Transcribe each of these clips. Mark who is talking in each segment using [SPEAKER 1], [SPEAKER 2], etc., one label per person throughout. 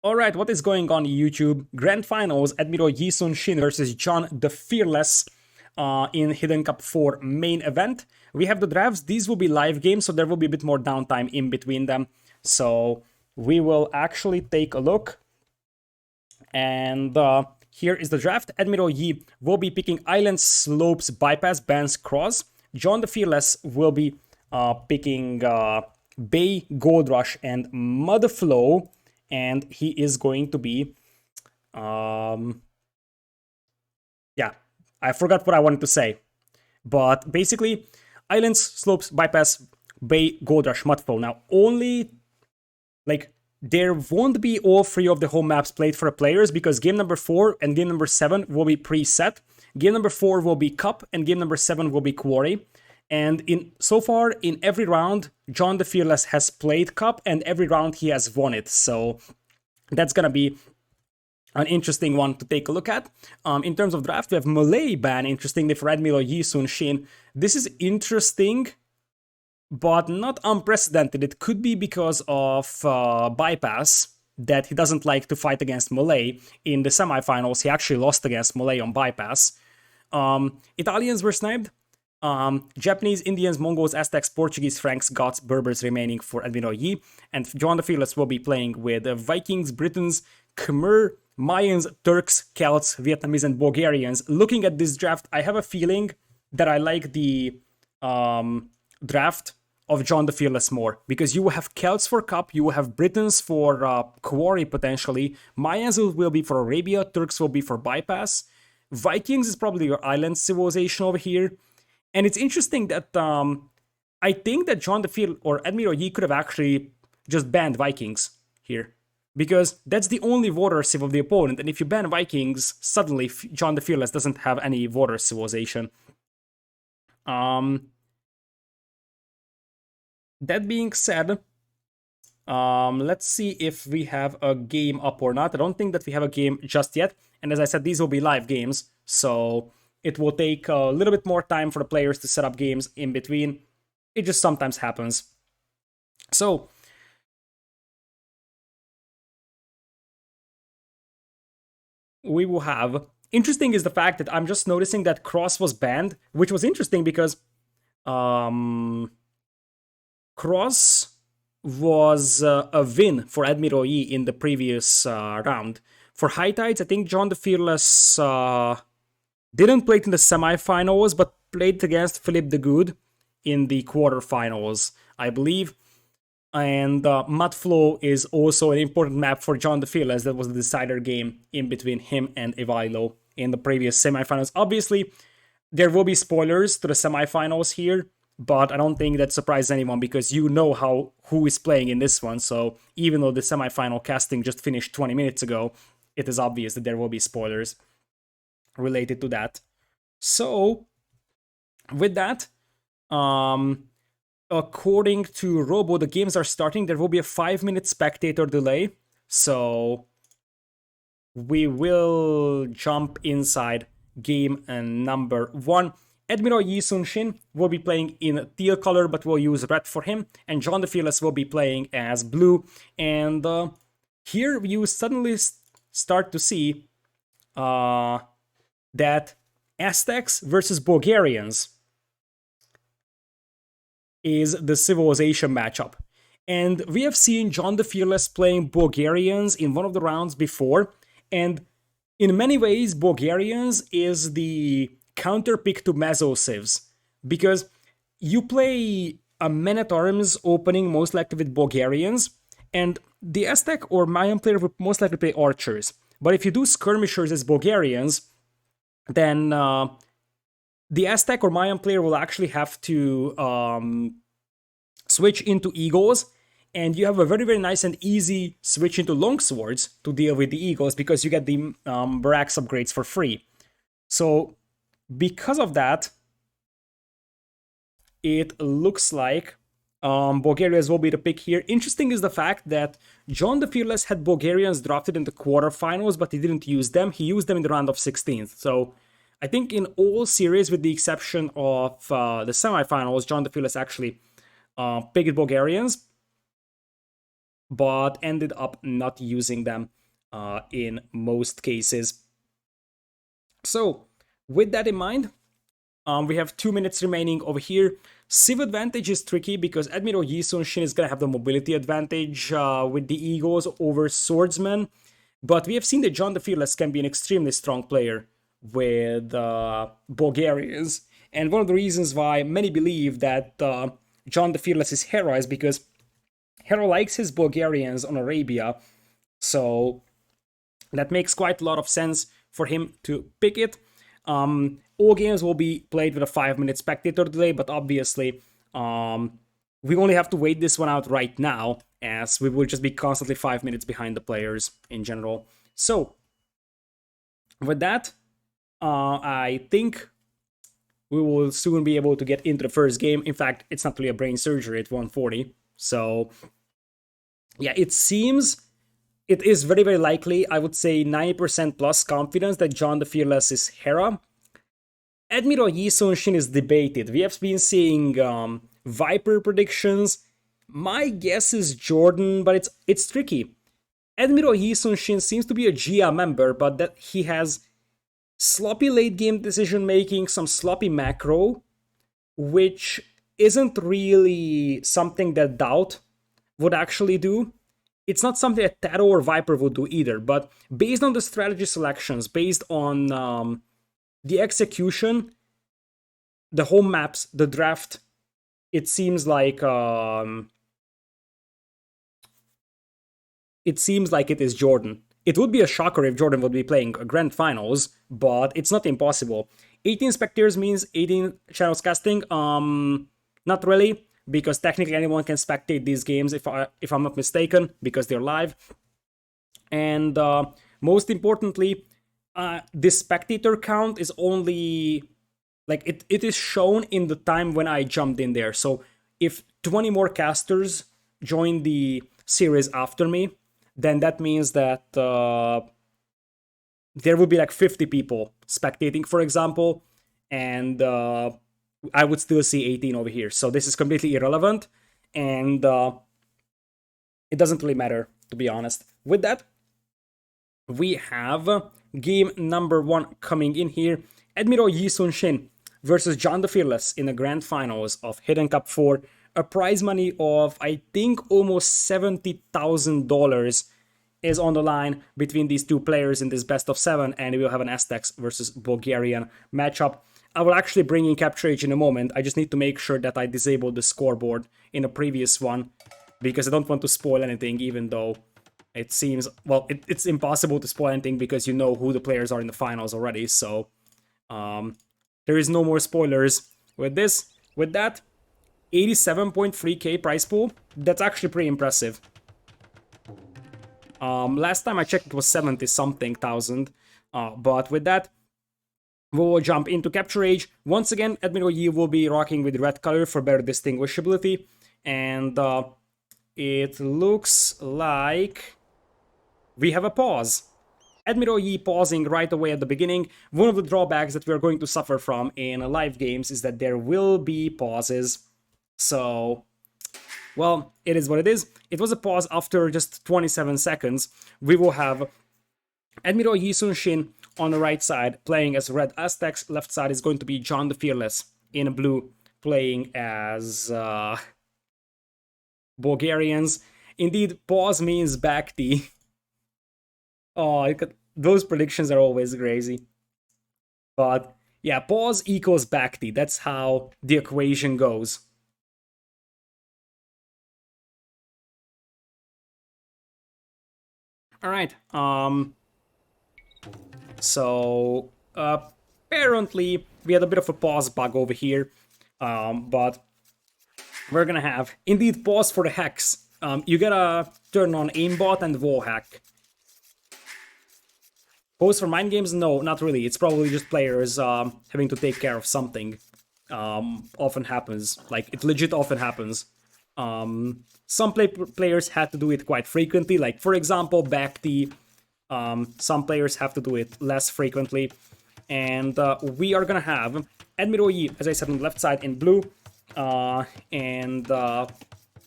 [SPEAKER 1] Alright, what is going on YouTube? Grand Finals, Admiral Yi Sun-shin versus John the Fearless in Hidden Cup 4 main event. We have the drafts. These will be live games, so there will be a bit more downtime in between them. So we will actually take a look. And here is the draft. Admiral Yi will be picking Island Slopes Bypass Bands Cross. John the Fearless will be picking Bay Gold Rush and Mud Flow, and he is going to be yeah, I forgot what I wanted to say, but basically Islands, Slopes, Bypass, Bay, Gold Rush, Mudflow. Now only like there won't be all three of the home maps played for the players because game number 4 and game number 7 will be preset. Game number 4 will be Cup and game number 7 will be Quarry. And so far in every round, John the Fearless has played Cup and every round he has won it. So that's gonna be an interesting one to take a look at. In terms of draft, we have Malay ban, interestingly, for Admiral Yi Sun-shin. This is interesting, but not unprecedented. It could be because of Bypass, that he doesn't like to fight against Malay. In the semifinals, he actually lost against Malay on Bypass. Italians were sniped. Japanese, Indians, Mongols, Aztecs, Portuguese, Franks, Goths, Berbers remaining for Admiral Yi. And John the Fearless will be playing with Vikings, Britons, Khmer, Mayans, Turks, Celts, Vietnamese, and Bulgarians. Looking at this draft, I have a feeling that I like the draft of John the Fearless more, because you will have Celts for Cup, you will have Britons for Quarry potentially, Mayans will be for Arabia, Turks will be for Bypass, Vikings is probably your island civilization over here. And it's interesting that I think that John the Fearless or Admiral Yi could have actually just banned Vikings here, because that's the only voter civ of the opponent, and if you ban Vikings, suddenly John the Fearless doesn't have any voter civilization. That being said, let's see if we have a game up or not. I don't think that we have a game just yet, and as I said, these will be live games, so it will take a little bit more time for the players to set up games in between. It just sometimes happens. So we will have... Interesting is the fact that I'm just noticing that Cross was banned, which was interesting because Cross was a win for Admiral Yi in the previous round. For High Tides, I think John the Fearless didn't play it in the semifinals, but played against Philippe the Good in the quarterfinals, I believe. And Mudflow is also an important map for John the Fearless. That was the decider game in between him and Ivailo in the previous semifinals. Obviously, there will be spoilers to the semifinals here, but I don't think that surprises anyone because you know who is playing in this one. So even though the semifinal casting just finished 20 minutes ago, it is obvious that there will be spoilers related to that. So with that, according to Robo, the games are starting. There will be a 5-minute spectator delay, so we will jump inside game number 1. Admiral Yi Sun-shin will be playing in teal color, but we'll use red for him, and John the Fearless will be playing as blue. And here you suddenly start to see that Aztecs versus Bulgarians is the civilization matchup. And we have seen John the Fearless playing Bulgarians in one of the rounds before, and in many ways, Bulgarians is the counter pick to Meso civs, because you play a Man-at-Arms opening most likely with Bulgarians, and the Aztec or Mayan player would most likely play archers. But if you do skirmishers as Bulgarians, then the Aztec or Mayan player will actually have to switch into eagles, and you have a very, very nice and easy switch into longswords to deal with the eagles because you get the barracks upgrades for free. So because of that, it looks like Bulgarians will be the pick here. Interesting is the fact that John the Fearless had Bulgarians drafted in the quarterfinals, but he didn't use them. He used them in the round of 16th. So I think in all series, with the exception of the semifinals, John the Fearless actually picked Bulgarians. but ended up not using them in most cases. So, with that in mind, we have 2 minutes remaining over here. Civ advantage is tricky because Admiral Yi Sun-shin is going to have the mobility advantage with the Eagles over Swordsman. But we have seen that John the Fearless can be an extremely strong player with Bulgarians. And one of the reasons why many believe that John the Fearless is Hera is because Hera likes his Bulgarians on Arabia. So that makes quite a lot of sense for him to pick it. All games will be played with a 5-minute spectator delay, but obviously we only have to wait this one out right now, as we will just be constantly 5 minutes behind the players in general. So with that, I think we will soon be able to get into the first game. In fact, it's not really a brain surgery at 140. So yeah, it seems it is very, very likely, I would say 90% plus confidence that John the Fearless is Hera. Admiral Yi Sun-shin is debated. We have been seeing Viper predictions. My guess is Jordan, but it's tricky. Admiral Yi Sun-shin seems to be a GIA member, but that he has sloppy late game decision making, some sloppy macro, which isn't really something that Doubt would actually do. It's not something that Taro or Viper would do either, but based on the strategy selections, based on the execution, the home maps, the draft, it seems like it is Jordan. It would be a shocker if Jordan would be playing a grand finals, but it's not impossible. 18 spectators means 18 channels casting. Not really, because technically anyone can spectate these games if I'm not mistaken, because they're live. And most importantly, this spectator count is only like it is shown in the time when I jumped in there. So if 20 more casters join the series after me, then that means that there will be like 50 people spectating, for example, and I would still see 18 over here. So this is completely irrelevant, and it doesn't really matter, to be honest. With that, we have game number 1 coming in here. Admiral Yi Sun-shin versus John the Fearless in the grand finals of Hidden Cup 4. A prize money of, I think, almost $70,000 is on the line between these two players in this best of 7, and we will have an Aztecs versus Bulgarian matchup. I will actually bring in Capture Age in a moment. I just need to make sure that I disable the scoreboard in a previous one, because I don't want to spoil anything, even though it seems, well, it's impossible to spoil anything because you know who the players are in the finals already, so there is no more spoilers with this. With that, 87.3k prize pool. That's actually pretty impressive. Last time I checked it was 70 something thousand, but with that, we'll jump into Capture Age. Once again, Admiral Yi will be rocking with red color for better distinguishability, and it looks like we have a pause. Admiral Yi pausing right away at the beginning. One of the drawbacks that we're going to suffer from in live games is that there will be pauses. So, well, it is what it is. It was a pause after just 27 seconds. We will have Admiral Yi Sun-shin on the right side playing as Red Aztecs. Left side is going to be John the Fearless in blue playing as Bulgarians. Indeed, pause means backty. Oh, those predictions are always crazy. But yeah, pause equals backty. That's how the equation goes. All right. So apparently we had a bit of a pause bug over here, but we're gonna have indeed pause for the hacks. You gotta turn on aimbot and wall hack. Pause for mind games? No, not really. It's probably just players having to take care of something. Often happens. Like, it legit often happens. Some players had to do it quite frequently. Like, for example, backty. Some players have to do it less frequently. And we are gonna have Admiral Yi, as I said, on the left side in blue. And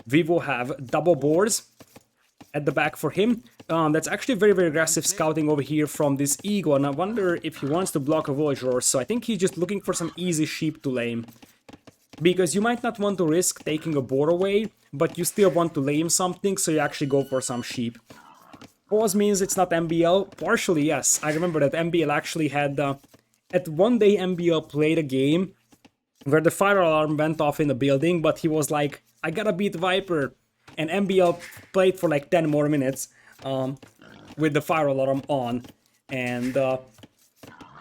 [SPEAKER 1] we will have double boars. at the back for him. That's actually very, very aggressive scouting over here from this Eagle, and I wonder if he wants to block a villager or so. I think he's just looking for some easy sheep to lame. Because you might not want to risk taking a boar away, but you still want to lame something, so you actually go for some sheep. Pause means it's not MBL? Partially, yes. I remember that MBL actually had... at one day, MBL played a game where the fire alarm went off in the building, but he was like, I gotta beat Viper. And MBL played for like 10 more minutes with the fire alarm on. And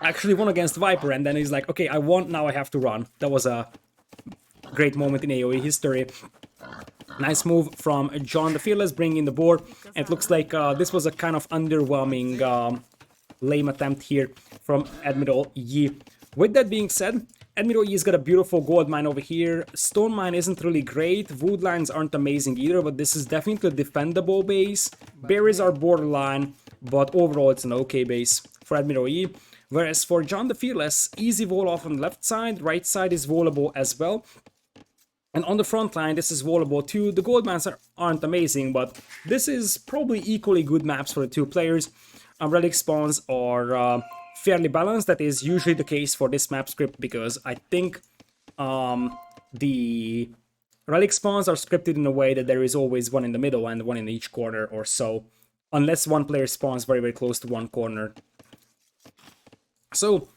[SPEAKER 1] actually won against Viper, and then he's like, okay, I won, now I have to run. That was a great moment in AoE history. Nice move from John the Fearless, bringing the board. And it looks like this was a kind of underwhelming lame attempt here from Admiral Yi. With that being said, Admiral Yi's got a beautiful gold mine over here. Stone mine isn't really great. Wood lines aren't amazing either, but this is definitely a defendable base. Berries are borderline, but overall it's an okay base for Admiral Yi. Whereas for John the Fearless, easy wall off on the left side, right side is wallable as well. And on the front line, this is wallable too. The gold mines aren't amazing, but this is probably equally good maps for the two players. Relic spawns are fairly balanced. That is usually the case for this map script, because I think the relic spawns are scripted in a way that there is always one in the middle and one in each corner or so, unless one player spawns very, very close to one corner. So,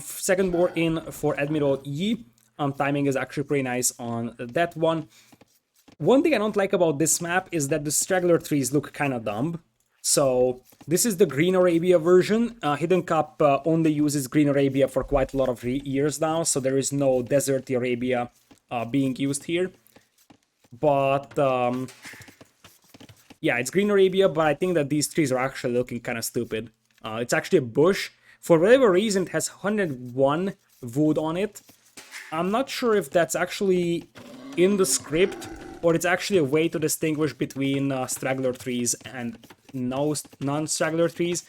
[SPEAKER 1] second board in for Admiral Yi. Timing is actually pretty nice on that one. One thing I don't like about this map is that the straggler trees look kind of dumb. So this is the Green Arabia version. Hidden Cup only uses Green Arabia for quite a lot of years now, so there is no Desert Arabia being used here. But yeah, it's Green Arabia, but I think that these trees are actually looking kind of stupid. It's actually a bush. For whatever reason, it has 101 wood on it. I'm not sure if that's actually in the script, or it's actually a way to distinguish between straggler trees and non-straggler trees.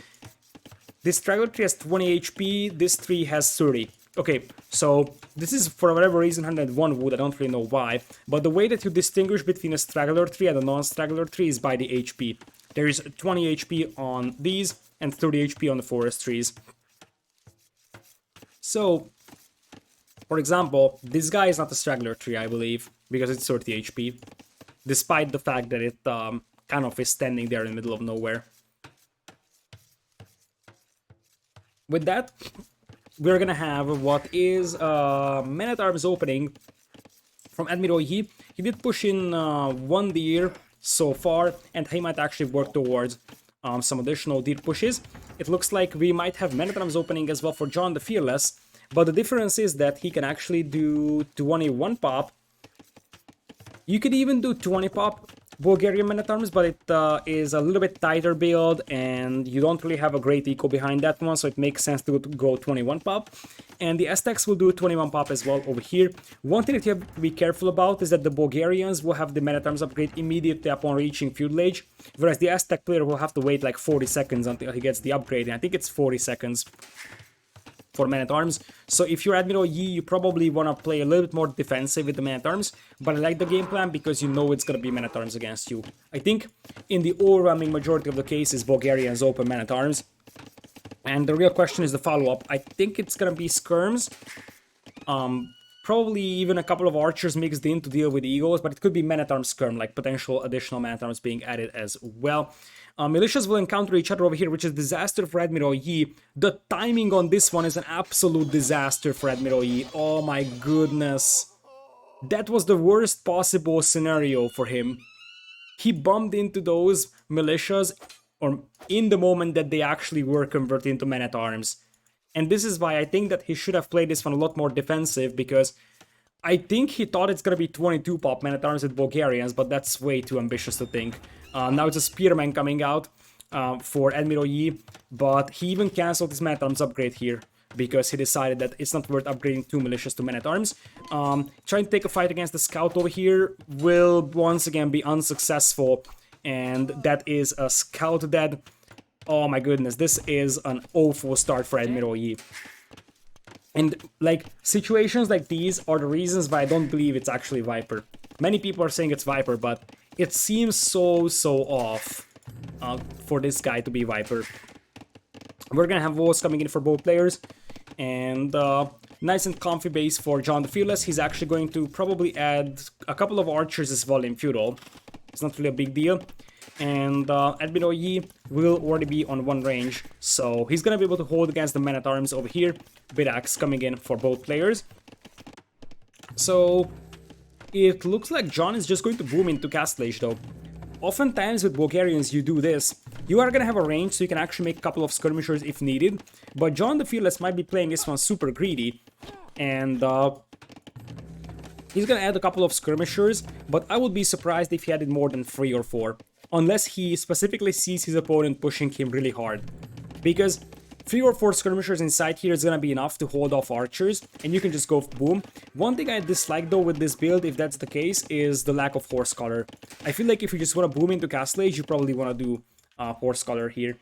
[SPEAKER 1] This straggler tree has 20 HP, this tree has 30. Okay, so this is for whatever reason 101 wood, I don't really know why, but the way that you distinguish between a straggler tree and a non-straggler tree is by the HP. There is 20 HP on these and 30 HP on the forest trees. So, for example, this guy is not a straggler tree, I believe, because it's 30 HP, despite the fact that it kind of is standing there in the middle of nowhere. With that, we're gonna have what is Man-at-Arms opening from Admiral Yi. He did push in one deer so far, and he might actually work towards some additional deer pushes. It looks like we might have Man-at-Arms opening as well for John the Fearless. But the difference is that he can actually do 21 pop. You could even do 20 pop Bulgarian Man-at-Arms, but it is a little bit tighter build, and you don't really have a great eco behind that one, so it makes sense to go 21 pop. And the Aztecs will do 21 pop as well over here. One thing that you have to be careful about is that the Bulgarians will have the Man-at-Arms upgrade immediately upon reaching Feudal Age, whereas the Aztec player will have to wait like 40 seconds until he gets the upgrade, and I think it's 40 seconds. For Man-at-Arms. So if you're Admiral Yi, you probably want to play a little bit more defensive with the Man-at-Arms, but I like the game plan because you know it's going to be Man-at-Arms against you. I think in the overwhelming majority of the cases, Bulgarians open Man-at-Arms. And the real question is the follow-up. I think it's going to be skirms. Probably even a couple of archers mixed in to deal with eagles, but it could be Man-at-Arms skirm, like potential additional Man-at-Arms being added as well. Militias will encounter each other over here, which is disaster for Admiral Yi. The timing on this one is an absolute disaster for Admiral Yi. Oh my goodness. That was the worst possible scenario for him. He bumped into those militias or in the moment that they actually were converted into Men-at-Arms. And this is why I think that he should have played this one a lot more defensive, because I think he thought it's gonna be 22 pop Man-at-Arms with Bulgarians, but that's way too ambitious to think. Now it's a Spearman coming out for Admiral Yi, but he even cancelled his Man-at-Arms upgrade here because he decided that it's not worth upgrading 2 militias to Man-at-Arms. Trying to take a fight against the scout over here will once again be unsuccessful, and that is a scout dead. Oh my goodness, this is an awful start for Admiral Yi. And like situations like these are the reasons why I don't believe it's actually Viper. Many people are saying it's Viper, but it seems so off. for this guy to be Viper. We're gonna have walls coming in for both players, and nice and comfy base for John the Fearless. He's actually going to probably add a couple of archers as well in Feudal. It's not really a big deal. And Admiral Yi will already be on one range, so he's gonna be able to hold against the men-at-arms over here. Birax coming in for both players. So it looks like John is just going to boom into Castle Age though. Oftentimes with Bulgarians you do this. You are gonna have a range so you can actually make a couple of skirmishers if needed. But John the Fearless might be playing this one super greedy. And he's gonna add a couple of skirmishers, but I would be surprised if he added more than 3 or 4. Unless he specifically sees his opponent pushing him really hard. Because 3 or 4 skirmishers inside here is gonna be enough to hold off archers, and you can just go boom. One thing I dislike though with this build, if that's the case, is the lack of horse color. I feel like if you just wanna boom into Castle Age, you probably wanna do horse color here.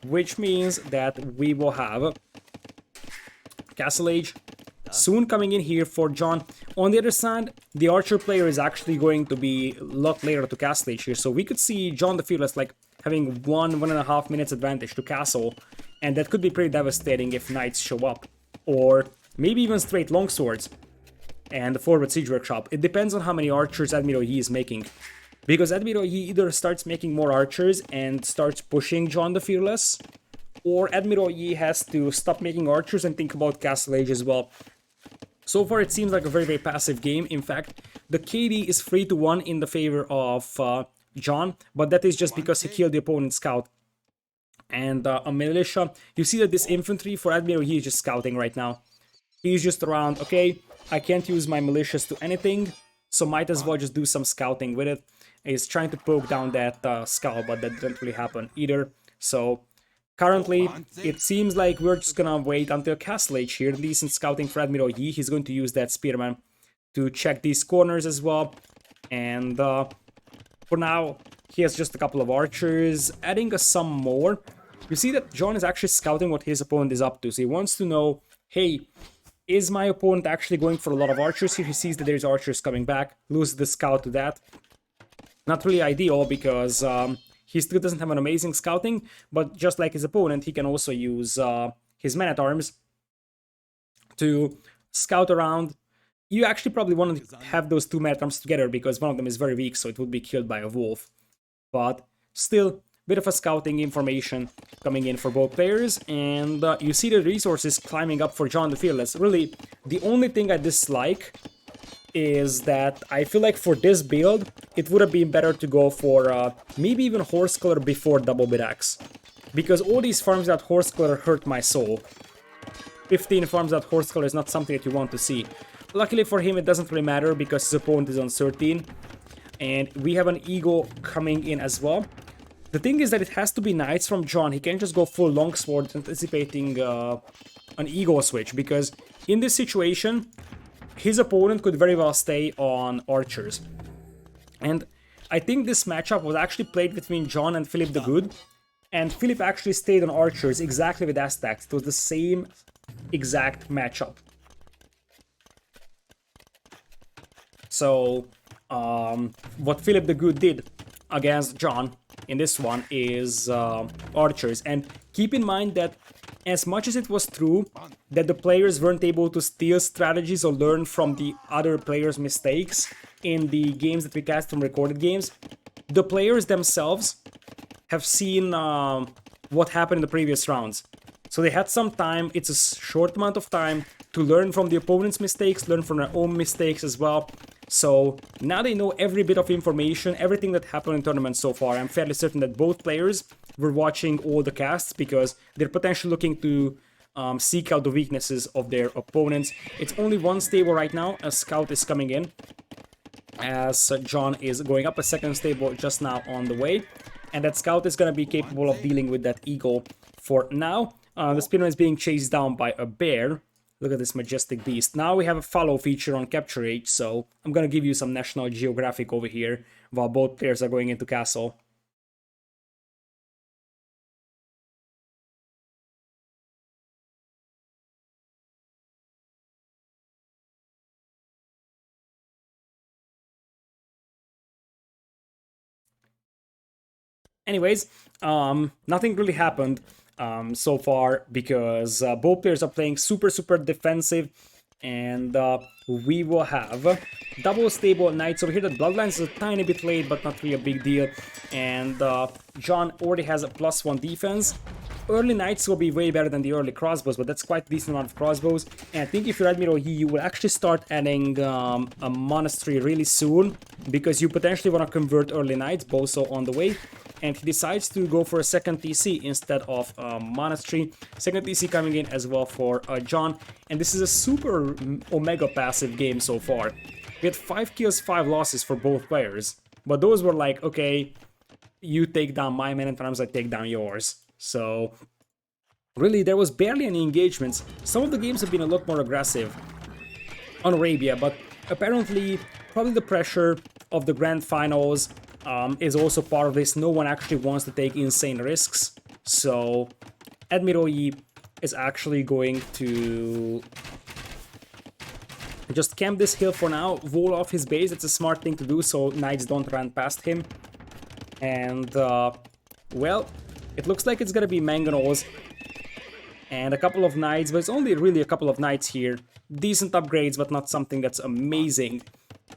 [SPEAKER 1] Which means that we will have Castle Age soon coming in here for John. On the other side, the archer player is actually going to be a lot later to Castle Age here, so we could see John the Fearless like having 1.5 minutes advantage to castle, and that could be pretty devastating if knights show up, or maybe even straight longswords and the forward siege workshop. It depends on how many archers Admiral Yi is making, because Admiral Yi either starts making more archers and starts pushing John the Fearless, or Admiral Yi has to stop making archers and think about Castle Age as well. So far, it seems like a very, very passive game. In fact, the KD is 3-1 in the favor of John, but that is just because he killed the opponent's scout. And a militia, you see that this infantry for Admiral Yi is just scouting right now. He's just around, okay, I can't use my militias to anything, so might as well just do some scouting with it. He's trying to poke down that scout, but that didn't really happen either. So currently, it seems like we're just gonna wait until Castle Age here. Decent scouting for Admiral Yi. He's going to use that spearman to check these corners as well. And for now, he has just a couple of archers, adding some more. You see that John is actually scouting what his opponent is up to. So he wants to know, hey, is my opponent actually going for a lot of archers here? He sees that there's archers coming back, loses the scout to that. Not really ideal because he still doesn't have an amazing scouting, but just like his opponent, he can also use his men-at-arms to scout around. You actually probably want to have those two men-at-arms together because one of them is very weak, so it would be killed by a wolf. But still, bit of a scouting information coming in for both players, and you see the resources climbing up for John the Fearless. Really, the only thing I dislike is that I feel like for this build, it would have been better to go for maybe even horse color before double birax. Because all these farms that horse color hurt my soul. 15 farms that horse color is not something that you want to see. Luckily for him, it doesn't really matter because his opponent is on 13. And we have an eagle coming in as well. The thing is that it has to be knights from John. He can't just go full longsword anticipating an eagle switch. Because in this situation, his opponent could very well stay on archers. And I think this matchup was actually played between John and Philip the Good. And Philip actually stayed on archers exactly with Aztecs. It was the same exact matchup. So, what Philip the Good did against John in this one is archers. And keep in mind that as much as it was true that the players weren't able to steal strategies or learn from the other players' mistakes in the games that we cast from recorded games, the players themselves have seen what happened in the previous rounds. So they had some time, it's a short amount of time, to learn from the opponent's mistakes, learn from their own mistakes as well. So now they know every bit of information, everything that happened in tournaments so far. I'm fairly certain that both players were watching all the casts because they're potentially looking to seek out the weaknesses of their opponents. It's only one stable right now. A scout is coming in as John is going up. A second stable just now on the way. And that scout is going to be capable of dealing with that eagle for now. The spearman is being chased down by a bear. Look at this majestic beast. Now we have a follow feature on Capture Age, so I'm gonna give you some National Geographic over here while both players are going into castle. Anyways, nothing really happened so far because both players are playing super defensive, and we will have double stable knights over here. The bloodlines is a tiny bit late, but not really a big deal. And John already has a +1 defense. Early knights will be way better than the early crossbows, but that's quite a decent amount of crossbows. And I think if you're Admiral Yi, you will actually start adding a monastery really soon, because you potentially want to convert early knights, also on the way. And he decides to go for a second TC instead of a monastery. Second TC coming in as well for John. And this is a super omega passive game so far. We had 5 kills, 5 losses for both players. But those were like, okay, you take down my man and sometimes I take down yours. So really, there was barely any engagements. Some of the games have been a lot more aggressive on Arabia, but apparently probably the pressure of the grand finals is also part of this. No one actually wants to take insane risks. So Admiral Yi is actually going to just camp this hill for now, wall off his base. It's a smart thing to do so knights don't run past him. And well, it looks like it's gonna be mangonels and a couple of knights, but it's only really a couple of knights here. Decent upgrades, but not something that's amazing.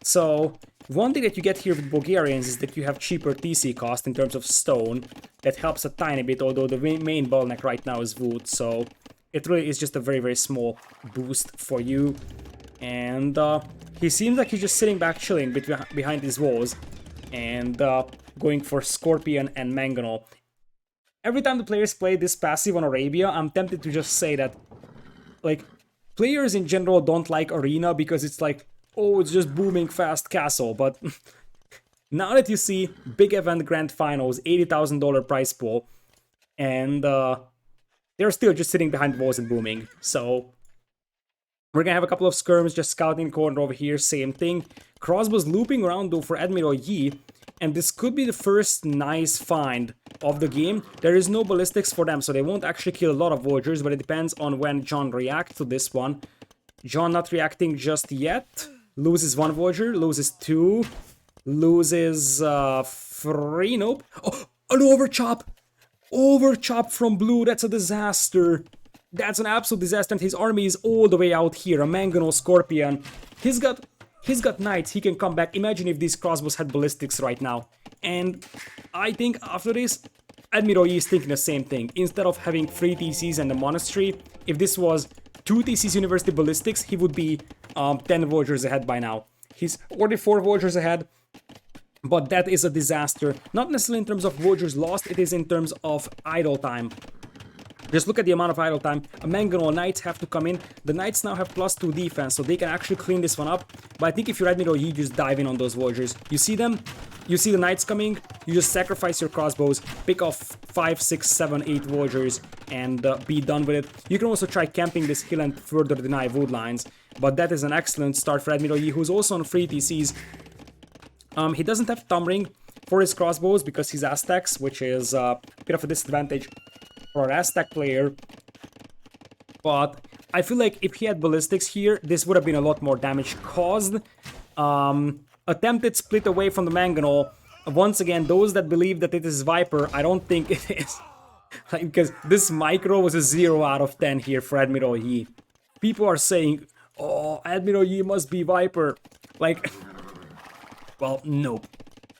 [SPEAKER 1] So one thing that you get here with Bulgarians is that you have cheaper TC cost in terms of stone. That helps a tiny bit, although the main bottleneck right now is wood, so it really is just a very small boost for you. And he seems like he's just sitting back chilling behind these walls and going for Scorpion and Mangonel. Every time the players play this passive on Arabia, I'm tempted to just say that, like, players in general don't like Arena because it's like, oh, it's just booming fast castle, but now that you see big event grand finals, $80,000 prize pool, and they're still just sitting behind walls and booming, so we're gonna have a couple of skirms just scouting the corner over here, same thing. Crossbows looping around though for Admiral Yi, and this could be the first nice find of the game. There is no ballistics for them, so they won't actually kill a lot of Voyagers, but it depends on when John reacts to this one. John not reacting just yet. Loses 1 Voyager, loses 2, loses 3, nope. Oh, an overchop! Overchop from blue, that's a disaster. That's an absolute disaster, and his army is all the way out here. A Mangonel Scorpion. He's got knights, he can come back. Imagine if these crossbows had ballistics right now. And I think after this, Admiral Yi is thinking the same thing. Instead of having 3 TCs and a monastery, if this was 2 TCs University Ballistics, he would be 10 Voyagers ahead by now. He's already 4 Voyagers ahead, but that is a disaster. Not necessarily in terms of Voyagers lost, it is in terms of idle time. Just look at the amount of idle time. A Mangonel Knights have to come in. The Knights now have +2 defense, so they can actually clean this one up. But I think if you're Admiral, you just dive in on those Voyagers. You see them? You see the Knights coming? You just sacrifice your crossbows, pick off 5, 6, 7, 8 Voyagers, and be done with it. You can also try camping this hill and further deny wood lines. But that is an excellent start for Admiral Yi, who's also on free TCs. He doesn't have Thumb Ring for his crossbows because he's Aztecs, which is a bit of a disadvantage for an Aztec player, but I feel like if he had ballistics here, this would have been a lot more damage caused. Attempted split away from the Mangonel. Once again, those that believe that it is Viper, I don't think it is. Because this micro was a 0 out of 10 here for Admiral Yi. People are saying, oh, Admiral Yi must be Viper. Like, well, nope.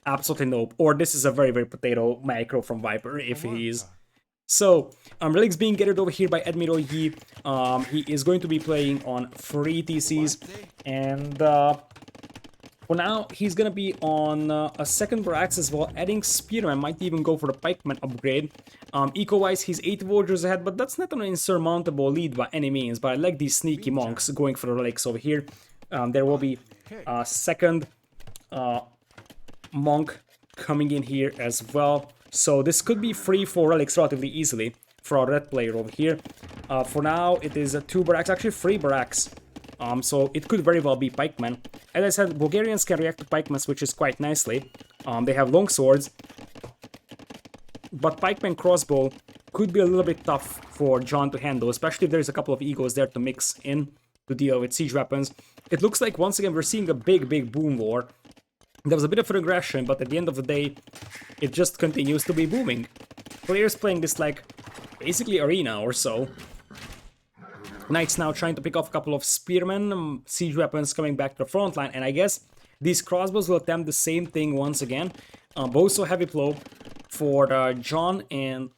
[SPEAKER 1] Absolutely nope. Or this is a very potato micro from Viper, if he is. So, relics being gathered over here by Admiral Yi. He is going to be playing on free TCs, and for now, he's gonna be on a second barracks as well, adding Spearman, might even go for the Pikeman upgrade. Eco-wise, he's 8 Voyagers ahead, but that's not an insurmountable lead by any means, but I like these sneaky monks going for the relics over here. There will be a second monk coming in here as well. So this could be free for relics relatively easily for our red player over here. For now, it is 2 barracks, actually 3 barracks. So it could very well be pikemen. As I said, Bulgarians can react to pikemen switches quite nicely. They have long swords, but pikeman crossbow could be a little bit tough for John to handle, especially if there's a couple of egos there to mix in to deal with siege weapons. It looks like once again we're seeing a big boom war. There was a bit of regression, but at the end of the day, it just continues to be booming. Players playing this like basically arena or so. Knights now trying to pick off a couple of spearmen, siege weapons coming back to the front line, and I guess these crossbows will attempt the same thing once again. Both so heavy blow for John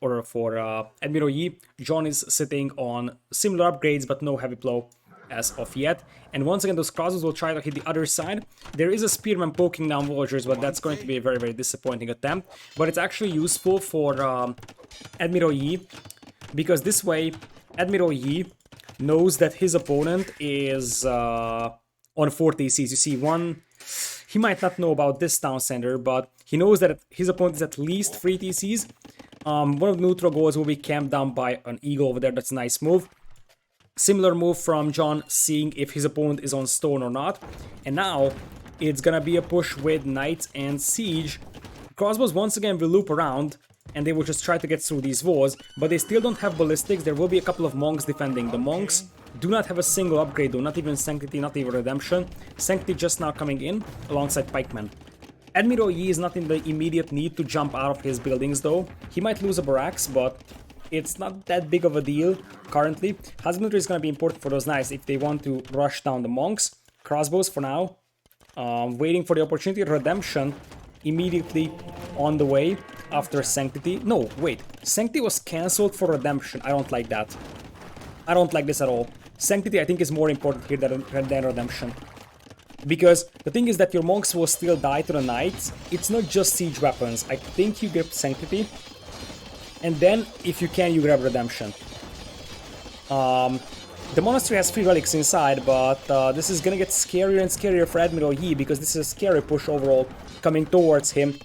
[SPEAKER 1] or for Admiral Yi. John is sitting on similar upgrades but no heavy blow as of yet. And once again, those crossbows will try to hit the other side. There is a spearman poking down villagers, but that's going to be a very, very disappointing attempt. But it's actually useful for Admiral Yi, because this way Admiral Yi knows that his opponent is on 4 TCs. You see, he might not know about this town center, but he knows that his opponent is at least 3 TCs. One of the neutral goals will be camped down by an eagle over there. That's a nice move. Similar move from John, seeing if his opponent is on stone or not. And now it's gonna be a push with knights and siege. Crossbows once again will loop around, and they will just try to get through these walls, but they still don't have ballistics. There will be a couple of monks defending. The monks do not have a single upgrade though, not even Sanctity, not even Redemption. Sanctity just now coming in alongside pikemen. Admiral Yi is not in the immediate need to jump out of his buildings though. He might lose a barracks, but it's not that big of a deal currently. Husbandry is going to be important for those knights if they want to rush down the monks. Crossbows for now. Waiting for the opportunity. Redemption immediately on the way after Sanctity. No, wait. Sanctity was cancelled for Redemption. I don't like that. I don't like this at all. Sanctity, I think, is more important here than Redemption. Because the thing is that your monks will still die to the knights. It's not just siege weapons. I think you grab Sanctity. And then, if you can, you grab Redemption. The monastery has 3 relics inside, but this is gonna get scarier and scarier for Admiral Yi, because this is a scary push overall coming towards him.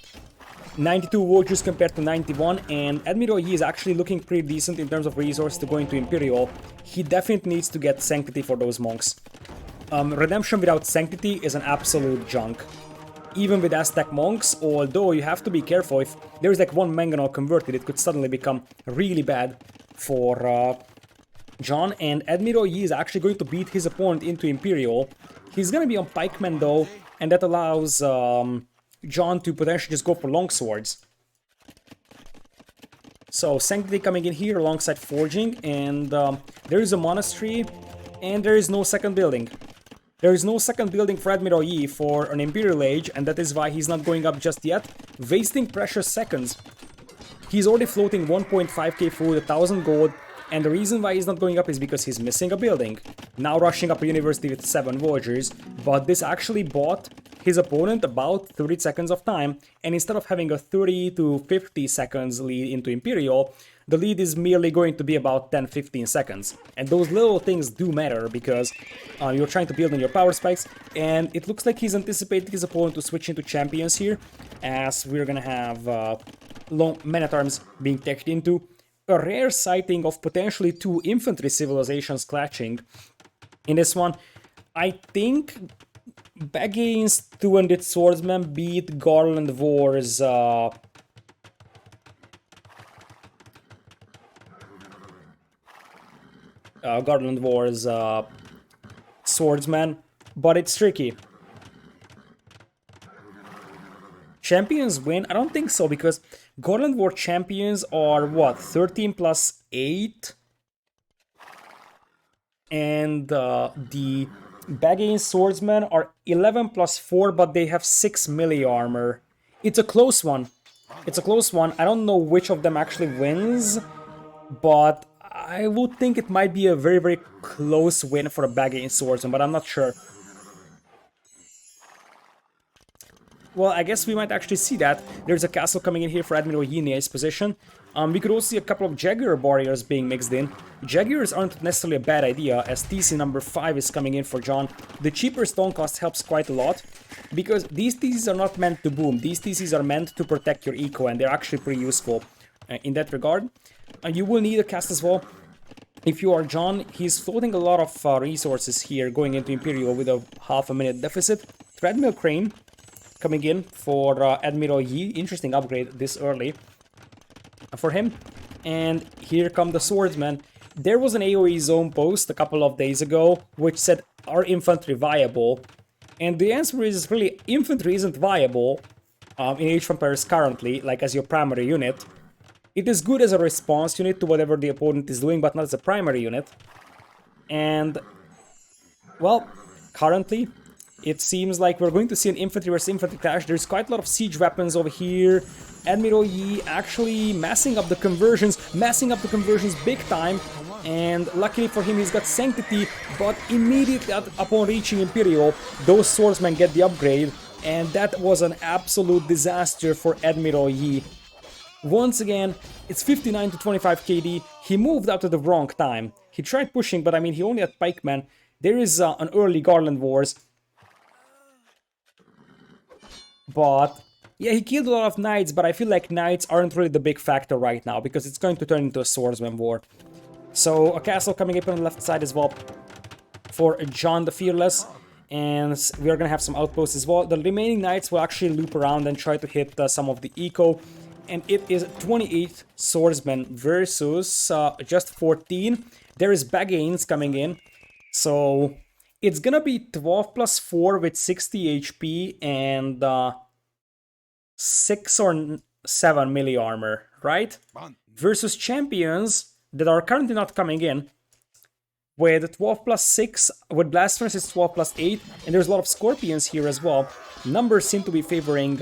[SPEAKER 1] 92 villagers compared to 91, and Admiral Yi is actually looking pretty decent in terms of resources to go into Imperial. He definitely needs to get Sanctity for those monks. Redemption without Sanctity is an absolute junk. Even with Aztec monks, although you have to be careful. If there's like one mangonel converted, it could suddenly become really bad for John. And Admiral Yi is actually going to beat his opponent into Imperial. He's going to be on pikemen though, and that allows John to potentially just go for longswords. So Sanctity coming in here alongside forging, and there is a monastery, and there is no second building. There is no second building for Admiral Yi for an Imperial Age, and that is why he's not going up just yet, wasting precious seconds. He's already floating 1.5k food, 1000 gold, and the reason why he's not going up is because he's missing a building. Now rushing up a university with 7 villagers, but this actually bought his opponent about 30 seconds of time, and instead of having a 30 to 50 seconds lead into Imperial, the lead is merely going to be about 10-15 seconds. And those little things do matter, because you're trying to build on your power spikes, and it looks like he's anticipating his opponent to switch into champions here, as we're gonna have long men-at-arms being teched into. A rare sighting of potentially 2 infantry civilizations clashing. In this one, I think Baggins 200 swordsmen beat Garland Wars Garland Wars swordsman, but it's tricky. Champions win? I don't think so, because Garland War champions are what? 13 plus 8? And the Baggins swordsmen are 11 plus 4, but they have 6 melee armor. It's a close one. It's a close one. I don't know which of them actually wins, but I would think it might be a very, very close win for a Baggins swordsman, but I'm not sure. Well, I guess we might actually see that. There's a castle coming in here for Admiral Yi in ace position. We could also see a couple of Jaguar warriors being mixed in. Jaguars aren't necessarily a bad idea, as TC number 5 is coming in for John. The cheaper stone cost helps quite a lot, because these TCs are not meant to boom. These TCs are meant to protect your eco, and they're actually pretty useful in that regard. You will need a cast as well. If you are John, he's floating a lot of resources here going into Imperial with a half a minute deficit. Treadmill Crane coming in for Admiral Yi. Interesting upgrade this early for him. And here come the swordsmen. There was an AoE zone post a couple of days ago which said, are infantry viable? And the answer is really, infantry isn't viable in Age of Empires currently, like as your primary unit. It is good as a response unit to whatever the opponent is doing, but not as a primary unit. And, well, currently, it seems like we're going to see an infantry versus infantry clash. There's quite a lot of siege weapons over here. Admiral Yi actually massing up the conversions big time. And luckily for him, he's got Sanctity, but immediately upon reaching Imperial, those swordsmen get the upgrade. And that was an absolute disaster for Admiral Yi. Once again, it's 59 to 25 KD. He moved out at the wrong time. He tried pushing, but I mean, he only had pikemen. There is an early Garland Wars. But, yeah, he killed a lot of knights, but I feel like knights aren't really the big factor right now, because it's going to turn into a swordsman war. So, a castle coming up on the left side as well for John the Fearless. And we are going to have some outposts as well. The remaining knights will actually loop around and try to hit some of the eco. And it is 28 swordsmen versus just 14. There is Bagains coming in. So it's gonna be 12 plus 4 with 60 HP and 6 or 7 melee armor, right? Versus champions that are currently not coming in with 12 plus 6, with Blast Furnace it's 12 plus 8, and there's a lot of scorpions here as well. Numbers seem to be favoring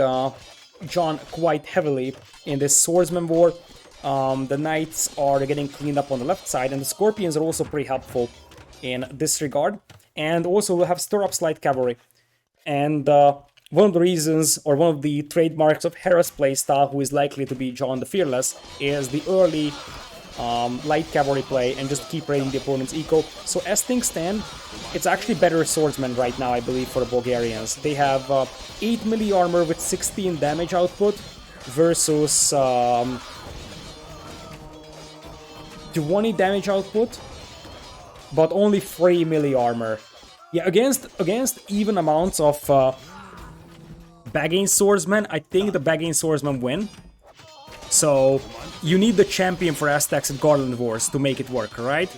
[SPEAKER 1] John quite heavily in this swordsman war. The knights are getting cleaned up on the left side, and the scorpions are also pretty helpful in this regard. And also we'll have stir-ups light cavalry. And one of the reasons, or one of the trademarks of Hera's playstyle, who is likely to be John the Fearless, is the early light cavalry play and just keep raiding the opponent's eco. So as things stand, it's actually better swordsmen right now, I believe, for the Bulgarians. They have 8 melee armor with 16 damage output versus 20 damage output, but only 3 melee armor. Yeah, against even amounts of Bagain swordsmen, I think the Bagain swordsmen win. So you need the champion for Aztecs and Garland Wars to make it work, right?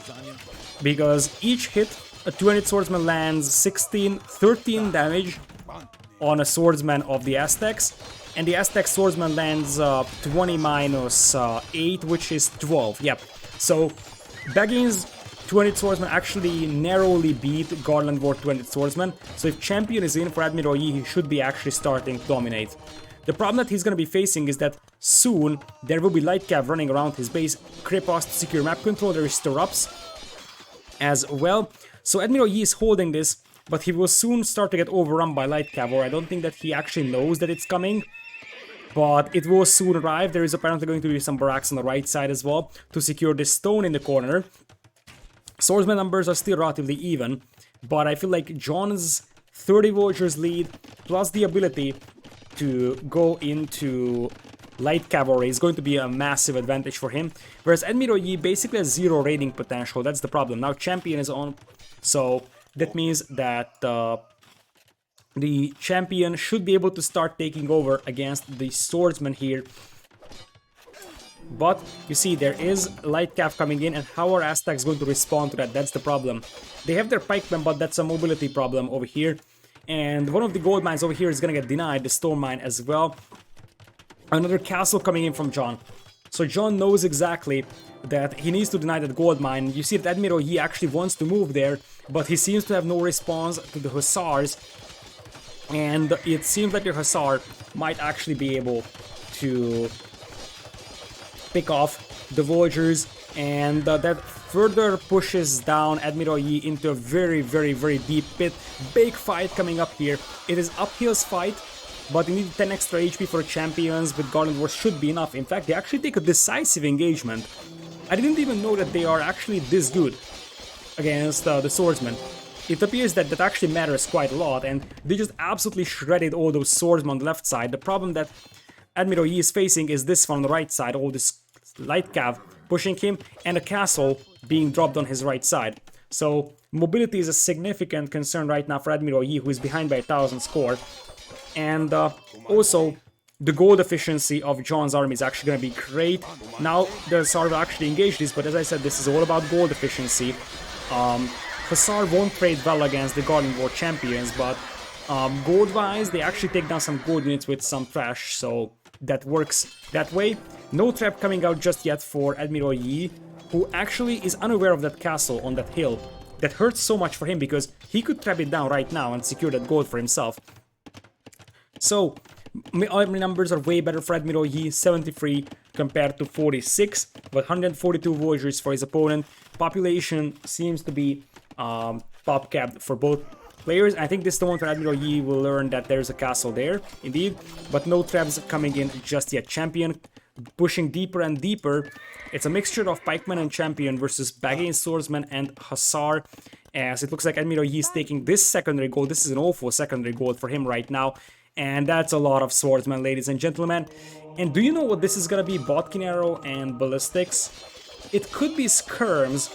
[SPEAKER 1] Because each hit, a 2-handed swordsman lands 13 damage on a swordsman of the Aztecs, and the Aztec swordsman lands 20 minus 8, which is 12. Yep. So Bagain's 2-handed swordsman actually narrowly beat Garland War 2-handed swordsman. So if champion is in for Admiral Yi, he should be actually starting to dominate. The problem that he's going to be facing is that soon there will be light cav running around his base, Kripas to secure map control, there is stir-ups as well. So Admiral Yi is holding this, but he will soon start to get overrun by light cav, or I don't think that he actually knows that it's coming. But it will soon arrive. There is apparently going to be some barracks on the right side as well to secure this stone in the corner. Swordsman numbers are still relatively even, but I feel like John's 30 villagers lead plus the ability to go into light cavalry is going to be a massive advantage for him. Whereas Admiral Yi basically has 0 raiding potential. That's the problem. Now champion is on, so that means that the champion should be able to start taking over against the swordsman here. But you see, there is light cav coming in, and how are Aztecs going to respond to that? That's the problem. They have their pikemen, but that's a mobility problem over here. And one of the gold mines over here is gonna get denied, the stone mine as well. Another castle coming in from John. So John knows exactly that he needs to deny that gold mine. You see that Admiral Yi actually wants to move there, but he seems to have no response to the hussars. And it seems like the hussar might actually be able to pick off the villagers, and that further pushes down Admiral Yi into a very, very, very deep pit. Big fight coming up here. It is uphill's fight, but you need 10 extra HP for champions with Garland Wars should be enough. In fact, they actually take a decisive engagement. I didn't even know that they are actually this good against the swordsmen. It appears that that actually matters quite a lot, and they just absolutely shredded all those swordsmen on the left side. The problem that Admiral Yi is facing is this one on the right side, all this light cav pushing him, and a castle being dropped on his right side. So mobility is a significant concern right now for Admiral Yi, who is behind by 1,000 score. And also, the gold efficiency of John's army is actually going to be great. Now, the Hussar will actually engage this, but as I said, this is all about gold efficiency. Hussar won't trade well against the Garland War champions, but Gold-wise, they actually take down some gold units with some trash, so that works that way. No trap coming out just yet for Admiral Yi, who actually is unaware of that castle on that hill. That hurts so much for him because he could trap it down right now and secure that gold for himself. So, army numbers are way better for Admiral Yi, 73 compared to 46, but 142 voyagers for his opponent. Population seems to be top capped for both players. I think this is the one where Admiral Yi will learn that there's a castle there, indeed, but no traps coming in just yet. Champion pushing deeper and deeper. It's a mixture of pikeman and champion versus baggage swordsman and hussar, as it looks like Admiral Yi is taking this secondary gold. This is an awful secondary gold for him right now, and that's a lot of swordsmen, ladies and gentlemen. And do you know what this is gonna be? Bodkin arrow and ballistics. It could be skirms,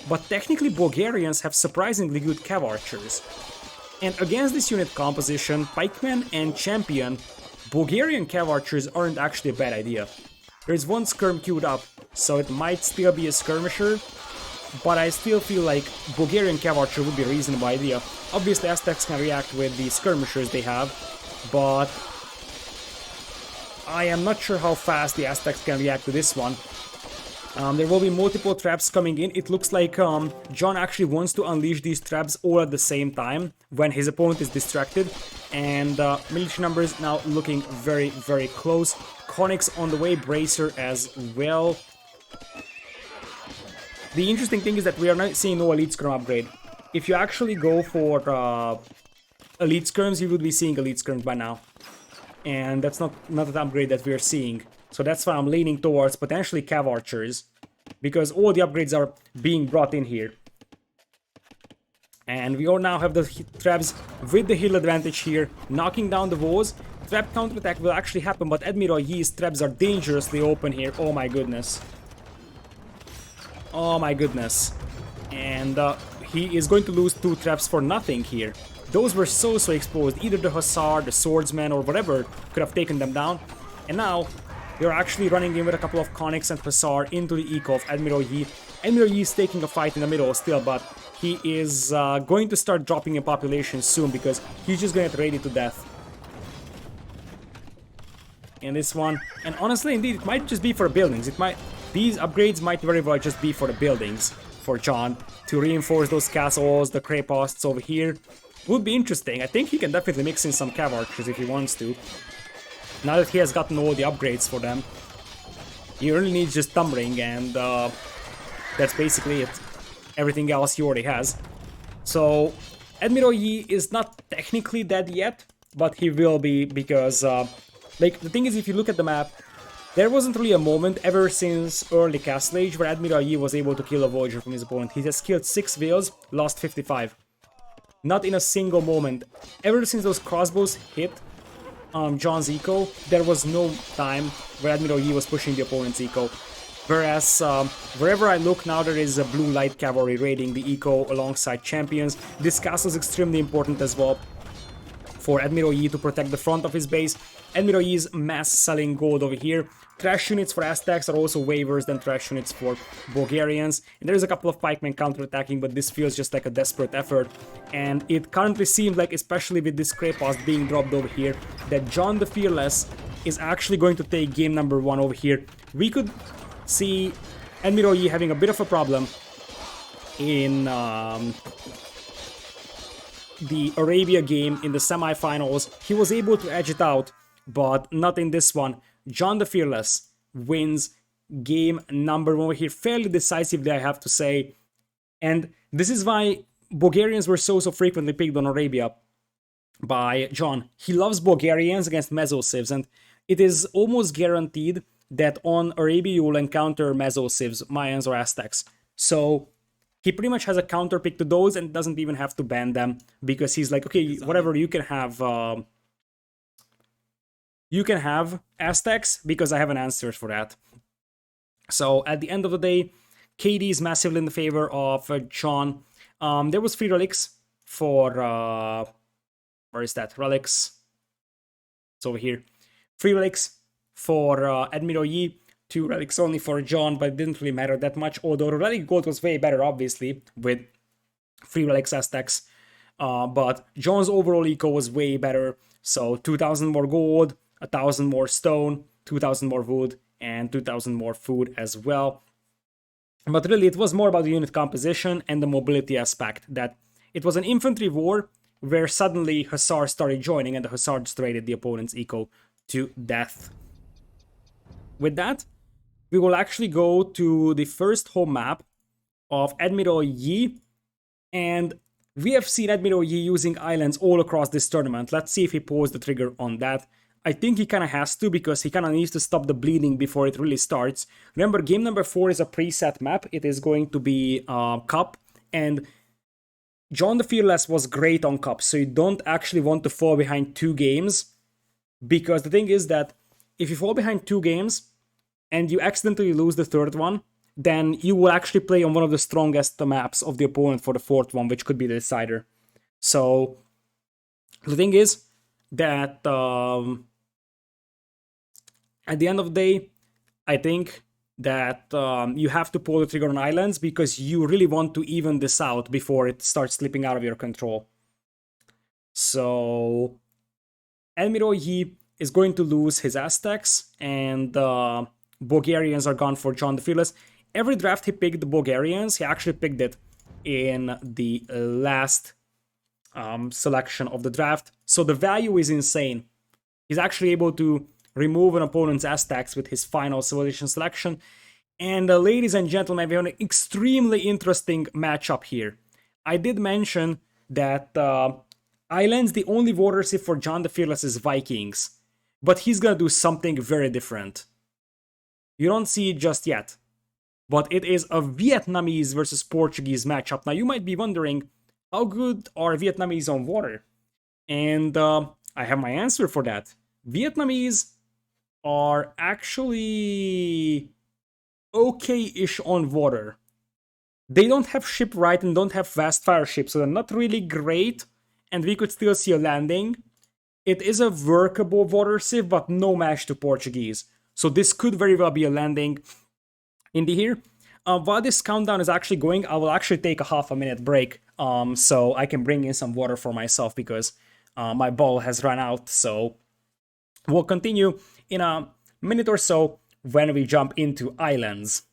[SPEAKER 1] but technically Bulgarians have surprisingly good cav archers. And against this unit composition, pikemen and champion, Bulgarian cav archers aren't actually a bad idea. There's one skirm queued up, so it might still be a skirmisher, but I still feel like Bulgarian cav archer would be a reasonable idea. Obviously Aztecs can react with the skirmishers they have, but I am not sure how fast the Aztecs can react to this one. There will be multiple traps coming in. It looks like John actually wants to unleash these traps all at the same time when his opponent is distracted. And military numbers now looking very, very close. Conics on the way, Bracer as well. The interesting thing is that we are not seeing no Elite Skirm upgrade. If you actually go for Elite Skirms, you would be seeing Elite Skirms by now. And that's not an upgrade that we are seeing. So that's why I'm leaning towards potentially cav archers, because all the upgrades are being brought in here. And we all now have the traps with the hill advantage here, knocking down the walls. Trap counterattack will actually happen, but Admiral Yi's traps are dangerously open here. Oh my goodness. Oh my goodness. And he is going to lose 2 traps for nothing here. Those were so exposed. Either the Hussar, the Swordsman, or whatever could have taken them down. And now they're actually running in with a couple of Conics and Hussar into the eco of Admiral Yi. Admiral Yi is taking a fight in the middle still, but he is going to start dropping in population soon because he's just going to get ready to death. And this one, and honestly, indeed, it might just be for the buildings. These upgrades might very well just be for the buildings for John to reinforce those castles, the cray posts over here. Would be interesting. I think he can definitely mix in some cav archers if he wants to. Now that he has gotten all the upgrades for them, he only needs just Thumbring, and that's basically it. Everything else he already has. So Admiral Yi is not technically dead yet, but he will be because, like, the thing is, if you look at the map, there wasn't really a moment ever since early Castle Age where Admiral Yi was able to kill a Voyager from his opponent. He has killed 6 Veils, lost 55. Not in a single moment. Ever since those crossbows hit John's eco, there was no time where Admiral Yi was pushing the opponent's eco. Whereas, wherever I look now, there is a blue light cavalry raiding the eco alongside champions. This castle is extremely important as well for Admiral Yi to protect the front of his base. Admiral Yi is mass selling gold over here. Trash units for Aztecs are also waivers than trash units for Bulgarians. And there's a couple of pikemen counterattacking, but this feels just like a desperate effort. And it currently seems like, especially with this Kraypost being dropped over here, that John the Fearless is actually going to take game number 1 over here. We could see Admiral Yi having a bit of a problem in the Arabia game in the semi-finals. He was able to edge it out, but not in this one. John the Fearless wins game number 1 over here fairly decisively, I have to say. And this is why Bulgarians were so frequently picked on Arabia by John. He loves Bulgarians against Meso-civs, and it is almost guaranteed that on Arabia you will encounter Meso-civs, Mayans or Aztecs. So he pretty much has a counter pick to those and doesn't even have to ban them, because he's like, okay, whatever, you can have Aztecs, because I have an answer for that. So at the end of the day, KD is massively in the favor of John. There was 3 relics for where is that? Relics. It's over here. 3 relics for Admiral Yi, 2 relics only for John, but it didn't really matter that much, although the relic gold was way better, obviously, with 3 relics Aztecs. but John's overall eco was way better. So 2,000 more gold, 1,000 more stone, 2,000 more wood, and 2,000 more food as well. But really, it was more about the unit composition and the mobility aspect, that it was an infantry war where suddenly Hussars started joining and the Hussars traded the opponent's eco to death. With that, we will actually go to the first home map of Admiral Yi, and we have seen Admiral Yi using islands all across this tournament. Let's see if he pulls the trigger on that. I think he kind of has to, because he kind of needs to stop the bleeding before it really starts. Remember, game number 4 is a preset map. It is going to be Cup, and John the Fearless was great on Cup, so you don't actually want to fall behind 2 games, because the thing is that if you fall behind 2 games and you accidentally lose the 3rd one, then you will actually play on one of the strongest maps of the opponent for the 4th one, which could be the decider. So the thing is that at the end of the day, I think that you have to pull the trigger on islands, because you really want to even this out before it starts slipping out of your control. So Admiral Yi is going to lose his Aztecs, and Bulgarians are gone for John the Fearless. Every draft he picked the Bulgarians, he actually picked it in the last selection of the draft. So the value is insane. He's actually able to remove an opponent's Aztecs with his final civilization selection. And ladies and gentlemen, we have an extremely interesting matchup here. I did mention that Islands, the only water ship for John the Fearless is Vikings. But he's gonna do something very different. You don't see it just yet. But it is a Vietnamese versus Portuguese matchup. Now you might be wondering, how good are Vietnamese on water? And I have my answer for that. Vietnamese are actually okay-ish on water. They don't have shipwright and don't have fast fire ships, so they're not really great, and we could still see a landing. It is a workable water civ, but no match to Portuguese. So this could very well be a landing in the here. While this countdown is actually going, I will actually take a half a minute break so I can bring in some water for myself, because my ball has run out. So we'll continue in a minute or so when we jump into islands.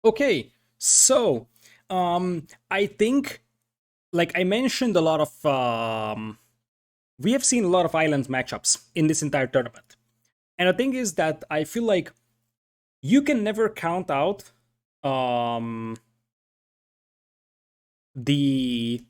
[SPEAKER 1] Okay, so I think, like I mentioned, a lot of we have seen a lot of island matchups in this entire tournament, and the thing is that I feel like you can never count out the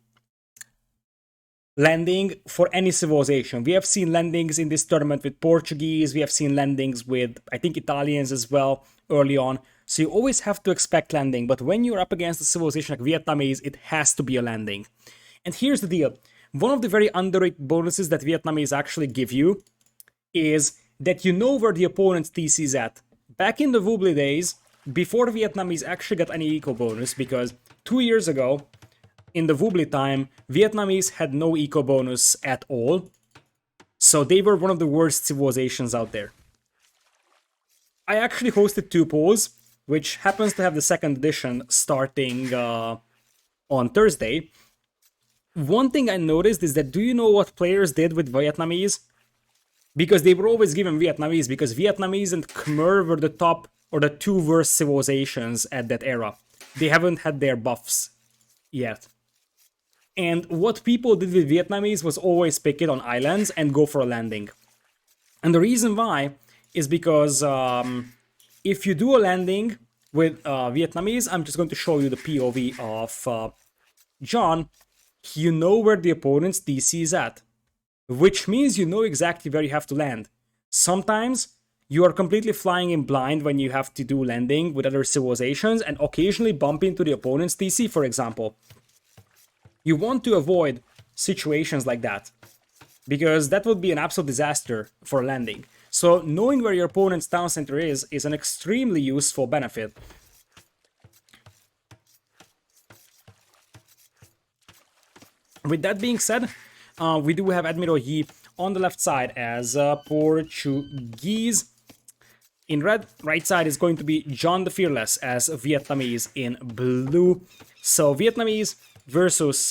[SPEAKER 1] landing for any civilization. We have seen landings in this tournament with Portuguese, we have seen landings with, I think, Italians as well early on. So you always have to expect landing, but when you're up against a civilization like Vietnamese, it has to be a landing. And here's the deal. One of the very underrated bonuses that Vietnamese actually give you is that you know where the opponent's TC is at. Back in the Wobbly days, before Vietnamese actually got any eco bonus, because 2 years ago, in the Wobbly time, Vietnamese had no eco bonus at all. So they were one of the worst civilizations out there. I actually hosted 2 polls, which happens to have the second edition starting on Thursday. One thing I noticed is that, do you know what players did with Vietnamese? Because they were always given Vietnamese, because Vietnamese and Khmer were the top or the 2 worst civilizations at that era. They haven't had their buffs yet. And what people did with Vietnamese was always pick it on islands and go for a landing. And the reason why is because if you do a landing with Vietnamese, I'm just going to show you the POV of John. You know where the opponent's DC is at, which means you know exactly where you have to land. Sometimes you are completely flying in blind when you have to do landing with other civilizations and occasionally bump into the opponent's DC, for example. You want to avoid situations like that, because that would be an absolute disaster for landing. So knowing where your opponent's town center is an extremely useful benefit. With that being said, we do have Admiral Yi on the left side as Portuguese. In red, right side is going to be John the Fearless as Vietnamese in blue. So Vietnamese versus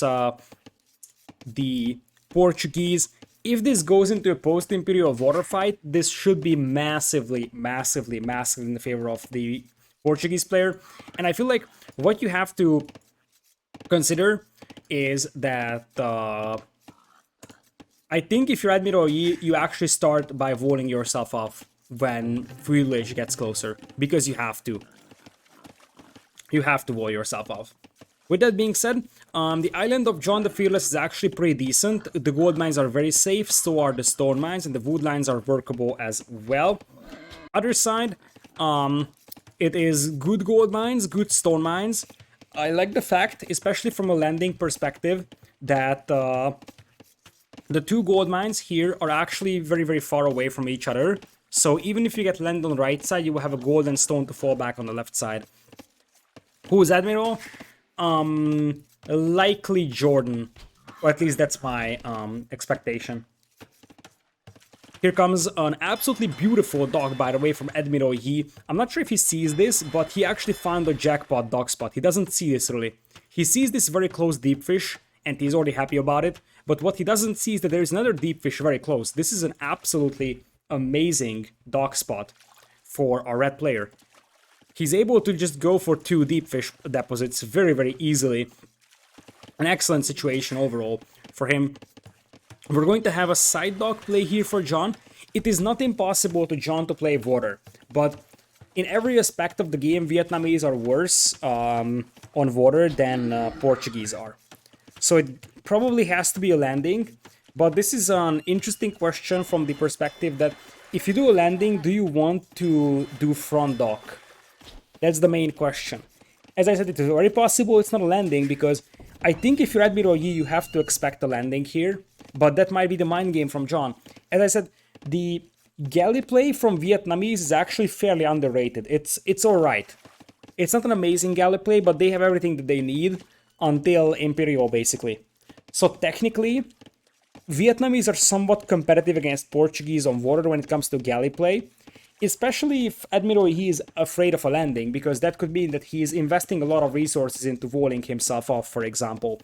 [SPEAKER 1] the Portuguese. If this goes into a post-Imperial water fight, this should be massively, massively, massively in the favor of the Portuguese player. And I feel like what you have to consider is that I think if you're Admiral Yi, you actually start by walling yourself off when village gets closer, because you have to. You have to wall yourself off. With that being said, the island of John the Fearless is actually pretty decent. The gold mines are very safe, so are the stone mines, and the wood lines are workable as well. Other side, it is good gold mines, good stone mines. I like the fact, especially from a landing perspective, that the 2 gold mines here are actually very, very far away from each other. So even if you get land on the right side, you will have a gold and stone to fall back on the left side. Who is Admiral? Likely Jordan. Or at least that's my expectation. Here comes an absolutely beautiful dog, by the way, from Admiral Yi. I'm not sure if he sees this, but he actually found a jackpot dog spot. He doesn't see this really. He sees this very close deep fish, and he's already happy about it. But what he doesn't see is that there's another deep fish very close. This is an absolutely amazing dog spot for a red player. He's able to just go for 2 deep fish deposits very, very easily. An excellent situation overall for him. We're going to have a side dock play here for John. It is not impossible to John to play water, but in every aspect of the game, Vietnamese are worse on water than Portuguese are. So it probably has to be a landing, but this is an interesting question from the perspective that if you do a landing, do you want to do front dock? That's the main question. As I said, it is very possible it's not a landing, because I think if you're Admiral Yi, you have to expect a landing here, but that might be the mind game from John. As I said, the galley play from Vietnamese is actually fairly underrated. It's alright. It's not an amazing galley play, but they have everything that they need until Imperial, basically. So technically, Vietnamese are somewhat competitive against Portuguese on water when it comes to galley play, especially if Admiral Yi is afraid of a landing, because that could mean that he is investing a lot of resources into walling himself off, for example.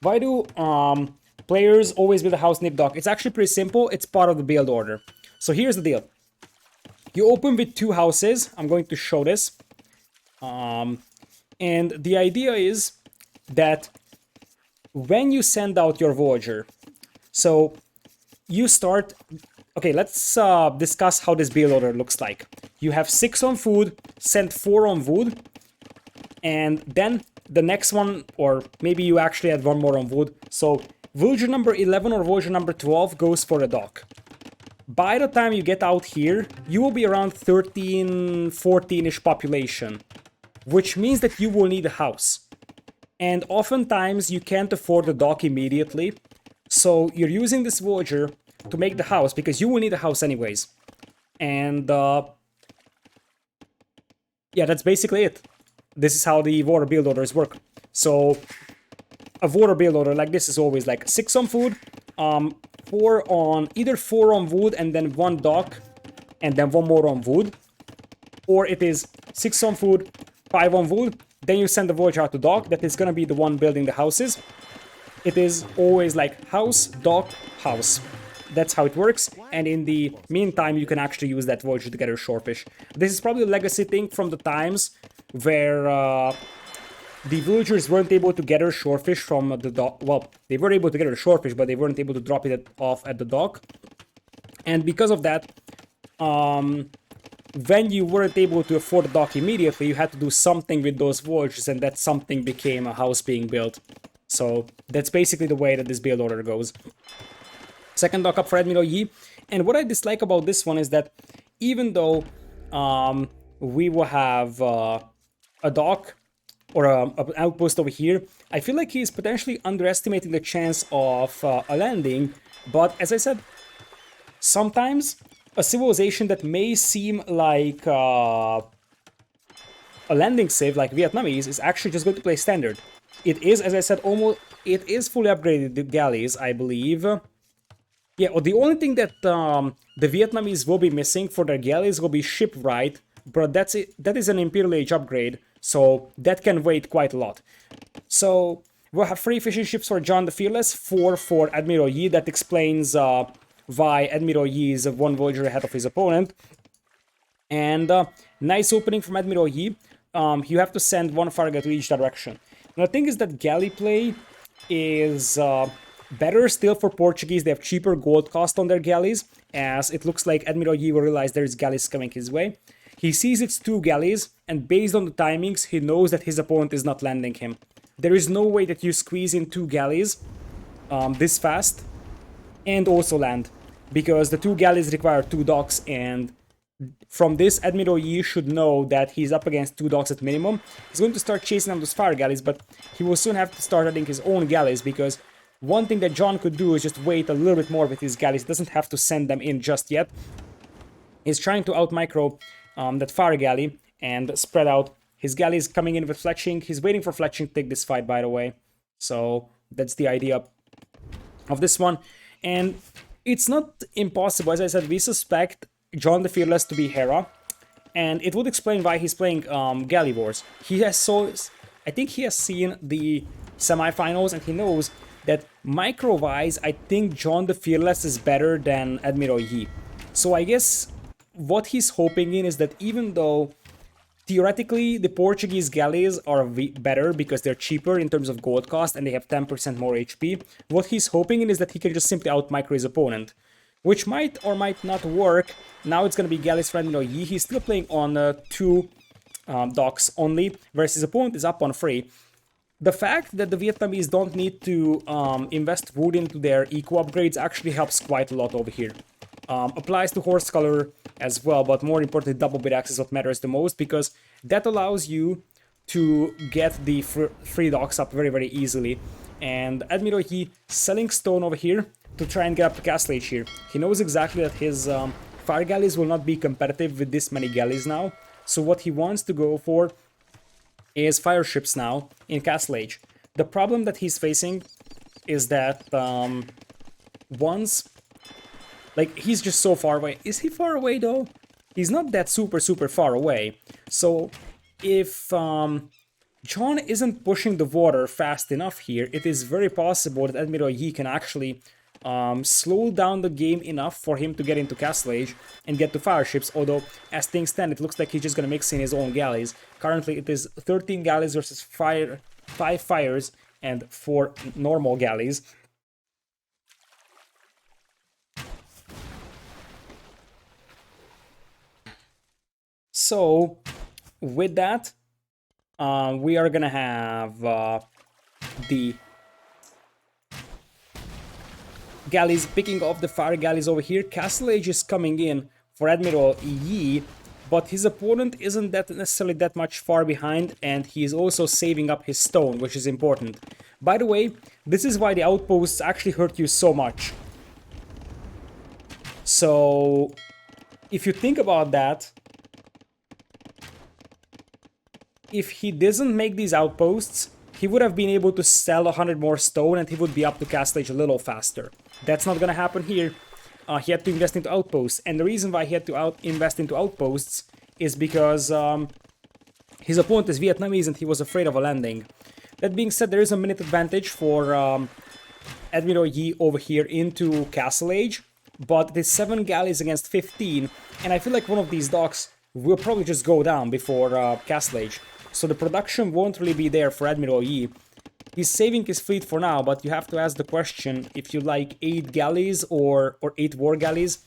[SPEAKER 1] Why do players always build a house nip dock? It's actually pretty simple. It's part of the build order. So here's the deal. You open with 2 houses. I'm going to show this. And the idea is that when you send out your voyager, so you start... Okay, let's discuss how this build order looks like. You have 6 on food, send 4 on wood, and then the next one, or maybe you actually add 1 more on wood. So voyager number 11 or voyager number 12 goes for the dock. By the time you get out here, you will be around 13, 14-ish population, which means that you will need a house. And oftentimes you can't afford the dock immediately, so you're using this voyager to make the house, because you will need a house anyways. And yeah, that's basically it. This is how the water build orders work. So a water build order like this is always like 6 on food, 4 on wood, and then 1 dock, and then 1 more on wood, or it is 6 on food, 5 on wood, then you send the villager out to dock, that is gonna be the one building the houses. It is always like house, dock, house. That's how it works, and in the meantime you can actually use that villager to get a shorefish. This is probably a legacy thing from the times where the villagers weren't able to gather shorefish from the dock. Well, they were able to gather shorefish, but they weren't able to drop it off at the dock. And because of that, when you weren't able to afford a dock immediately, you had to do something with those villagers, and that something became a house being built. So that's basically the way that this build order goes. Second dock up for Admiral Yi. And what I dislike about this one is that even though we will have a dock or an outpost over here, I feel like he's potentially underestimating the chance of a landing. But as I said, sometimes a civilization that may seem like a landing save, like Vietnamese, is actually just going to play standard. It is, as I said, it is fully upgraded, the galleys, I believe. Yeah, well, the only thing that the Vietnamese will be missing for their galleys will be shipwright, but that's it. That is an Imperial Age upgrade, so that can wait quite a lot. So we'll have 3 fishing ships for John the Fearless, 4 for Admiral Yi. That explains why Admiral Yi is 1 villager ahead of his opponent. And nice opening from Admiral Yi. You have to send 1 Farga to each direction. Now the thing is that galley play is better still for Portuguese. They have cheaper gold cost on their galleys, as it looks like Admiral Yi will realize there's galleys coming his way. He sees it's 2 galleys, and based on the timings, he knows that his opponent is not landing him. There is no way that you squeeze in 2 galleys this fast and also land, because the 2 galleys require 2 docks, and from this, Admiral Yi should know that he's up against 2 docks at minimum. He's going to start chasing down those fire galleys, but he will soon have to start adding his own galleys, because one thing that John could do is just wait a little bit more with his galleys. He doesn't have to send them in just yet. He's trying to out-micro that fire galley and spread out. His galleys coming in with Fletching. He's waiting for Fletching to take this fight, by the way. So that's the idea of this one. And it's not impossible. As I said, we suspect John the Fearless to be Hera, and it would explain why he's playing Galley Wars. I think he has seen the semifinals, and he knows that micro-wise, I think John the Fearless is better than Admiral Yi. So I guess what he's hoping in is that even though theoretically the Portuguese galleys are better because they're cheaper in terms of gold cost and they have 10% more HP, what he's hoping in is that he can just simply out-micro his opponent, which might or might not work. Now it's going to be galleys for Admiral Yi. He's still playing on 2 docks only, whereas his opponent is up on 3. The fact that the Vietnamese don't need to invest wood into their eco upgrades actually helps quite a lot over here. Applies to horse color as well, but more importantly, double bit axe is what matters the most, because that allows you to get the free docks up very, very easily. And Admiral Yi selling stone over here to try and get up to Castle Age here. He knows exactly that his fire galleys will not be competitive with this many galleys now, so what he wants to go for is fire ships now in Castle Age. The problem that he's facing is that he's just so far away. Is he far away though? He's not that super far away. So if John isn't pushing the water fast enough here, it is very possible that Admiral Yi can actually slow down the game enough for him to get into Castle Age and get to fire ships, although as things stand it looks like he's just gonna mix in his own galleys. Currently it is 13 galleys versus 5 fires and 4 normal galleys. So with that, we are gonna have the galleys picking off the fire galleys over here. Castle Age is coming in for Admiral Yi, but his opponent isn't necessarily that much far behind, and he is also saving up his stone, which is important. By the way, this is why the outposts actually hurt you so much. So if you think about that, if he doesn't make these outposts, he would have been able to sell 100 more stone and he would be up to Castle Age a little faster. That's not gonna happen here. he had to invest into outposts. And the reason why he had to invest into outposts is because his opponent is Vietnamese and he was afraid of a landing. That being said, there is a minute advantage for Admiral Yi over here into Castle Age, but it is 7 galleys against 15, and I feel like one of these docks will probably just go down before Castle Age. So the production won't really be there for Admiral Yi. He's saving his fleet for now, but you have to ask the question if you like 8 galleys or 8 war galleys,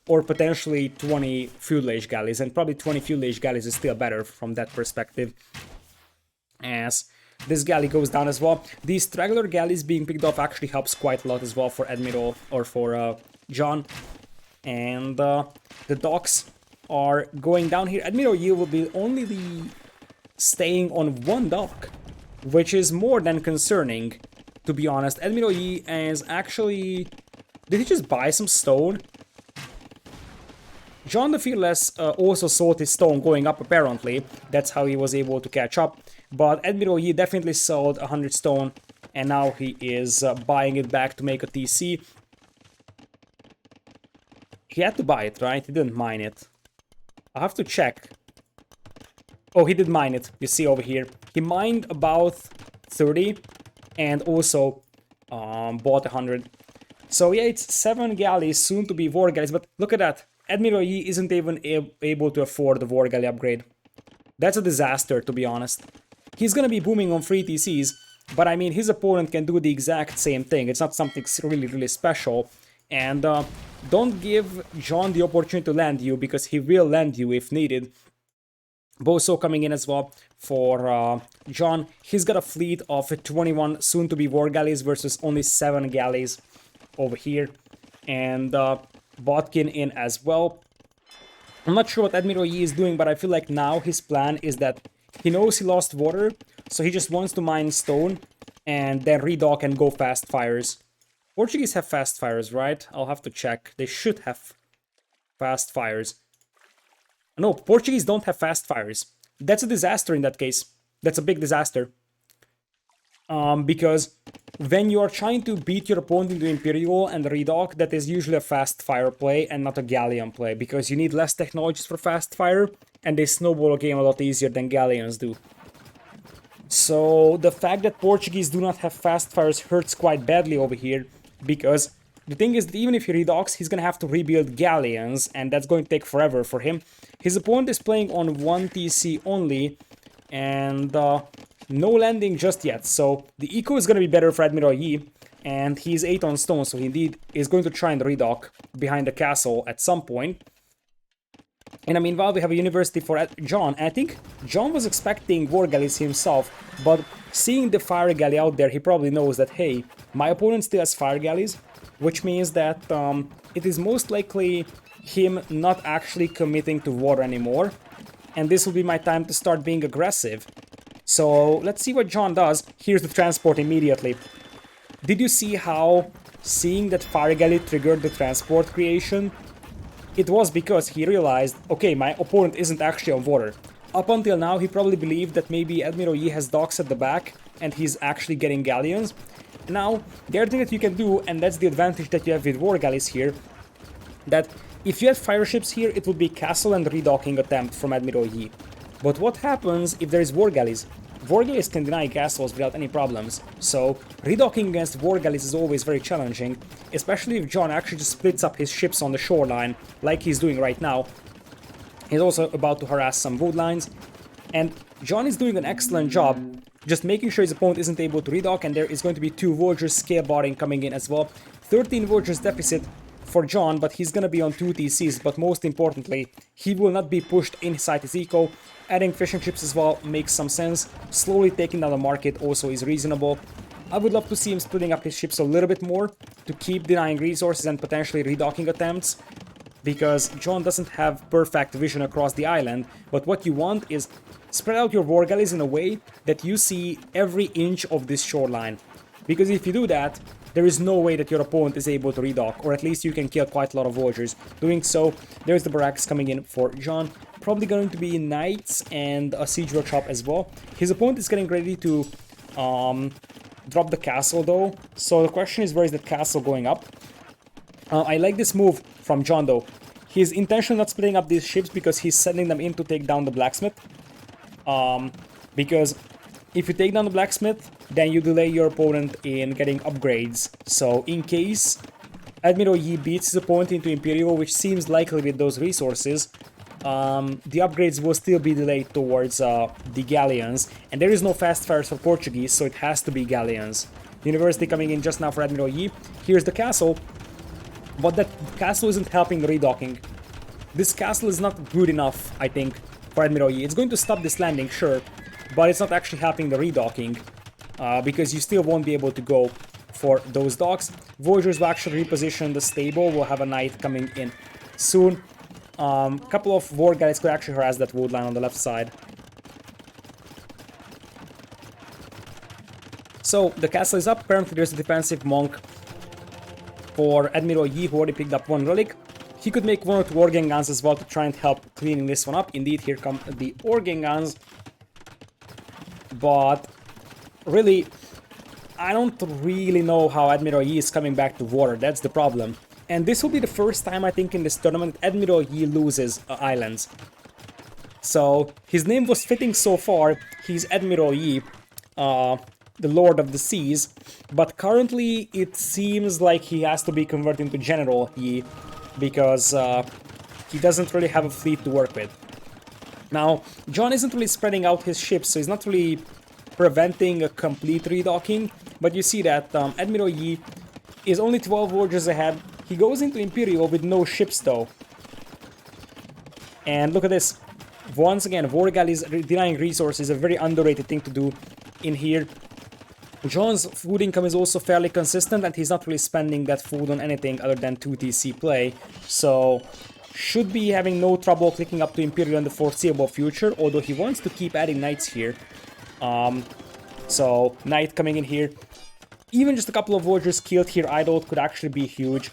[SPEAKER 1] or potentially 20 fuel age galleys, and probably 20 fuel age galleys is still better from that perspective, as this galley goes down as well. These straggler galleys being picked off actually helps quite a lot as well for Admiral, or for John, and the docks are going down here. Admiral Yi will be only staying on 1 dock, which is more than concerning, to be honest. Admiral Yi is actually... Did he just buy some stone? John the Fearless also sold his stone going up, apparently. That's how he was able to catch up. But Admiral Yi definitely sold 100 stone, and now he is buying it back to make a TC. He had to buy it, right? He didn't mine it. I'll have to check. Oh, he did mine it, you see over here. He mined about 30 and also bought 100. So yeah, it's 7 galleys, soon to be war galleys, but look at that. Admiral Yi isn't even able to afford the war galley upgrade. That's a disaster, to be honest. He's gonna be booming on 3 TCs, but I mean, his opponent can do the exact same thing. It's not something really, really special. And don't give John the opportunity to land you, because he will land you if needed. Boso coming in as well for John. He's got a fleet of 21 soon-to-be war galleys versus only 7 galleys over here. And Botkin in as well. I'm not sure what Admiral Yi is doing, but I feel like now his plan is that he knows he lost water, so he just wants to mine stone and then redock and go fast fires. Portuguese have fast fires, right? I'll have to check. They should have fast fires. No, Portuguese don't have fast fires. That's a disaster in that case. That's a big disaster. Because when you are trying to beat your opponent into Imperial and redock, that is usually a fast fire play and not a galleon play, because you need less technologies for fast fire, and they snowball a game a lot easier than galleons do. So the fact that Portuguese do not have fast fires hurts quite badly over here, because the thing is that even if he redocks, he's gonna have to rebuild galleons, and that's going to take forever for him. His opponent is playing on 1 TC only, and no landing just yet. So the eco is gonna be better for Admiral Yi, and he's 8 on stone, so he indeed is going to try and redock behind the castle at some point. And meanwhile, we have a university for John, and I think John was expecting war galleys himself, but seeing the fire galley out there, he probably knows that, hey, my opponent still has fire galleys, which means that it is most likely him not actually committing to war anymore, and this will be my time to start being aggressive. So let's see what John does. Here's the transport immediately. Did you see how seeing that fire galley triggered the transport creation? It was because he realized, okay, my opponent isn't actually on water. Up until now, he probably believed that maybe Admiral Yi has docks at the back and he's actually getting galleons. Now, the other thing that you can do, and that's the advantage that you have with war galleys here, that if you have fire ships here, it would be castle and redocking attempt from Admiral Yi. But what happens if there is war galleys? War galleys can deny castles without any problems, so redocking against war galleys is always very challenging, especially if John actually just splits up his ships on the shoreline, like he's doing right now. He's also about to harass some wood lines, and John is doing an excellent job just making sure his opponent isn't able to redock, and there is going to be 2 villagers scale barring coming in as well. 13 villagers deficit for John, but he's gonna be on 2 TCs, but most importantly, he will not be pushed inside his eco. Adding fishing ships as well makes some sense. Slowly taking down the market also is reasonable. I would love to see him splitting up his ships a little bit more to keep denying resources and potentially redocking attempts, because John doesn't have perfect vision across the island, but what you want is spread out your war galleys in a way that you see every inch of this shoreline, because if you do that, there is no way that your opponent is able to redock, or at least you can kill quite a lot of villagers. Doing so, there's the barracks coming in for John. Probably going to be knights and a siege workshop as well. His opponent is getting ready to drop the castle though, so the question is, where is that castle going up? I like this move from John though. He's intentionally not splitting up these ships because he's sending them in to take down the blacksmith. Because if you take down the blacksmith, then you delay your opponent in getting upgrades. So in case Admiral Yi beats his opponent into Imperial, which seems likely with those resources, the upgrades will still be delayed towards the galleons. And there is no fast fires for Portuguese, so it has to be galleons. University coming in just now for Admiral Yi. Here's the castle. But that castle isn't helping the redocking. This castle is not good enough, I think, for Admiral Yi. It's going to stop this landing, sure, but it's not actually helping the redocking, because you still won't be able to go for those docks. Voyagers will actually reposition the stable. We'll have a knight coming in soon. Couple of war galleys could actually harass that wood line on the left side. So the castle is up. Apparently there's a defensive monk for Admiral Yi, who already picked up one relic. He could make one or two Organ guns as well to try and help cleaning this one up. Indeed, here come the Organ guns. But really, I don't really know how Admiral Yi is coming back to water. That's the problem. And this will be the first time, I think, in this tournament Admiral Yi loses islands. So his name was fitting so far. He's Admiral Yi, the Lord of the Seas, but currently it seems like he has to be converted into General Yi, because he doesn't really have a fleet to work with. Now, John isn't really spreading out his ships, so he's not really preventing a complete redocking, but you see that Admiral Yi is only 12 voyages ahead. He goes into Imperial with no ships though. And look at this. Once again, war galleys denying resources is a very underrated thing to do in here. John's food income is also fairly consistent, and he's not really spending that food on anything other than 2TC play, so should be having no trouble clicking up to Imperial in the foreseeable future, although he wants to keep adding knights here. So, knight coming in here. Even just a couple of voyagers killed here idle could actually be huge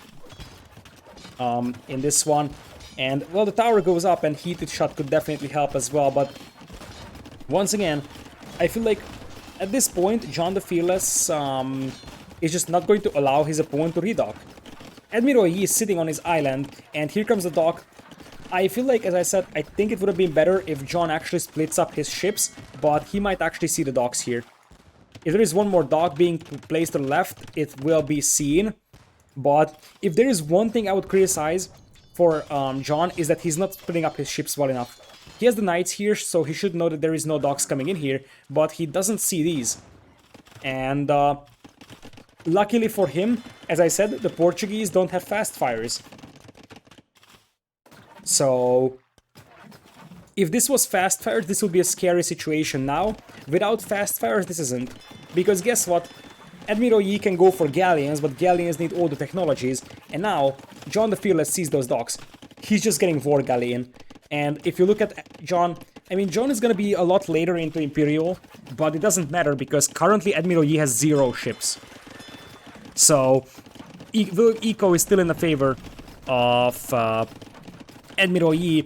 [SPEAKER 1] in this one. And, well, the tower goes up, and heated shot could definitely help as well, but once again, I feel like at this point, John the Fearless is just not going to allow his opponent to redock. Admiral Yi is sitting on his island, and here comes the dock. I feel like, as I said, I think it would have been better if John actually splits up his ships, but he might actually see the docks here. If there is one more dock being placed to the left, it will be seen. But if there is one thing I would criticize for John, is that he's not splitting up his ships well enough. He has the knights here, so he should know that there is no docks coming in here, but he doesn't see these. And luckily for him, as I said, the Portuguese don't have fast fires. So if this was fast fires, this would be a scary situation now. Without fast fires, this isn't. Because guess what? Admiral Yi can go for galleons, but galleons need all the technologies. And now, John the Fearless sees those docks. He's just getting war galley in. And if you look at John, I mean, John is going to be a lot later into Imperial, but it doesn't matter because currently Admiral Yi has 0 ships. So, Eco is still in the favor of Admiral Yi,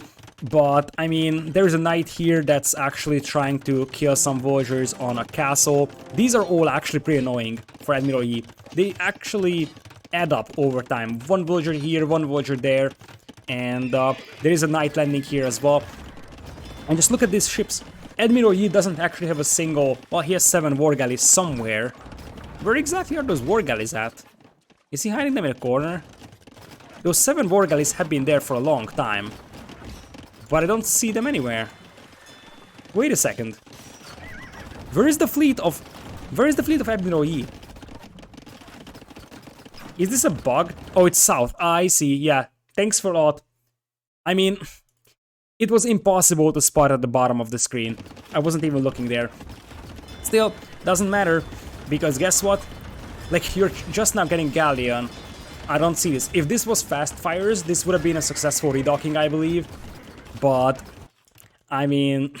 [SPEAKER 1] but I mean, there's a knight here that's actually trying to kill some voyagers on a castle. These are all actually pretty annoying for Admiral Yi. They actually add up over time. One villager here, one villager there. And there is a knight landing here as well. And just look at these ships. Admiral Yi doesn't actually have a single... Well, he has 7 war galleys somewhere. Where exactly are those war galleys at? Is he hiding them in a corner? Those 7 war galleys have been there for a long time. But I don't see them anywhere. Wait a second. Where is the fleet of Admiral Yi? Is this a bug? Oh, it's south. I see, yeah. Thanks for a lot. I mean, it was impossible to spot at the bottom of the screen. I wasn't even looking there. Still, doesn't matter, because guess what? Like, you're just now getting Galleon. I don't see this. If this was fast fires, this would have been a successful redocking, I believe. But, I mean,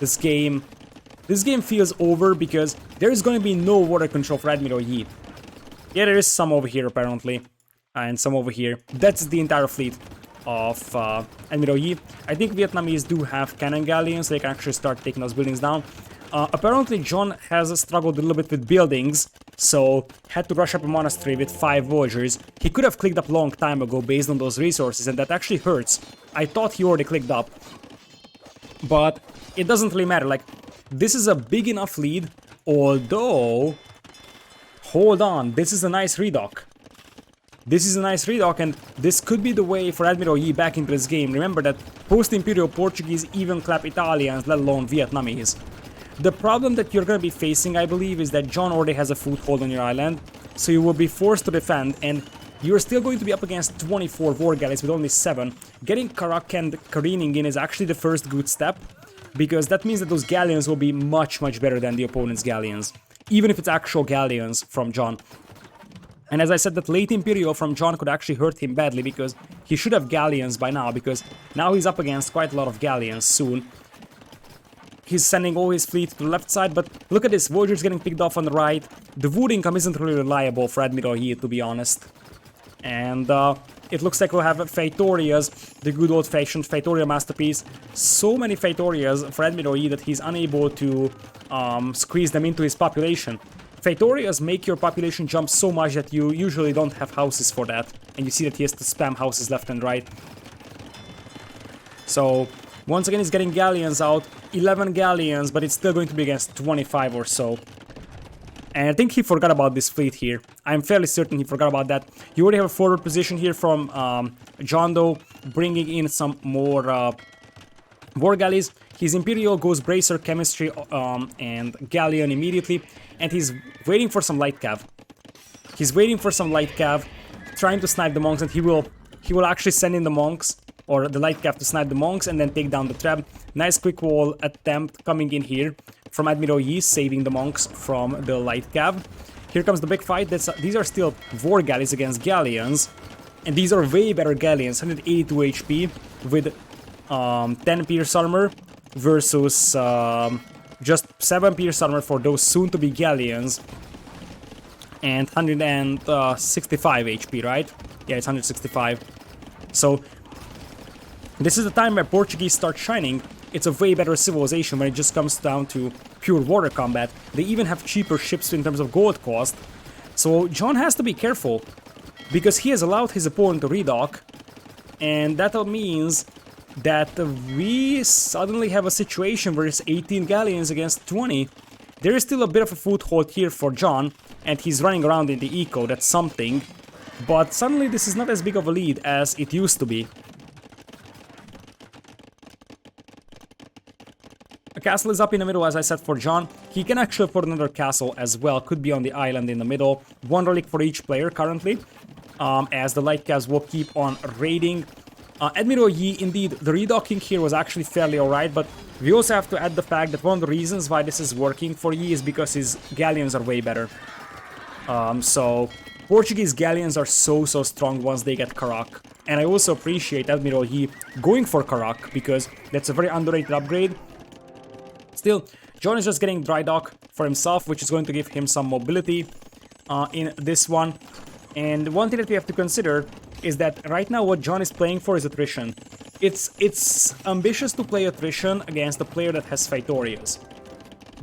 [SPEAKER 1] this game feels over because there is going to be no water control for Admiral Yi. Yeah, there is some over here, apparently. And some over here. That's the entire fleet of Admiral Yi. I think Vietnamese do have cannon galleons, so they can actually start taking those buildings down. Apparently John has struggled a little bit with buildings, so had to rush up a monastery with 5 villagers. He could have clicked up long time ago based on those resources, and that actually hurts. I thought he already clicked up, but it doesn't really matter. Like, this is a big enough lead, although... Hold on, this is a nice redock. This is a nice redock, and this could be the way for Admiral Yi back into this game. Remember that post-Imperial Portuguese even clap Italians, let alone Vietnamese. The problem that you're going to be facing, I believe, is that John already has a foothold on your island, so you will be forced to defend, and you're still going to be up against 24 war galleys with only 7. Getting Karak and careening in is actually the first good step, because that means that those galleons will be much, much better than the opponent's galleons, even if it's actual galleons from John. And as I said, that late Imperial from John could actually hurt him badly, because he should have galleons by now, because now he's up against quite a lot of galleons soon. He's sending all his fleet to the left side, but look at this, Voyager's getting picked off on the right. The wood income isn't really reliable for Admiral Yi, to be honest. And it looks like we'll have Fetorias, the good old-fashioned Feitoria masterpiece. So many Fetorias for Admiral Yi that he's unable to squeeze them into his population. Fetorias make your population jump so much that you usually don't have houses for that. And you see that he has to spam houses left and right. So, once again he's getting galleons out. 11 galleons, but it's still going to be against 25 or so. And I think he forgot about this fleet here. I'm fairly certain he forgot about that. You already have a forward position here from John Doe, bringing in some more war galleys. His Imperial goes Bracer, Chemistry, and Galleon immediately. And he's waiting for some light cav. He's waiting for some light cav, trying to snipe the monks, and he will actually send in the monks, or the light cav to snipe the monks, and then take down the trap. Nice quick wall attempt coming in here from Admiral Yi, saving the monks from the light cav. Here comes the big fight. These are still war galleys against galleons, and these are way better galleons, 182 HP with 10 pierce armor versus just 7 pierce armor for those soon-to-be galleons, and 165 HP, right? Yeah, it's 165. So this is the time where Portuguese start shining. It's a way better civilization when it just comes down to pure water combat. They even have cheaper ships in terms of gold cost. So John has to be careful, because he has allowed his opponent to redock, and that means that we suddenly have a situation where it's 18 galleons against 20. There is still a bit of a foothold here for John, and he's running around in the eco, that's something. But suddenly this is not as big of a lead as it used to be. A castle is up in the middle, as I said, for John. He can actually afford another castle as well, could be on the island in the middle. 1 relic for each player currently, as the light cavs will keep on raiding. Admiral Yi, indeed, the redocking here was actually fairly alright, but we also have to add the fact that one of the reasons why this is working for Yi is because his galleons are way better. So Portuguese galleons are so strong once they get Karak. And I also appreciate Admiral Yi going for Karak, because that's a very underrated upgrade. Still, John is just getting dry dock for himself, which is going to give him some mobility in this one. And one thing that we have to consider is that right now what John is playing for is attrition. It's ambitious to play attrition against a player that has Fetorias.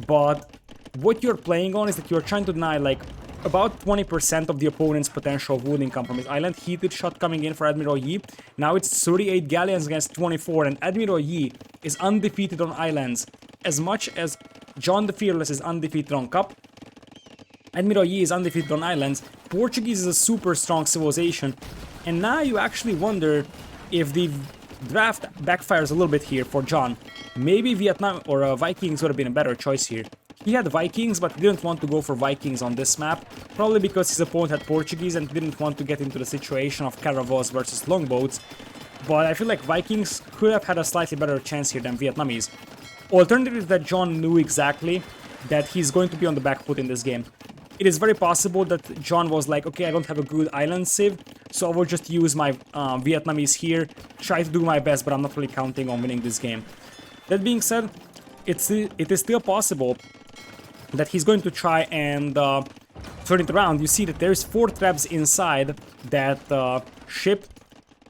[SPEAKER 1] But what you're playing on is that you're trying to deny like about 20% of the opponent's potential wood income from his island. Heated shot coming in for Admiral Yi. Now it's 38 galleons against 24, and Admiral Yi is undefeated on islands. As much as John the Fearless is undefeated on Cup, Admiral Yi is undefeated on islands. Portuguese is a super strong civilization, and now you actually wonder if the draft backfires a little bit here for John. Maybe Vietnam or Vikings would have been a better choice here. He had Vikings, but he didn't want to go for Vikings on this map, probably because his opponent had Portuguese and didn't want to get into the situation of caravels versus longboats. But I feel like Vikings could have had a slightly better chance here than Vietnamese. Alternative is that John knew exactly that he's going to be on the back foot in this game. It is very possible that John was like, okay, I don't have a good island civ, so I will just use my Vietnamese here, try to do my best, but I'm not really counting on winning this game. That being said, it is still possible that he's going to try and turn it around. You see that there's 4 traps inside that ship,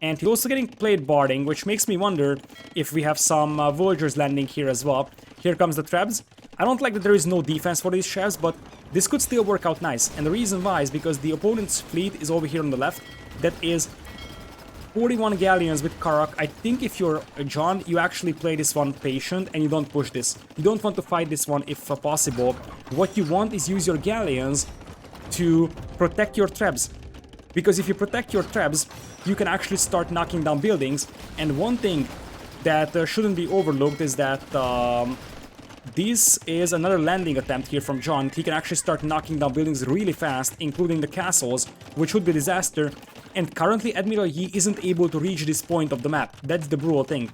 [SPEAKER 1] and he's also getting played barding, which makes me wonder if we have some villagers landing here as well. Here comes the traps. I don't like that there is no defense for these chefs, but this could still work out nice. And the reason why is because the opponent's fleet is over here on the left. That is 41 galleons with Karak. I think if you're John, you actually play this one patient and you don't push this. You don't want to fight this one if possible. What you want is use your galleons to protect your trebs. Because if you protect your trebs, you can actually start knocking down buildings. And one thing that shouldn't be overlooked is that this is another landing attempt here from John. He can actually start knocking down buildings really fast, including the castles, which would be disaster. And currently Admiral Yi isn't able to reach this point of the map. That's the brutal thing.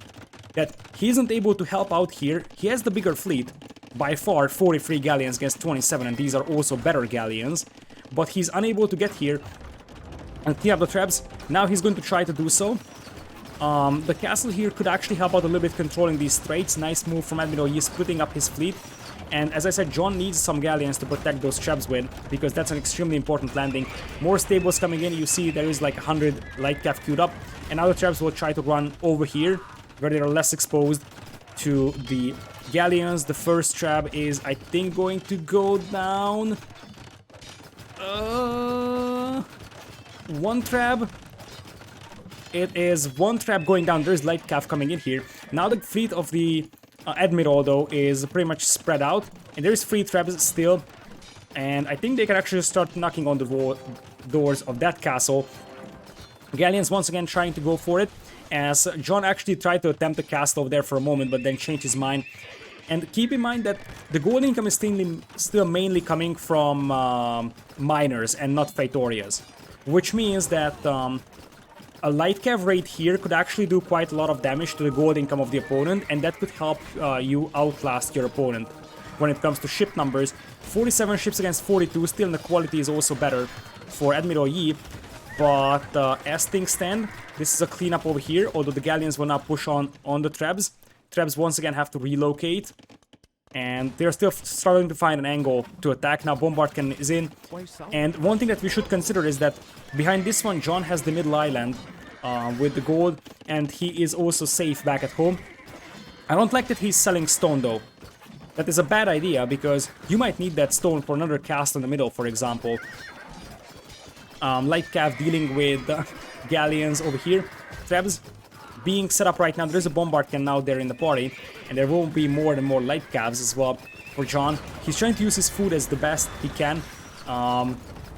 [SPEAKER 1] That he isn't able to help out here. He has the bigger fleet. By far, 43 galleons against 27, and these are also better galleons. But he's unable to get here and clean up the traps. Now he's going to try to do so. The castle here could actually help out a little bit controlling these straits. Nice move from Admiral Yi, splitting up his fleet. And as I said, John needs some galleons to protect those traps with, because that's an extremely important landing. More stables coming in. You see there is like 100 light cav queued up. And now the traps will try to run over here, where they are less exposed to the galleons. The first trap is, I think, going to go down. One trap. It is one trap going down. There's light cav coming in here. Now the fleet of the Admiral, though, is pretty much spread out. And there's 3 traps still. And I think they can actually start knocking on the doors of that castle. Galleons once again trying to go for it, as John actually tried to attempt the castle over there for a moment, but then changed his mind. And keep in mind that the gold income is still mainly coming from miners and not Praetorias. Which means that a light cav raid here could actually do quite a lot of damage to the gold income of the opponent, and that could help you outlast your opponent. When it comes to ship numbers, 47 ships against 42, still the quality is also better for Admiral Yi. But as things stand, this is a cleanup over here, although the galleons will now push on the trebs. Trebs once again have to relocate, and they're still struggling to find an angle to attack. Now Bombardkin is in, and one thing that we should consider is that behind this one, John has the middle island with the gold, and he is also safe back at home. I don't like that he's selling stone, though. That is a bad idea, because you might need that stone for another castle in the middle, for example. Light cav dealing with galleons over here. Trebs being set up right now. There's a bombardkin now there in the party, and there will be more and more light cavs as well for John. He's trying to use his food as the best he can,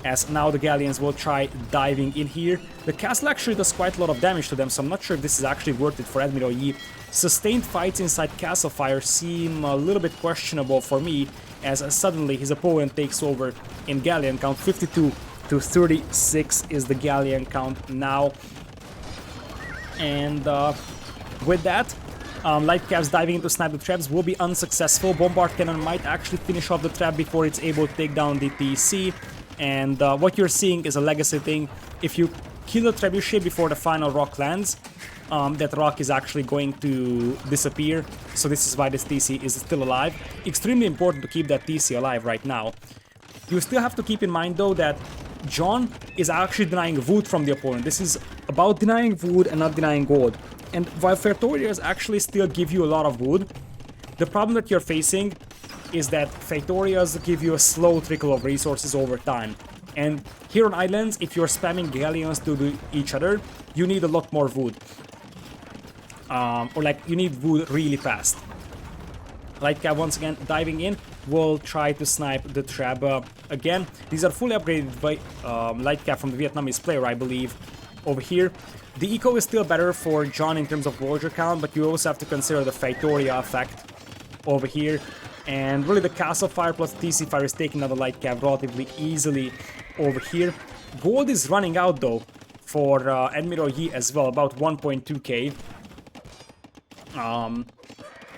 [SPEAKER 1] as now the galleons will try diving in here. The castle actually does quite a lot of damage to them, so I'm not sure if this is actually worth it for Admiral Yi. Sustained fights inside castle fire seem a little bit questionable for me, as suddenly his opponent takes over in galleon count. 52 to 36 is the galleon count now. And with that, light cavs diving into snipe the traps will be unsuccessful. Bombard cannon might actually finish off the trap before it's able to take down the TC. And what you're seeing is a legacy thing. If you kill the trebuchet before the final rock lands, that rock is actually going to disappear. So this is why this TC is still alive. Extremely important to keep that TC alive right now. You still have to keep in mind, though, that John is actually denying wood from the opponent. This is about denying wood and not denying gold. And while Praetorias actually still give you a lot of wood, the problem that you're facing is that Praetorias give you a slow trickle of resources over time. And here on islands, if you're spamming galleons to each other, you need a lot more wood. Or like, you need wood really fast. Light cav once again diving in. Will try to snipe the trap again. These are fully upgraded by light cav from the Vietnamese player, I believe, over here. The eco is still better for John in terms of villager count, but you also have to consider the Praetoria effect over here. And really the castle fire plus TC fire is taking out the light cav relatively easily over here. Gold is running out, though, for Admiral Yi as well, about 1.2k.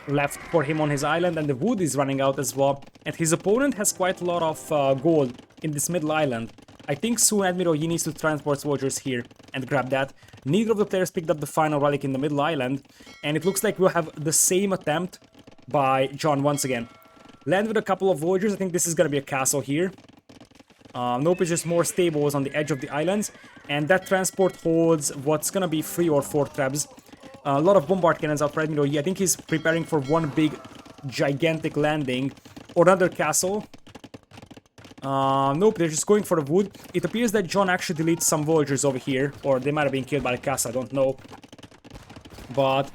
[SPEAKER 1] Left for him on his island, and the wood is running out as well, and his opponent has quite a lot of gold in this middle island. I think soon Admiral Yi needs to transport soldiers here and grab that. Neither of the players picked up the final relic in the middle island, and it looks like we'll have the same attempt by John once again. Land with a couple of villagers. I think this is gonna be a castle here. Nope, it's just more stables on the edge of the islands, and that transport holds what's gonna be 3 or 4 trebs. A lot of bombard cannons out for Admiral Yi. I think he's preparing for one big, gigantic landing or another castle. Nope, they're just going for the wood. It appears that John actually deletes some villagers over here, or they might have been killed by the castle, I don't know. But,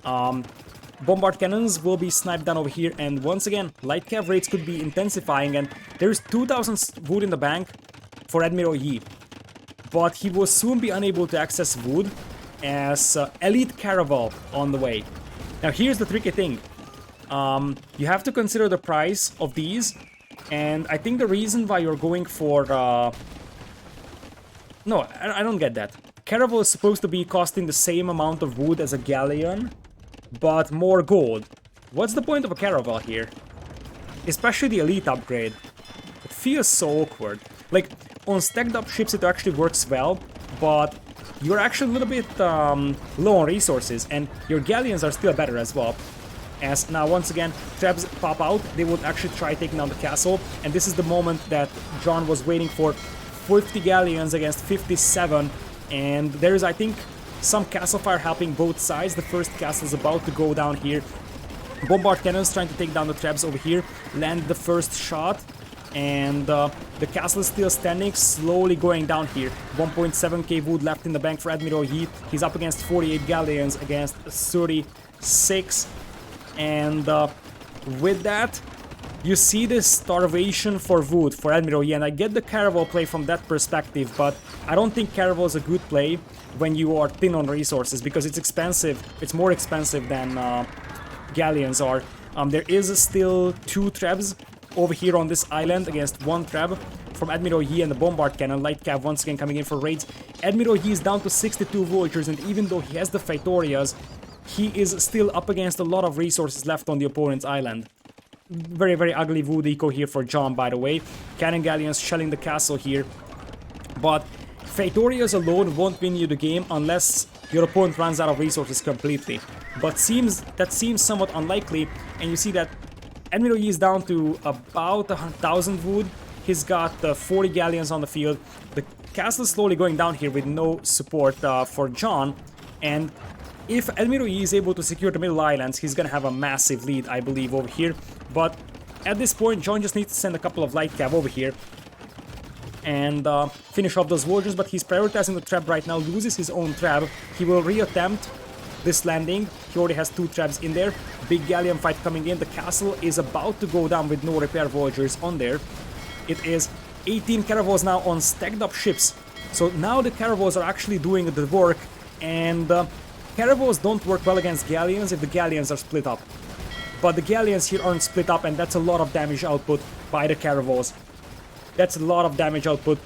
[SPEAKER 1] bombard cannons will be sniped down over here, and once again, light cav rates could be intensifying, and there's 2,000 wood in the bank for Admiral Yi. But he will soon be unable to access wood as elite caravel on the way. Now here's the tricky thing. You have to consider the price of these, and I think the reason why you're going for... No, I don't get that. Caravel is supposed to be costing the same amount of wood as a galleon, but more gold. What's the point of a caravel here? Especially the elite upgrade. It feels so awkward. Like, on stacked up ships it actually works well, but you're actually a little bit low on resources, and your galleons are still better as well. As now, once again, traps pop out, they would actually try taking down the castle, and this is the moment that John was waiting for. 50 galleons against 57, and there's, I think, some castle fire helping both sides. The first castle is about to go down here. Bombard cannons trying to take down the traps over here, land the first shot, and the castle is still standing, slowly going down here. 1.7k wood left in the bank for Admiral Yi. He's up against 48 galleons against 36, and with that, you see this starvation for wood for Admiral Yi, and I get the caravel play from that perspective, but I don't think caravel is a good play when you are thin on resources, because it's expensive. It's more expensive than galleons are. There is still 2 traps over here on this island against 1 trap from Admiral Yi and the bombard cannon. Light cav once again coming in for raids. Admiral Yi is down to 62 villagers, and even though he has the Phaetorias, he is still up against a lot of resources left on the opponent's island. Very, very ugly wood eco here for John, by the way. Cannon galleons shelling the castle here. But Phaetorias alone won't win you the game unless your opponent runs out of resources completely. But that seems somewhat unlikely, and you see that Admiral Yi is down to about 1,000 wood. He's got 40 galleons on the field. The castle is slowly going down here with no support for John, and if Admiral Yi is able to secure the middle islands, he's gonna have a massive lead, I believe, over here. But at this point, John just needs to send a couple of light cav over here and finish off those villagers, but he's prioritizing the trap right now, loses his own trap. He will reattempt this landing. He already has 2 traps in there. Big galleon fight coming in. The castle is about to go down with no repair villagers on there. It is 18 caravels now on stacked up ships. So now the caravels are actually doing the work, and caravels don't work well against galleons if the galleons are split up. But the galleons here aren't split up, and that's a lot of damage output by the caravels. That's a lot of damage output.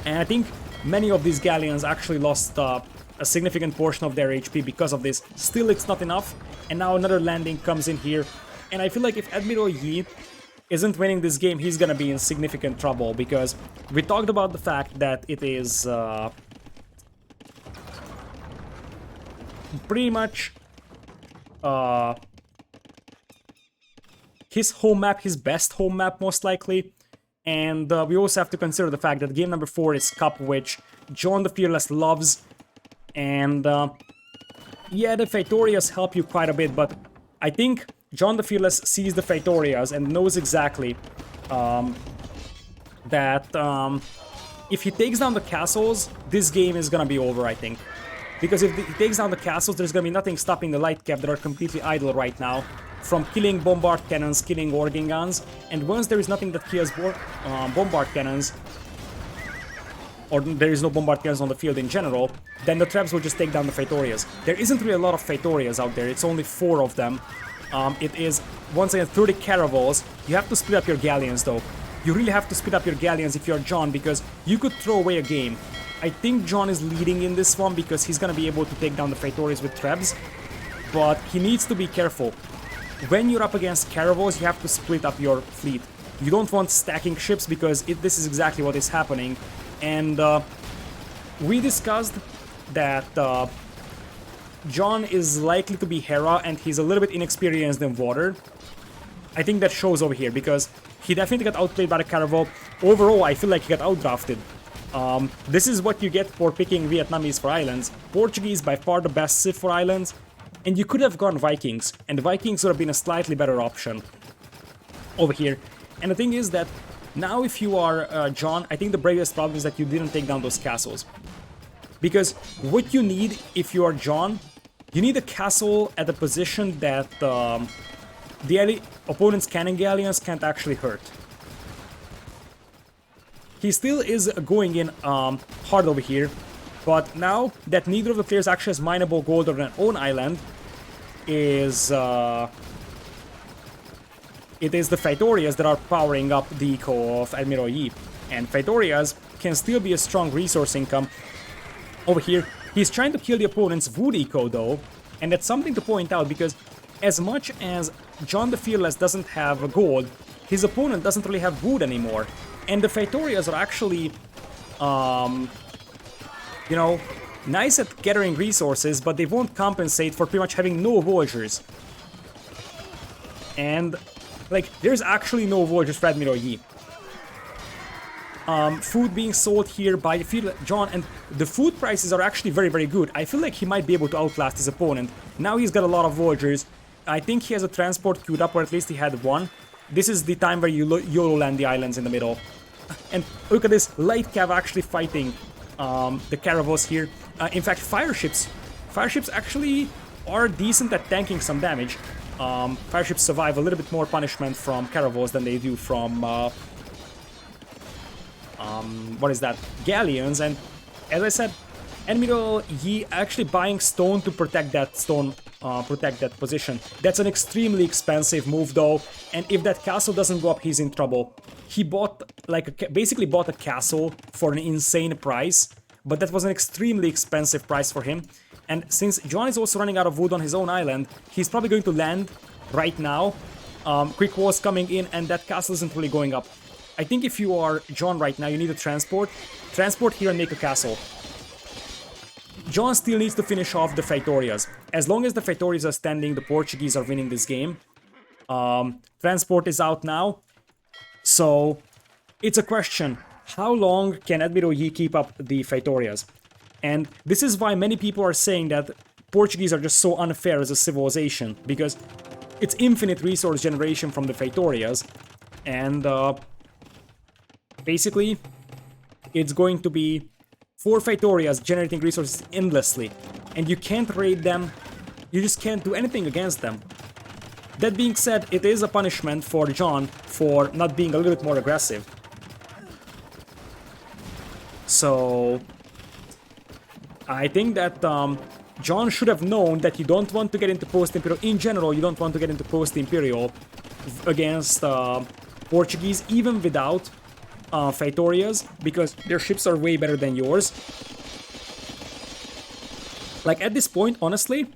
[SPEAKER 1] And I think many of these galleons actually lost a significant portion of their HP because of this. Still, it's not enough. And now another landing comes in here. And I feel like if Admiral Yi isn't winning this game, he's gonna be in significant trouble, because we talked about the fact that it is pretty much his home map, his best home map most likely. And we also have to consider the fact that game number 4 is Cup, which John the Fearless loves. And yeah, the Phaetorias help you quite a bit, but I think John the Fearless sees the Phaetorias and knows exactly that if he takes down the castles, this game is gonna be over, I think. Because if he takes down the castles, there's gonna be nothing stopping the light cap that are completely idle right now from killing bombard cannons, killing organ guns. And once there is nothing that kills bombard cannons, or there is no bombard cannons on the field in general, then the traps will just take down the Phaetorias. There isn't really a lot of Phaetorias out there, it's only 4 of them. It is, once again, 30 caravels. You have to split up your galleons, though. You really have to split up your galleons if you're John, because you could throw away a game. I think John is leading in this one because he's gonna be able to take down the Phaetorias with traps, but he needs to be careful. When you're up against caravels, you have to split up your fleet. You don't want stacking ships, because this is exactly what is happening. And we discussed that John is likely to be Hera, and he's a little bit inexperienced in water. I think that shows over here, because he definitely got outplayed by the caravel. Overall, I feel like he got outdrafted. This is what you get for picking Vietnamese for islands. Portuguese by far the best Civ for islands. And you could have gone Vikings, and Vikings would have been a slightly better option over here. And the thing is that Now if you are John, I think the bravest problem is that you didn't take down those castles. Because what you need if you are John, you need a castle at a position that the opponent's cannon galleons can't actually hurt. He still is going in hard over here, but now that neither of the players actually has mineable gold on their own island, is it is the Faitorias that are powering up the eco of Admiral Yi. And Faitorias can still be a strong resource income. Over here, he's trying to kill the opponent's wood eco though, and that's something to point out because as much as John the Fearless doesn't have gold, his opponent doesn't really have wood anymore. And the Faitorias are actually, you know, nice at gathering resources, but they won't compensate for pretty much having no villagers. And, like, there's actually no villagers for Admiral Yi. Food being sold here by John, and the food prices are actually very, very good. I feel like he might be able to outlast his opponent. Now he's got a lot of villagers. I think he has a transport queued up, or at least he had one. This is the time where you YOLO land the islands in the middle. And look at this, light cav actually fighting the caravels here. In fact, fire ships actually are decent at tanking some damage. Fire ships survive a little bit more punishment from caravels than they do from what is that? Galleons. And as I said, Admiral Yi actually buying stone to protect that stone, protect that position. That's an extremely expensive move though, and if that castle doesn't go up, he's in trouble. He bought, like, basically bought a castle for an insane price, but that was an extremely expensive price for him. And since John is also running out of wood on his own island, he's probably going to land right now. Quick walls coming in, and that castle isn't really going up. I think if you are John right now, you need a transport. Transport here and make a castle. John still needs to finish off the Faitorias. As long as the Faitorias are standing, the Portuguese are winning this game. Transport is out now. So, it's a question. How long can Admiral Yi keep up the Faitorias? And this is why many people are saying that Portuguese are just so unfair as a civilization. Because it's infinite resource generation from the Faitorias. And basically, it's going to be 4 Faitorias generating resources endlessly, and you can't raid them, you just can't do anything against them. That being said, it is a punishment for John for not being a little bit more aggressive. So, I think that John should have known that you don't want to get into post-imperial. In general, you don't want to get into post-imperial against Portuguese, even without Faitorias, because their ships are way better than yours. Like, at this point, honestly,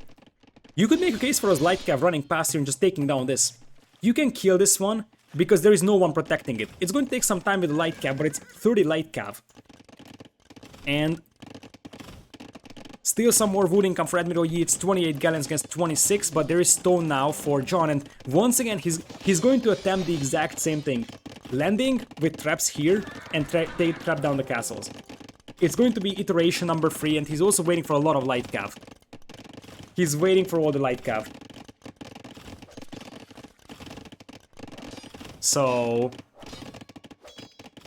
[SPEAKER 1] you could make a case for us light cav running past here and just taking down this. You can kill this one, because there is no one protecting it. It's going to take some time with the light cav, but it's 30 light cav. And still some more wood income for Admiral Yi. It's 28 galleons against 26, but there is stone now for John, and once again, he's going to attempt the exact same thing. Landing with traps here and they trap down the castles. It's going to be iteration number 3, and he's also waiting for a lot of light cav. He's waiting for all the light cav. So,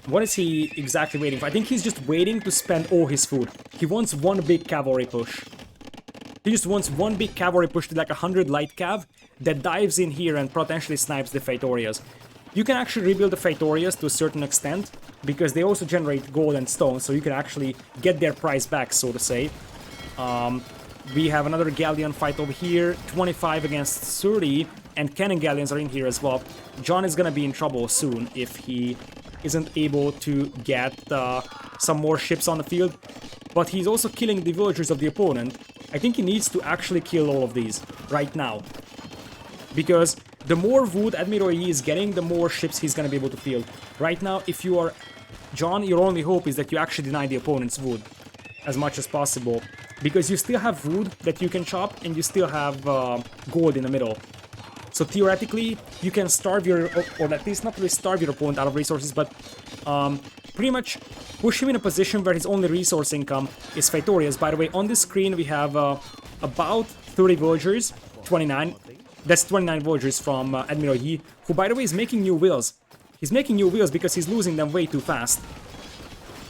[SPEAKER 1] what is he exactly waiting for? I think he's just waiting to spend all his food. He wants one big cavalry push. He just wants one big cavalry push to like 100 light cav that dives in here and potentially snipes the Faitorias. You can actually rebuild the Faitorias to a certain extent, because they also generate gold and stone, so you can actually get their price back, so to say. We have another galleon fight over here, 25 against 30, and cannon galleons are in here as well. John is gonna be in trouble soon if he isn't able to get some more ships on the field, but he's also killing the villagers of the opponent. I think he needs to actually kill all of these right now, because the more wood Admiral Yi is getting, the more ships he's gonna be able to field. Right now, if you are John, your only hope is that you actually deny the opponent's wood as much as possible, because you still have wood that you can chop, and you still have gold in the middle. So theoretically, you can starve your, or at least not really starve your opponent out of resources, but pretty much push him in a position where his only resource income is Faitorias. By the way, on this screen we have about 30 villagers, 29. That's 29 villagers from Admiral Yi, who, by the way, is making new wills. He's making new wheels because he's losing them way too fast.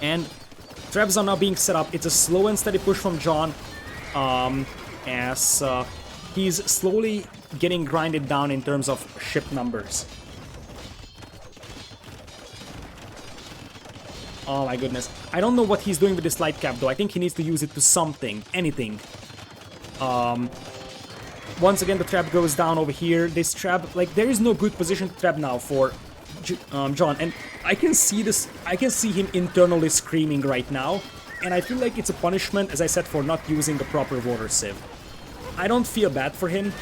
[SPEAKER 1] And traps are now being set up. It's a slow and steady push from John, as he's slowly getting grinded down in terms of ship numbers. Oh my goodness. I don't know what he's doing with this light cap though. I think he needs to use it to something, anything. Once again, the trap goes down over here. This trap, like, there is no good position to trap now for John. And I can see this, I can see him internally screaming right now. And I feel like it's a punishment, as I said, for not using the proper water sieve. I don't feel bad for him.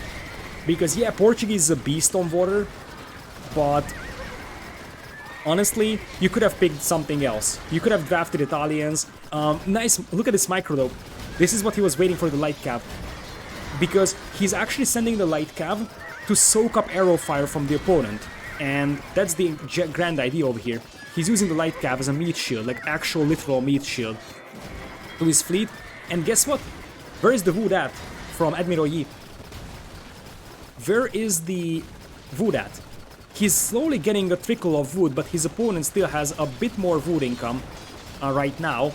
[SPEAKER 1] Because, yeah, Portuguese is a beast on water. But honestly, you could have picked something else. You could have drafted Italians. Nice, look at this micro though. This is what he was waiting for, the light cap. Because he's actually sending the light cav to soak up arrow fire from the opponent. And that's the grand idea over here. He's using the light cav as a meat shield, like actual literal meat shield, to his fleet. And guess what? Where is the wood at from Admiral Yi? Where is the wood at? He's slowly getting a trickle of wood, but his opponent still has a bit more wood income right now.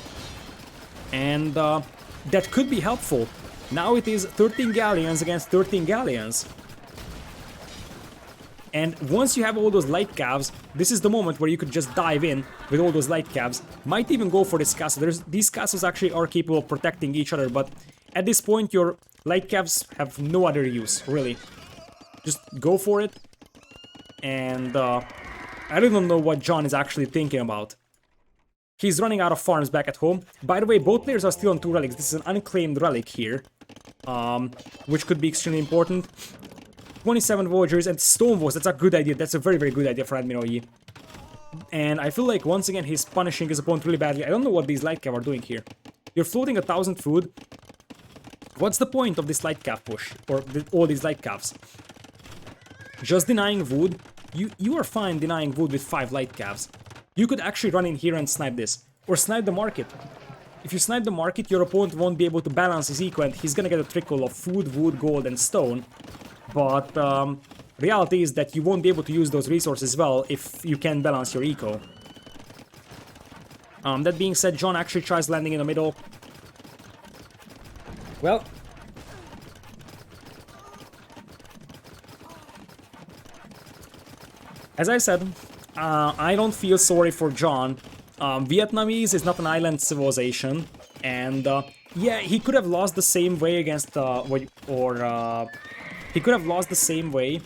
[SPEAKER 1] And that could be helpful. Now it is 13 galleons against 13 galleons. And once you have all those light cavs, this is the moment where you could just dive in with all those light cavs. Might even go for this castle. These castles actually are capable of protecting each other, but at this point your light cavs have no other use, really. Just go for it. And I don't know what John is actually thinking about. He's running out of farms back at home. By the way, both players are still on 2 relics. This is an unclaimed relic here, which could be extremely important. 27 Voyagers and Stone Walls. That's a good idea. That's a very, very good idea for Admiral Yi. And I feel like, once again, he's punishing his opponent really badly. I don't know what these light cav are doing here. You're floating 1,000 food. What's the point of this light cav push? Or all these light cavs? Just denying wood. You are fine denying wood with 5 light cavs. You could actually run in here and snipe this. Or snipe the market. If you snipe the market, your opponent won't be able to balance his eco and he's gonna get a trickle of food, wood, gold and stone. But reality is that you won't be able to use those resources well if you can't balance your eco. That being said, John actually tries landing in the middle. Well, as I said, I don't feel sorry for John. Vietnamese is not an island civilization, and yeah, he could have lost the same way against he could have lost the same way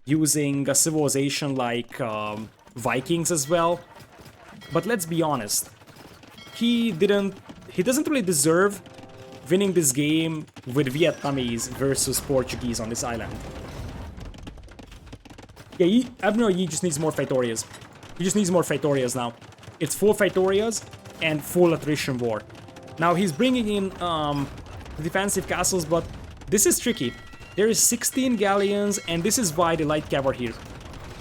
[SPEAKER 1] using a civilization like Vikings as well. But let's be honest, he doesn't really deserve winning this game with Vietnamese versus Portuguese on this island. Yeah, Admiral Yi just needs more Faitorias. He just needs more Faitorias now. It's 4 Faitorias and full attrition war. Now he's bringing in defensive castles, but this is tricky. There is 16 galleons, and this is why the light cav are here.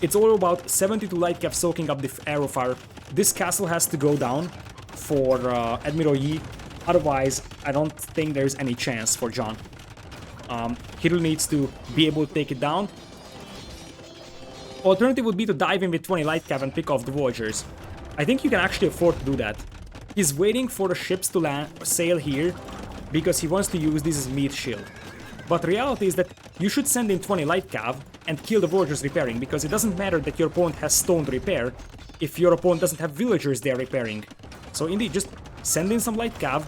[SPEAKER 1] It's all about 72 light cav soaking up the arrow fire. This castle has to go down for Admiral Yi. Otherwise, I don't think there's any chance for John. He really needs to be able to take it down. Alternative would be to dive in with 20 light cav and pick off the Voyagers. I think you can actually afford to do that. He's waiting for the ships to sail here because he wants to use this as meat shield. But the reality is that you should send in 20 light cav and kill the Voyagers repairing, because it doesn't matter that your opponent has stone to repair if your opponent doesn't have villagers they are repairing. So indeed, just send in some light cav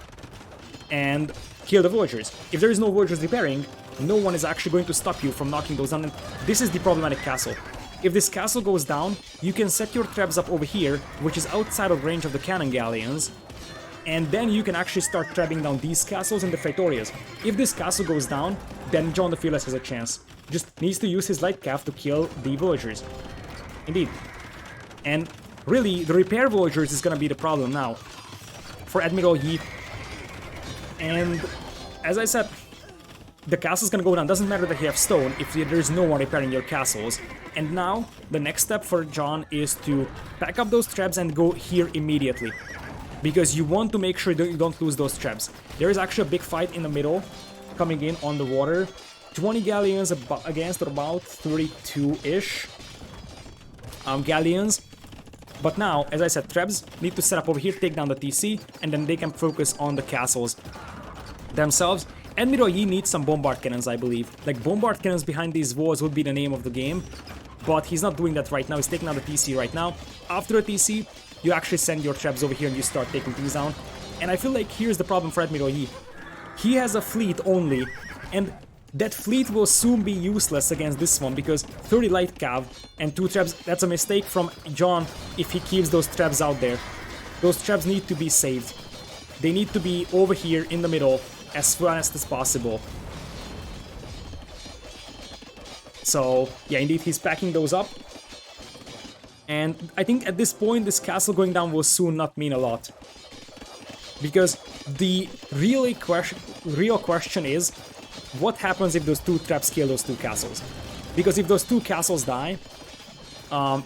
[SPEAKER 1] and kill the Voyagers. If there is no Voyagers repairing, no one is actually going to stop you from knocking those down. And this is the problematic castle. If this castle goes down, you can set your traps up over here, which is outside of range of the cannon galleons, and then you can actually start trapping down these castles and the Faitorias. If this castle goes down, then John the Fearless has a chance. Just needs to use his light cav to kill the Villagers. Indeed. And really, the repair Villagers is gonna be the problem now for Admiral Yi. And as I said, the castle's gonna go down. Doesn't matter that you have stone if there's no one repairing your castles. And now, the next step for John is to pack up those traps and go here immediately. Because you want to make sure that you don't lose those traps. There is actually a big fight in the middle, coming in on the water. 20 galleons against about 32-ish galleons. But now, as I said, Trebs need to set up over here, take down the TC, and then they can focus on the castles themselves. Admiral Yi needs some bombard cannons, I believe. Like, bombard cannons behind these walls would be the name of the game, but he's not doing that right now. He's taking out the TC right now. After a TC, you actually send your Trebs over here and you start taking things down. And I feel like here's the problem for Admiral Yi. He has a fleet only, and that fleet will soon be useless against this one, because 30 light cav and 2 Trebs, that's a mistake from John if he keeps those Trebs out there. Those Trebs need to be saved. They need to be over here in the middle as fast as possible. So, yeah, indeed, he's packing those up. And I think at this point, this castle going down will soon not mean a lot. Because the real question is, what happens if those 2 traps kill those 2 castles? Because if those 2 castles die,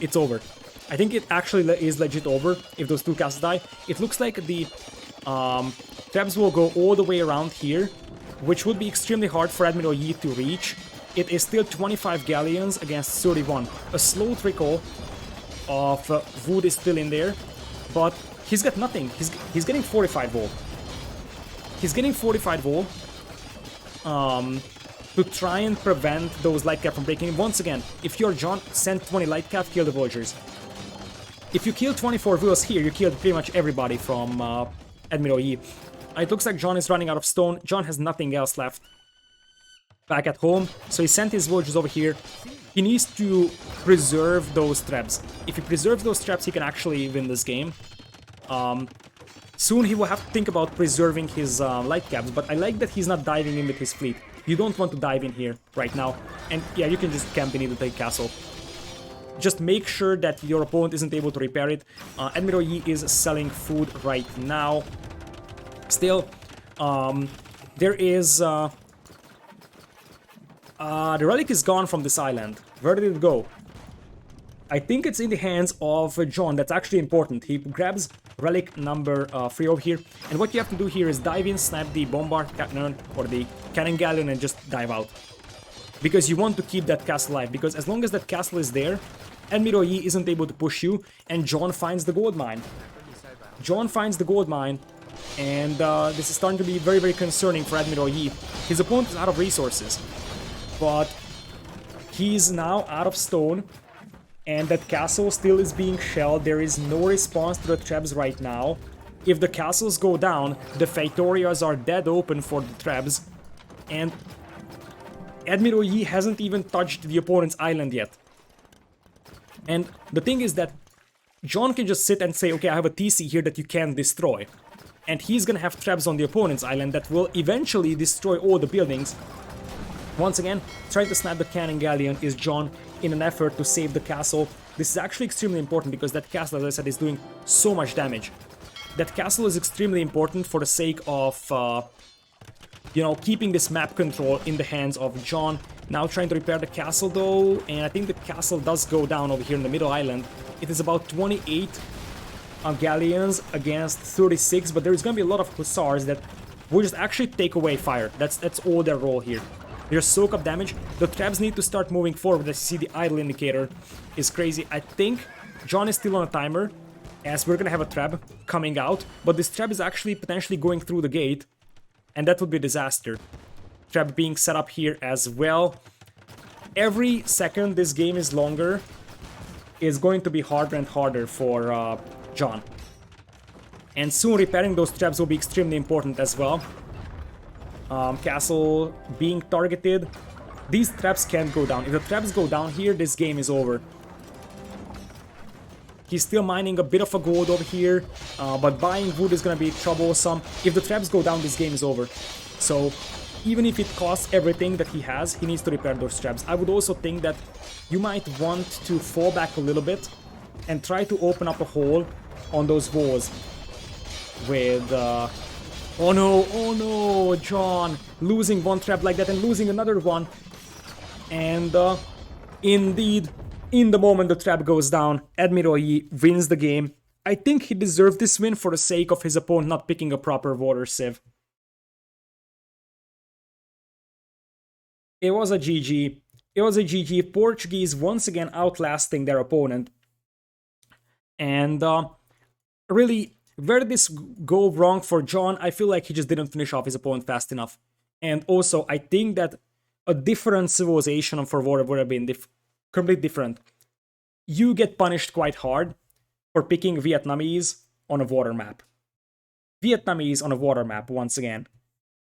[SPEAKER 1] it's over. I think it actually is legit over if those 2 castles die. It looks like the traps will go all the way around here, which would be extremely hard for Admiral Yi to reach. It is still 25 galleons against 31. A slow trickle of wood is still in there, but he's got nothing. He's getting fortified wall. He's getting fortified wall to try and prevent those light cap from breaking. Once again, if you're John, send 20 light cap, kill the villagers. If you kill 24 villas here, you killed pretty much everybody from Admiral Yi. It looks like John is running out of stone. John has nothing else left back at home, so he sent his villagers over here. He needs to preserve those traps. If he preserves those traps, he can actually win this game. Soon he will have to think about preserving his light caps, but I like that he's not diving in with his fleet. You don't want to dive in here right now. And yeah, you can just camp beneath the castle. Just make sure that your opponent isn't able to repair it. Admiral Yi is selling food right now. Still, there is... the relic is gone from this island. Where did it go? I think it's in the hands of John. That's actually important. He grabs relic number 3 over here. And what you have to do here is dive in, snap the bombard cannon or the cannon galleon and just dive out. Because you want to keep that castle alive. Because as long as that castle is there, Admiral Yi isn't able to push you. And John finds the gold mine. John finds the gold mine. And this is starting to be very, very concerning for Admiral Yi. His opponent is out of resources. But he's now out of stone. And that castle still is being shelled. There is no response to the traps right now. If the castles go down, the Faitorias are dead open for the traps. And Admiral Yi hasn't even touched the opponent's island yet. And the thing is that John can just sit and say, okay, I have a TC here that you can destroy. And he's gonna have traps on the opponent's island that will eventually destroy all the buildings. Once again, trying to snap the cannon galleon is John in an effort to save the castle. This is actually extremely important because that castle, as I said, is doing so much damage. That castle is extremely important for the sake of, you know, keeping this map control in the hands of John. Now trying to repair the castle though, and I think the castle does go down over here in the middle island. It is about 28 galleons against 36, but there's gonna be a lot of hussars that will just actually take away fire. That's all their role here. There's soak up damage. The traps need to start moving forward. As you see, the idle indicator is crazy. I think John is still on a timer, as we're gonna have a trap coming out, but this trap is actually potentially going through the gate, and that would be a disaster. Trap being set up here as well. Every second this game is longer is going to be harder and harder for John. And soon repairing those traps will be extremely important as well. Castle being targeted. These traps can't go down. If the traps go down here, this game is over. He's still mining a bit of a gold over here, but buying wood is gonna be troublesome. If the traps go down, this game is over. So even if it costs everything that he has, he needs to repair those traps. I would also think that you might want to fall back a little bit and try to open up a hole on those walls with... Oh no, John, losing one trap like that and losing another one. And indeed, in the moment the trap goes down, Admiral Yi wins the game. I think he deserved this win for the sake of his opponent not picking a proper water sieve. It was a GG. It was a GG. Portuguese once again outlasting their opponent. And really, where did this go wrong for John? I feel like he just didn't finish off his opponent fast enough. And also, I think that a different civilization for water would have been completely different. You get punished quite hard for picking Vietnamese on a water map. Vietnamese on a water map once again.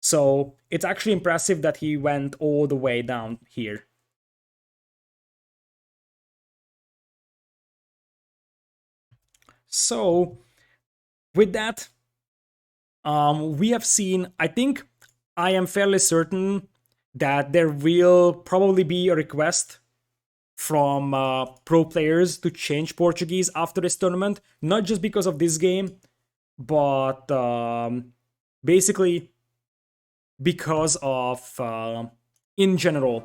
[SPEAKER 1] So it's actually impressive that he went all the way down here. So with that, we have seen, I think I am fairly certain that there will probably be a request from pro players to change Portuguese after this tournament, not just because of this game, but basically because of, in general,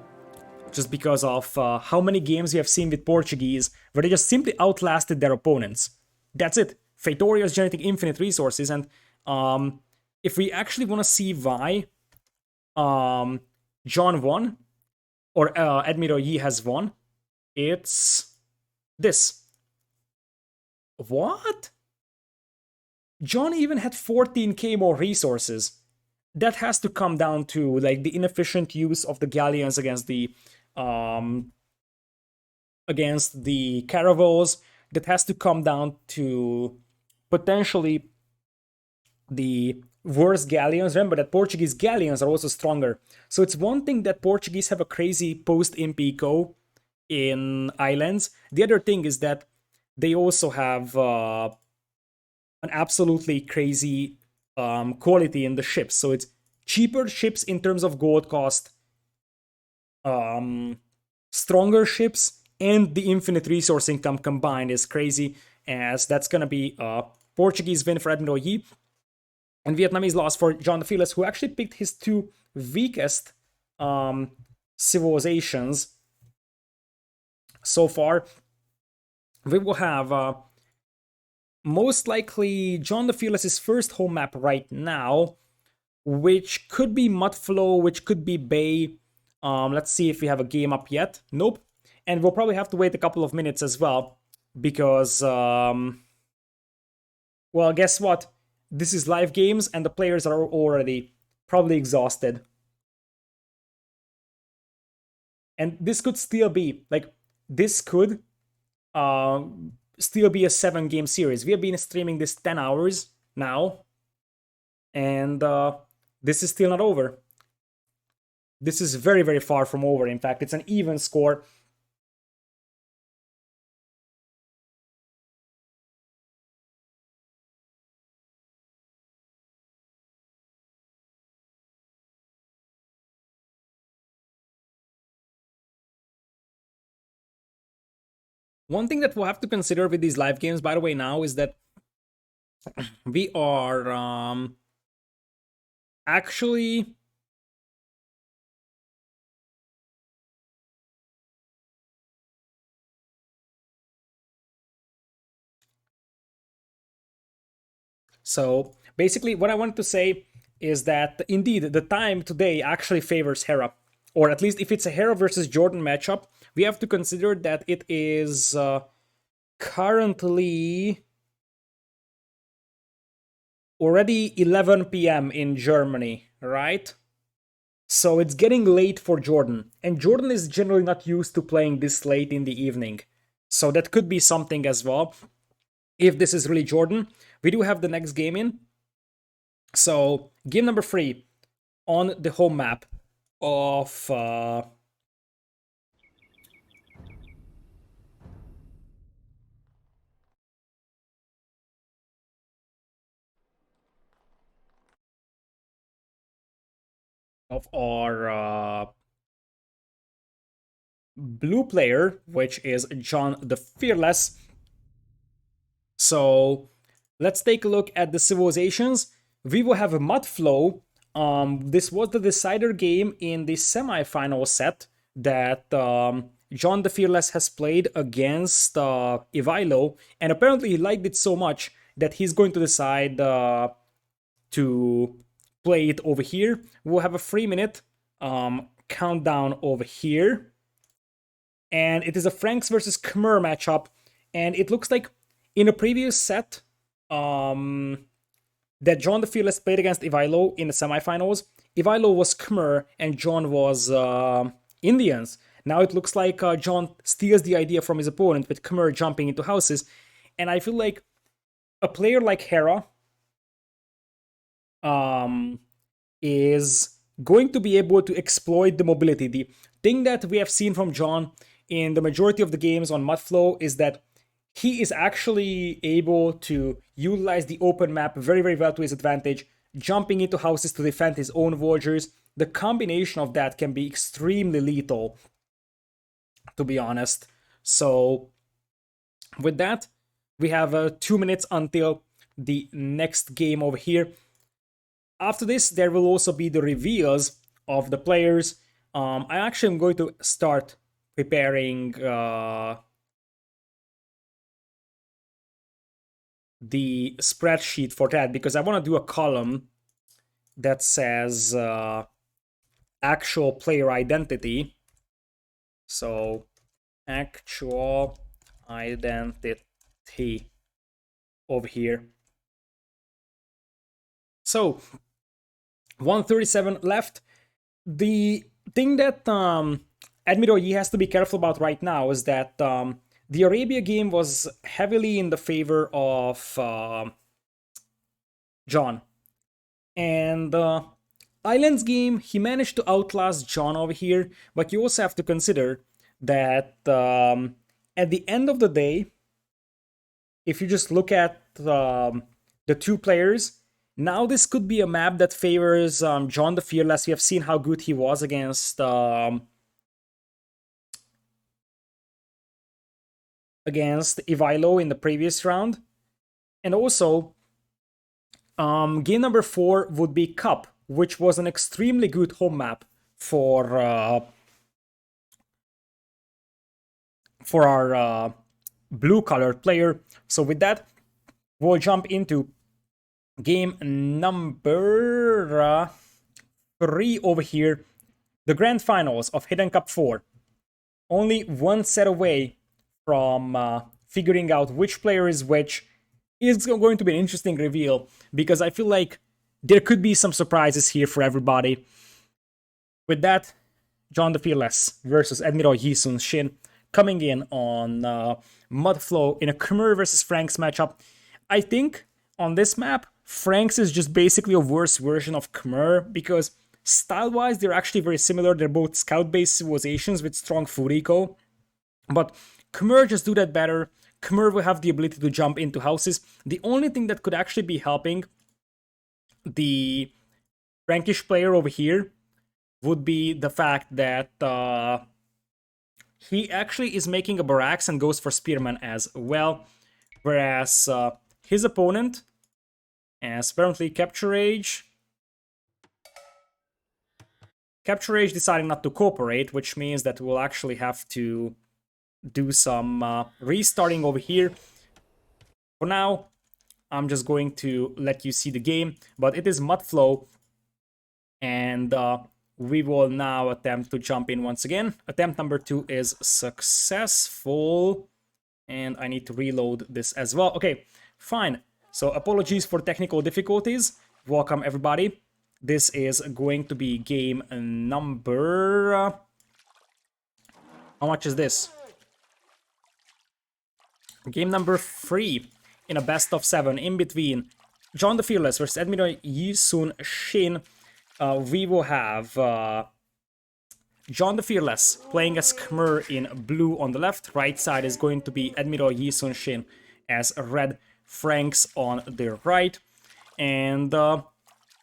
[SPEAKER 1] just because of how many games we have seen with Portuguese where they just simply outlasted their opponents. That's it. Feitoria is generating infinite resources, and if we actually want to see why John won, or Admiral Yi has won, it's this. What? John even had 14k more resources. That has to come down to like the inefficient use of the galleons against the caravels. That has to come down to potentially the worse galleons. Remember that Portuguese galleons are also stronger. So it's one thing that Portuguese have a crazy post-imp eco in islands. The other thing is that they also have an absolutely crazy quality in the ships. So it's cheaper ships in terms of gold cost, stronger ships, and the infinite resource income combined is crazy, as that's gonna be a Portuguese win for Admiral Yi, and Vietnamese loss for John the Fearless, who actually picked his two weakest civilizations so far. We will have most likely John the Fearless's first home map right now, which could be Mudflow, which could be Bay. Let's see if we have a game up yet. Nope. And we'll probably have to wait a couple of minutes as well, because, well, guess what? This is live games, and the players are already probably exhausted. And this could still be, like, this could still be a 7-game series. We have been streaming this 10 hours now, and this is still not over. This is very, very far from over. In fact, it's an even score. One thing that we'll have to consider with these live games, by the way, now is that we are actually so basically what I wanted to say is that indeed the time today actually favors Hera, or at least if it's a Hera versus Jordan matchup, we have to consider that it is currently already 11 p.m. in Germany, right? So it's getting late for Jordan, and Jordan is generally not used to playing this late in the evening. So that could be something as well. If this is really Jordan, we do have the next game in. So game number 3 on the home map of our blue player, which is John the Fearless. So let's take a look at the civilizations. We will have a Mudflow. This was the decider game in the semi-final set that John the Fearless has played against Ivailo, and apparently he liked it so much that he's going to decide to play it over here. We'll have a 3-minute countdown over here. And it is a Franks versus Khmer matchup. And it looks like In a previous set, that John the Fearless played against Ivailo in the semifinals, Ivailo was Khmer and John was Indians. Now it looks like John steals the idea from his opponent with Khmer jumping into houses, and I feel like a player like Hera is going to be able to exploit the mobility. The thing that we have seen from John in the majority of the games on Mudflow is that he is actually able to utilize the open map very, very well to his advantage, jumping into houses to defend his own villagers. The combination of that can be extremely lethal, to be honest. So, with that, we have 2 minutes until the next game over here. After this, there will also be the reveals of the players. I actually am going to start preparing the spreadsheet for that, because I want to do a column that says actual player identity. So actual identity over here. So 137 left. The thing that Admiral Yi has to be careful about right now is that the Arabia game was heavily in the favor of John. And Islands game, he managed to outlast John over here, but you also have to consider that at the end of the day, if you just look at the two players, now this could be a map that favors John the Fearless. We have seen how good he was against Ivailo in the previous round. And also, game number 4 would be Cup, which was an extremely good home map for our blue-colored player. So with that, we'll jump into game number 3 over here. The grand finals of Hidden Cup 4. Only one set away from figuring out which player is which. It's going to be an interesting reveal, because I feel like there could be some surprises here for everybody. With that, John the Fearless versus Admiral Yi Sun-shin coming in on Mudflow in a Khmer versus Franks matchup. I think on this map, Franks is just basically a worse version of Khmer, because style-wise, they're actually very similar. They're both scout-based civilizations with strong food eco. But Khmer just do that better. Khmer will have the ability to jump into houses. The only thing that could actually be helping the Frankish player over here would be the fact that he actually is making a barracks and goes for Spearman as well. Whereas his opponent, as apparently Capture Age deciding not to cooperate, which means that we'll actually have to do some restarting over here. For now, I'm just going to let you see the game, but it is Mudflow, and we will now attempt to jump in once again. Attempt number 2 is successful, and I need to reload this as well. Okay, fine. So apologies for technical difficulties. Welcome everybody. This is going to be game number... how much is this? Game number 3 in a best of 7 in between John the Fearless versus Admiral Yi Sun-shin. We will have John the Fearless playing as Khmer in blue on the left. Right side is going to be Admiral Yi Sun-shin as red, Franks on the right. And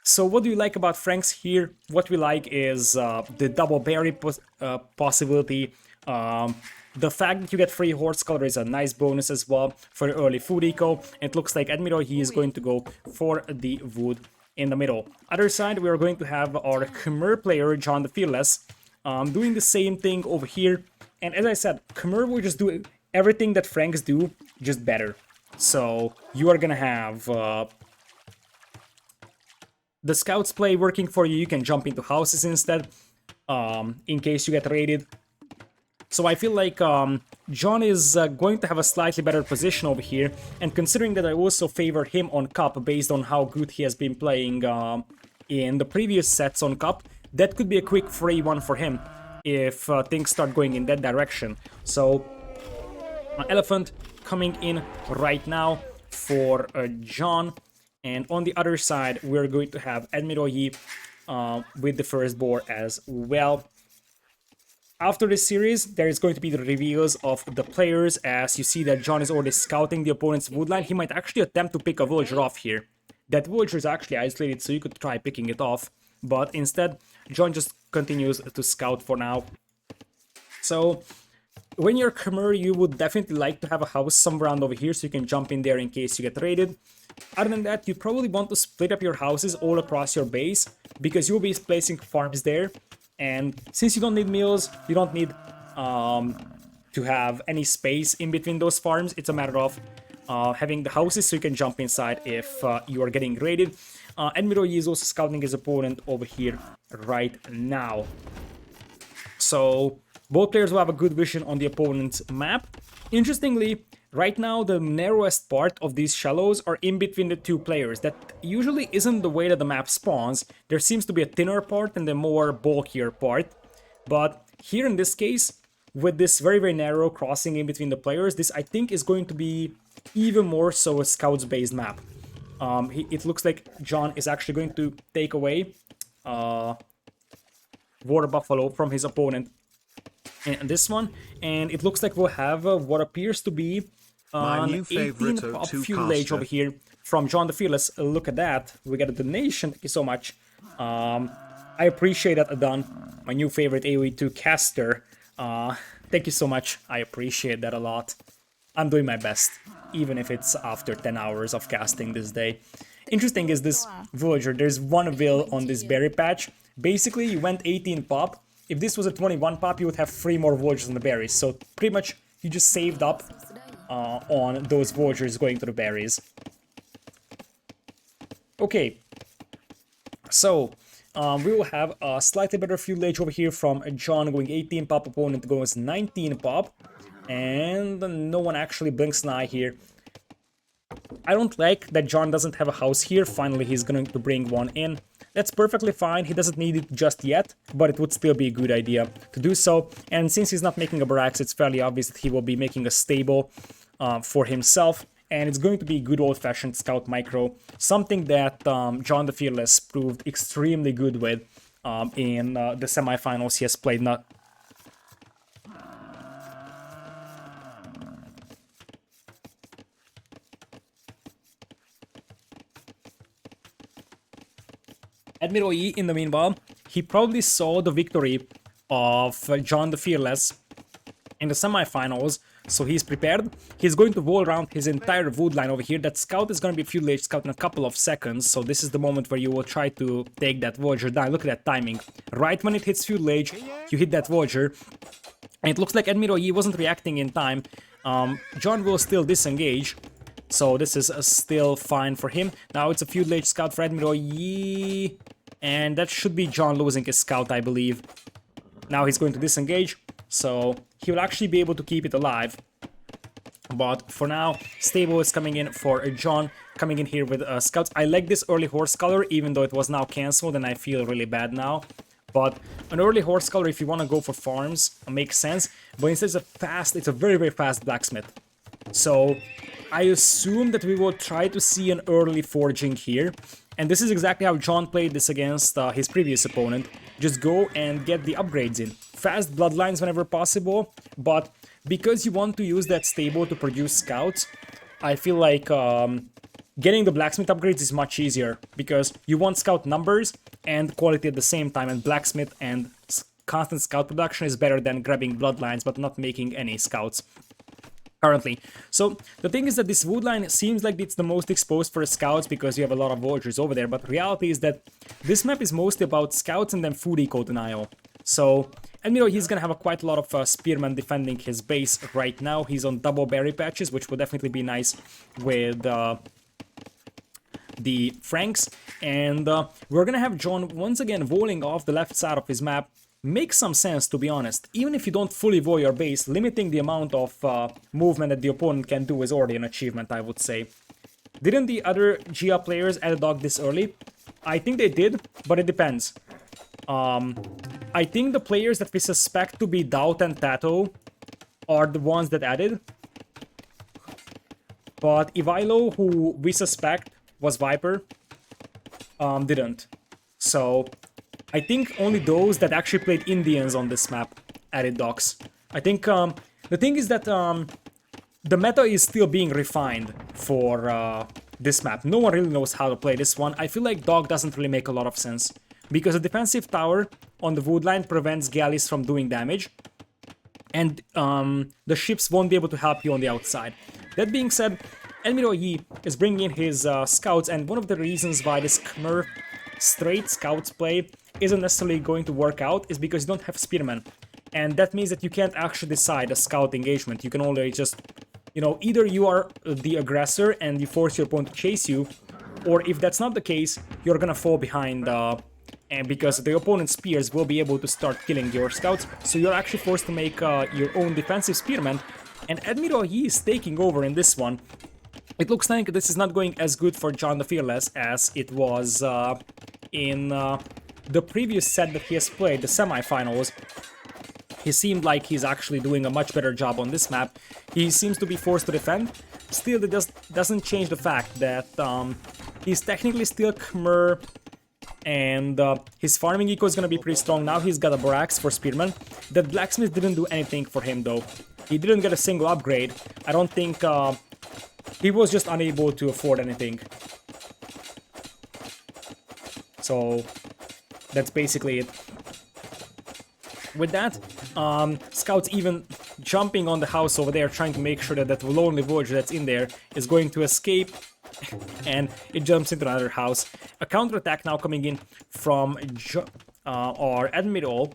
[SPEAKER 1] so what do you like about Franks here? What we like is the double berry possibility. The fact that you get free horse color is a nice bonus as well for the early food eco. It looks like Admiral Yi is going to go for the wood in the middle. Other side, we are going to have our Khmer player, John the Fearless, doing the same thing over here. And as I said, Khmer will just do everything that Franks do, just better. So you are gonna have the scouts play working for you. You can jump into houses instead, in case you get raided. So I feel like John is going to have a slightly better position over here, and considering that I also favor him on cup based on how good he has been playing in the previous sets on cup, that could be a quick free one for him if things start going in that direction. So Elephant coming in right now for John, and on the other side we're going to have Admiral Yi with the first boar as well. After this series, there is going to be the reveals of the players. As you see that John is already scouting the opponent's woodline, he might actually attempt to pick a villager off here. That villager is actually isolated, so you could try picking it off, but instead, John just continues to scout for now. So, when you're Khmer, you would definitely like to have a house somewhere around over here so you can jump in there in case you get raided. Other than that, you probably want to split up your houses all across your base, because you'll be placing farms there. And since you don't need meals, you don't need to have any space in between those farms. It's a matter of having the houses so you can jump inside if you are getting raided. Admiral Yi is also scouting his opponent over here right now. So both players will have a good vision on the opponent's map. Interestingly, right now the narrowest part of these shallows are in between the two players. That usually isn't the way that the map spawns. There seems to be a thinner part and a more bulkier part. But here in this case, with this very narrow crossing in between the players, this I think is going to be even more so a scouts based map. It looks like John is actually going to take away Water Buffalo from his opponent in this one, and it looks like we'll have what appears to be an 18 pop fuel age over here from John the Fearless. Look at that, we got a donation, thank you so much. I appreciate that, Adan, my new favorite AoE 2 caster. Thank you so much, I appreciate that a lot. I'm doing my best, even if it's after 10 hours of casting this day. Interesting is this villager, there's one vill on this berry patch. Basically, you went 18 pop. If this was a 21 pop, you would have 3 more villagers on the berries. So pretty much you just saved up on those villagers going to the berries. Okay, so we will have a slightly better fuel age over here from John going 18 pop, opponent goes 19 pop. And no one actually blinks an eye here. I don't like that John doesn't have a house here. Finally, he's going to bring one in. That's perfectly fine. He doesn't need it just yet, but it would still be a good idea to do so. And since he's not making a barracks, it's fairly obvious that he will be making a stable for himself. And it's going to be good old-fashioned scout micro, something that John the Fearless proved extremely good with in the semifinals he has played. Admiral Yi, in the meanwhile, he probably saw the victory of John the Fearless in the semifinals, so he's prepared. He's going to wall around his entire wood line over here. That scout is going to be fuel age scout in a couple of seconds, so this is the moment where you will try to take that villager down. Look at that timing. Right when it hits fuel age, you hit that villager, and it looks like Admiral Yi wasn't reacting in time. John will still disengage. So this is still fine for him. Now it's a fuel age scout for Admiral Yi. And that should be John losing his scout, I believe. Now he's going to disengage. So he will actually be able to keep it alive. But for now, stable is coming in for John. Coming in here with scouts. I like this early horse color, even though it was now cancelled. And I feel really bad now. But an early horse color, if you want to go for farms, makes sense. But instead it's a very fast blacksmith. So I assume that we will try to see an early forging here. And this is exactly how John played this against his previous opponent. Just go and get the upgrades in. Fast bloodlines whenever possible, but because you want to use that stable to produce scouts, I feel like getting the blacksmith upgrades is much easier, because you want scout numbers and quality at the same time, and blacksmith and constant scout production is better than grabbing bloodlines but not making any scouts currently. So the thing is that this wood line seems like it's the most exposed for scouts because you have a lot of villagers over there, but reality is that this map is mostly about scouts and then food eco denial. So Admiral, he's gonna have quite a lot of spearmen defending his base right now. He's on double berry patches, which will definitely be nice with the Franks. And we're gonna have John once again walling off the left side of his map. makes some sense, to be honest. Even if you don't fully void your base, limiting the amount of movement that the opponent can do is already an achievement, I would say. Didn't the other Gia players add a dog this early? I think they did, but it depends. I think the players that we suspect to be Doubt and Tato are the ones that added. But Ivailo, who we suspect was Viper, didn't. So I think only those that actually played Indians on this map added dogs. I think the thing is that the meta is still being refined for this map. No one really knows how to play this one. I feel like dog doesn't really make a lot of sense, because a defensive tower on the wood line prevents galleys from doing damage, and the ships won't be able to help you on the outside. That being said, Admiral Yi is bringing in his scouts, and one of the reasons why this Khmer straight scouts play isn't necessarily going to work out is because you don't have spearmen. And that means that you can't actually decide a scout engagement. You can only just, you know, either you are the aggressor and you force your opponent to chase you, or if that's not the case, you're gonna fall behind, and because the opponent's spears will be able to start killing your scouts, so you're actually forced to make your own defensive spearmen. And Admiral Yi is taking over in this one. It looks like this is not going as good for John the Fearless as it was in the previous set that he has played, the semifinals. He seemed like he's actually doing a much better job on this map. He seems to be forced to defend. Still, it doesn't change the fact that he's technically still Khmer, and his farming eco is going to be pretty strong. Now he's got a barracks for spearmen. That blacksmith didn't do anything for him though. He didn't get a single upgrade. I don't think... he was just unable to afford anything. So that's basically it. With that, scouts even jumping on the house over there, trying to make sure that that lonely villager that's in there is going to escape, and it jumps into another house. A counterattack now coming in from our Admiral,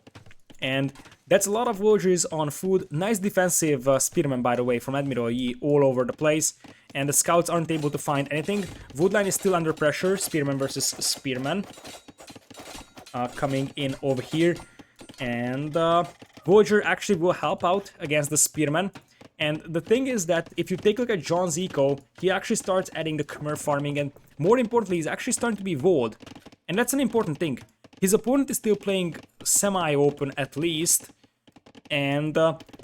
[SPEAKER 1] and that's a lot of villagers on food. Nice defensive spearmen, by the way, from Admiral Yi all over the place. And the scouts aren't able to find anything. Woodline is still under pressure. Spearman versus Spearman. Coming in over here. And Voyager actually will help out against the Spearman. And the thing is that if you take a look at John's eco, he actually starts adding the Khmer farming. And more importantly, he's actually starting to be Void. And that's an important thing. His opponent is still playing semi-open at least. And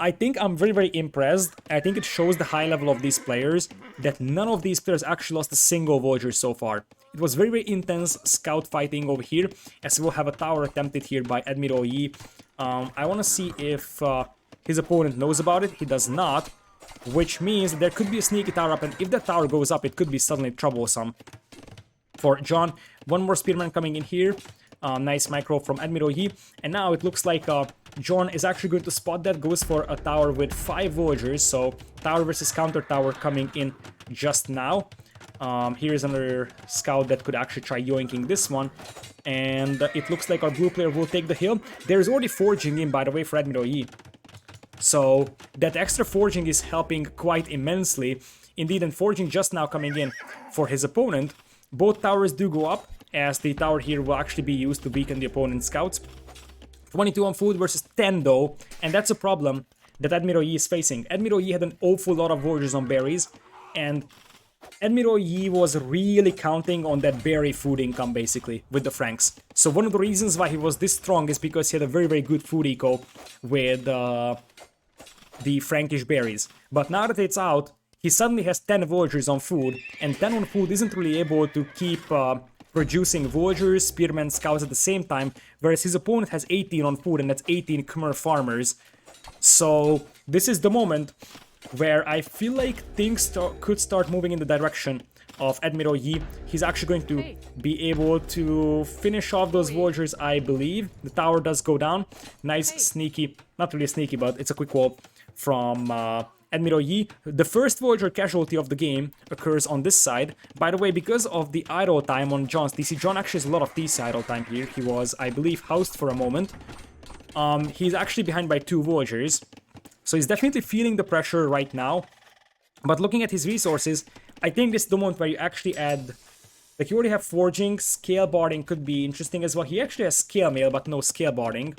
[SPEAKER 1] I think I'm very, very impressed. I think it shows the high level of these players that none of these players actually lost a single Voyager so far. It was very, very intense scout fighting over here, as we'll have a tower attempted here by Admiral Yi. I want to see if his opponent knows about it. He does not, which means there could be a sneaky tower up, and if that tower goes up, it could be suddenly troublesome for John. One more spearman coming in here. Nice micro from Admiral Yi, and now it looks like John is actually going to spot that, goes for a tower with 5 villagers, so tower versus counter tower coming in just now. Here's another scout that could actually try yoinking this one, and it looks like our blue player will take the hill. There's already forging in, by the way, for Admiral Yi, so that extra forging is helping quite immensely. Indeed, and forging just now coming in for his opponent. Both towers do go up, as the tower here will actually be used to weaken the opponent's scouts. 22 on food versus 10 though, and that's a problem that Admiral Yi is facing. Admiral Yi had an awful lot of villagers on berries, and Admiral Yi was really counting on that berry food income basically with the Franks. So one of the reasons why he was this strong is because he had a very, very good food eco with the Frankish berries. But now that it's out, he suddenly has 10 villagers on food, and 10 on food isn't really able to keep producing villagers, spearmen, scouts at the same time, whereas his opponent has 18 on food, and that's 18 Khmer farmers. So this is the moment where I feel like things could start moving in the direction of Admiral Yi. He's actually going to be able to finish off those villagers, I believe. The tower does go down. Nice sneaky, not really sneaky, but it's a quick wall from Admiral Yi. The first villager casualty of the game occurs on this side. By the way, because of the idle time on John's TC, John actually has a lot of TC idle time here. He was, I believe, housed for a moment. He's actually behind by 2 villagers. So he's definitely feeling the pressure right now. But looking at his resources, I think this is the moment where you actually add... Like, you already have forging, scale barding could be interesting as well. He actually has scale mail, but no scale barding.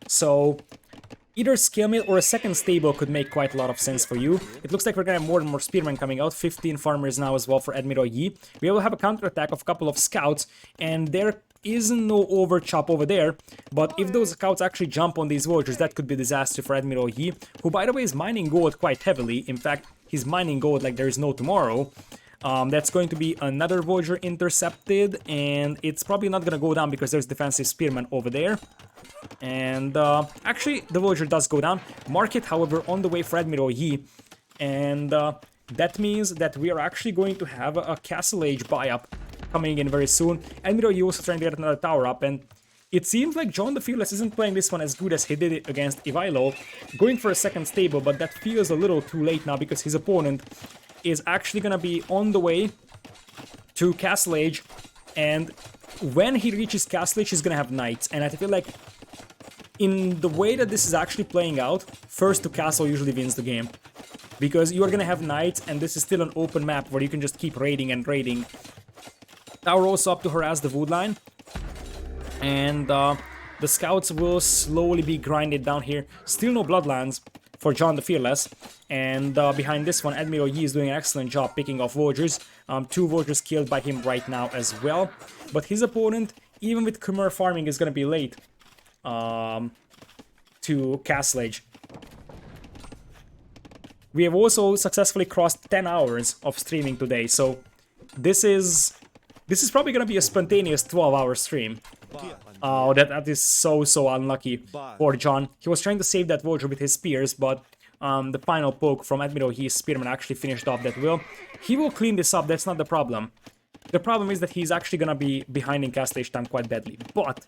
[SPEAKER 1] So either scale mill or a second stable could make quite a lot of sense for you. It looks like we're gonna have more and more spearmen coming out. 15 farmers now as well for Admiral Yi. We will have a counterattack of a couple of scouts, and there isn't no overchop over there. But if those scouts actually jump on these villagers, that could be disaster for Admiral Yi, who by the way is mining gold quite heavily. In fact, he's mining gold like there is no tomorrow. That's going to be another villager intercepted, and it's probably not gonna go down because there's defensive spearmen over there. And actually, the villager does go down. Market, however, on the way for Admiral Yi. And that means that we are actually going to have a Castle Age buy-up coming in very soon. Admiral Yi also trying to get another tower up. And it seems like John the Fearless isn't playing this one as good as he did it against Ivailo. Going for a second stable, but that feels a little too late now because his opponent is actually going to be on the way to Castle Age. And when he reaches Castle Age, he's going to have knights. And I feel like in the way that this is actually playing out, first to castle usually wins the game. Because you are going to have knights, and this is still an open map where you can just keep raiding and raiding. Tower also up to harass the wood line. And the scouts will slowly be grinded down here. Still no bloodlands for John the Fearless. And behind this one, Admiral Yi is doing an excellent job picking off villagers. 2 villagers killed by him right now as well. But his opponent, even with Khmer farming, is going to be late to Castle Age. We have also successfully crossed 10 hours of streaming today, so this is probably gonna be a spontaneous 12-hour stream. Oh, that is so unlucky for John. He was trying to save that villager with his spears, but the final poke from Admiral Yi's spearman actually finished off that will. He will clean this up, that's not the problem. The problem is that he's actually gonna be behind in Castle Age time quite badly, but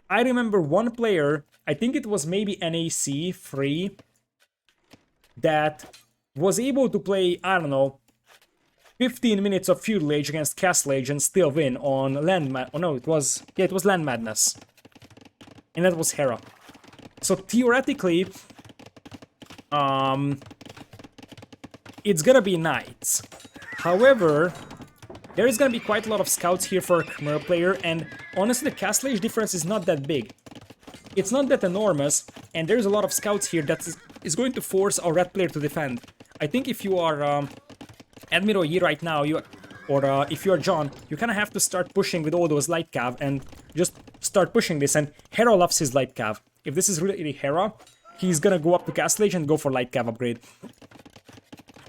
[SPEAKER 1] I remember one player, I think it was maybe NAC free, that was able to play, I don't know, 15 minutes of Feudal Age against Castle Age and still win on Land Madness. Oh no, it was Land Madness. And that was Hera. So theoretically, it's gonna be Knights. However, there is gonna be quite a lot of scouts here for a Khmer player, and honestly the Castle Age difference is not that big. It's not that enormous, and there's a lot of scouts here that is going to force a red player to defend. I think if you are Admiral Yi right now, if you are John, you kind of have to start pushing with all those light cav and just start pushing this, and Hera loves his light cav. If this is really Hera, he's gonna go up to Castle Age and go for light cav upgrade.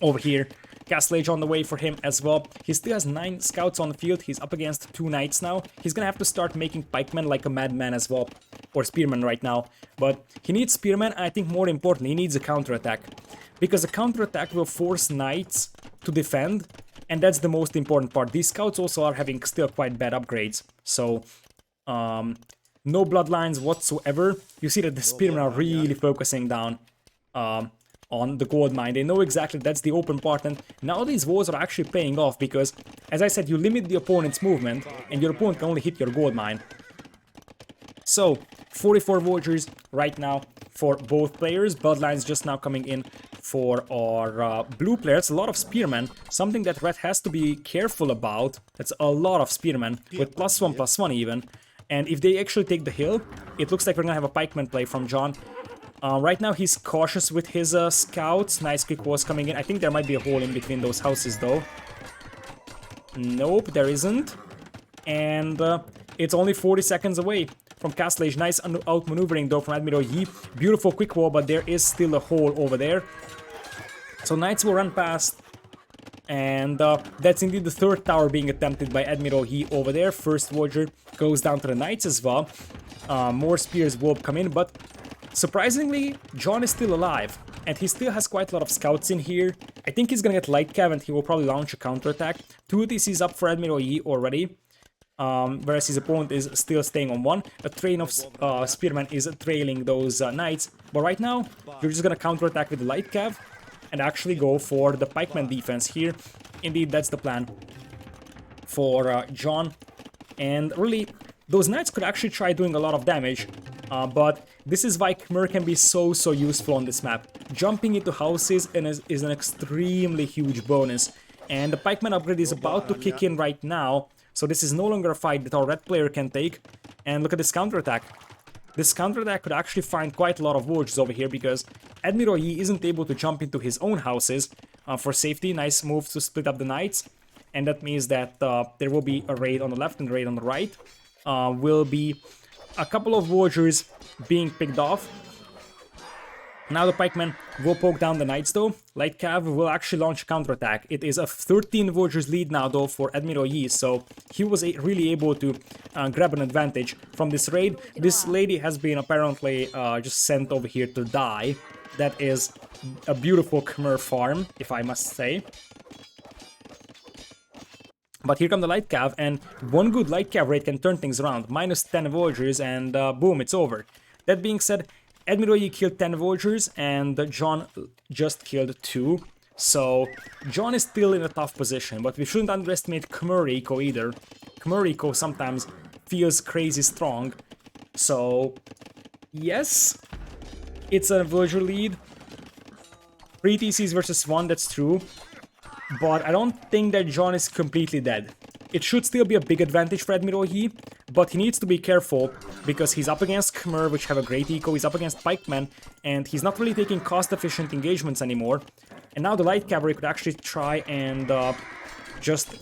[SPEAKER 1] Over here. Castle Age on the way for him as well. He still has 9 scouts on the field. He's up against 2 knights now. He's gonna have to start making pikemen like a madman as well. Or spearmen right now. But he needs spearmen, and I think more importantly, he needs a counterattack. Because a counterattack will force knights to defend, and that's the most important part. These scouts also are having still quite bad upgrades. So, no bloodlines whatsoever. You see that the spearmen are really focusing down on the gold mine. They know exactly that's the open part, and now these walls are actually paying off because, as I said, you limit the opponent's movement and your opponent can only hit your gold mine. So, 44 villagers right now for both players. Bloodlines just now coming in for our blue players. A lot of spearmen, something that red has to be careful about. That's a lot of spearmen with +1/+1 even. And if they actually take the hill, it looks like we're gonna have a pikeman play from John. Right now he's cautious with his scouts. Nice quick walls coming in. I think there might be a hole in between those houses though. Nope, there isn't. And it's only 40 seconds away from Castle Age. Nice outmaneuvering though from Admiral Yi. Beautiful quick wall, but there is still a hole over there. So knights will run past. And that's indeed the 3rd tower being attempted by Admiral Yi over there. First villager goes down to the knights as well. More spears will come in, but surprisingly, John is still alive, and he still has quite a lot of scouts in here. I think he's gonna get light cav, and he will probably launch a counterattack. 2 DCs up for Admiral Yi already, whereas his opponent is still staying on 1. A train of spearmen is trailing those knights, but right now, you're just gonna counterattack with the light cav, and actually go for the pikeman defense here. Indeed, that's the plan for John, and really, those knights could actually try doing a lot of damage. But this is why Khmer can be so useful on this map. Jumping into houses is an extremely huge bonus. And the pikeman upgrade is about to kick in right now. So this is no longer a fight that our red player can take. And look at this counterattack. this counterattack could actually find quite a lot of villagers over here because Admiral Yi isn't able to jump into his own houses for safety. Nice move to split up the knights. And that means that there will be a raid on the left and a raid on the right. Will be a couple of villagers being picked off. Now the pikemen will poke down the knights though. Light Cav will actually launch a counterattack. It is a 13 villagers lead now though for Admiral Yi, so he was really able to grab an advantage from this raid. This lady has been apparently just sent over here to die. That is a beautiful Khmer farm, if I must say. But here come the Light Cav, and one good Light Cav raid can turn things around. Minus 10 villagers, and boom, it's over. That being said, Admiral Yi killed 10 villagers, and John just killed 2. So, John is still in a tough position, but we shouldn't underestimate Khmer eco either. Khmer eco sometimes feels crazy strong. So, yes, it's a villager lead. 3 TCs versus 1, that's true. But I don't think that John is completely dead. It should still be a big advantage for Admiral Yi, but he needs to be careful because he's up against Khmer, which have a great eco, he's up against pikemen, and he's not really taking cost-efficient engagements anymore. And now the light cavalry could actually try and just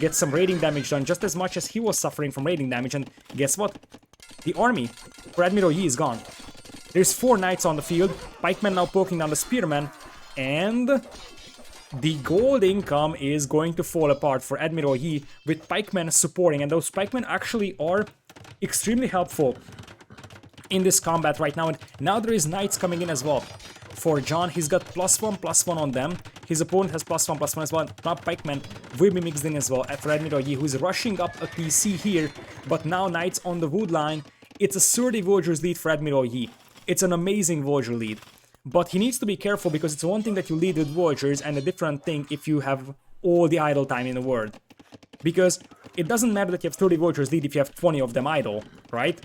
[SPEAKER 1] get some raiding damage done, just as much as he was suffering from raiding damage, and guess what? The army for Admiral Yi is gone. There's 4 knights on the field, pikemen now poking down the spearmen, and the gold income is going to fall apart for Admiral Yi with pikemen supporting, and those pikemen actually are extremely helpful in this combat right now. And now there is knights coming in as well. For John, he's got +1/+1 on them. His opponent has +1/+1 as well. Now pikemen will be mixed in as well for Admiral Yi, who's rushing up a TC here, but now knights on the wood line. It's a 30 villagers lead for Admiral Yi. It's an amazing villager lead. But he needs to be careful because it's one thing that you lead with villagers and a different thing if you have all the idle time in the world. Because it doesn't matter that you have 30 villagers lead if you have 20 of them idle, right?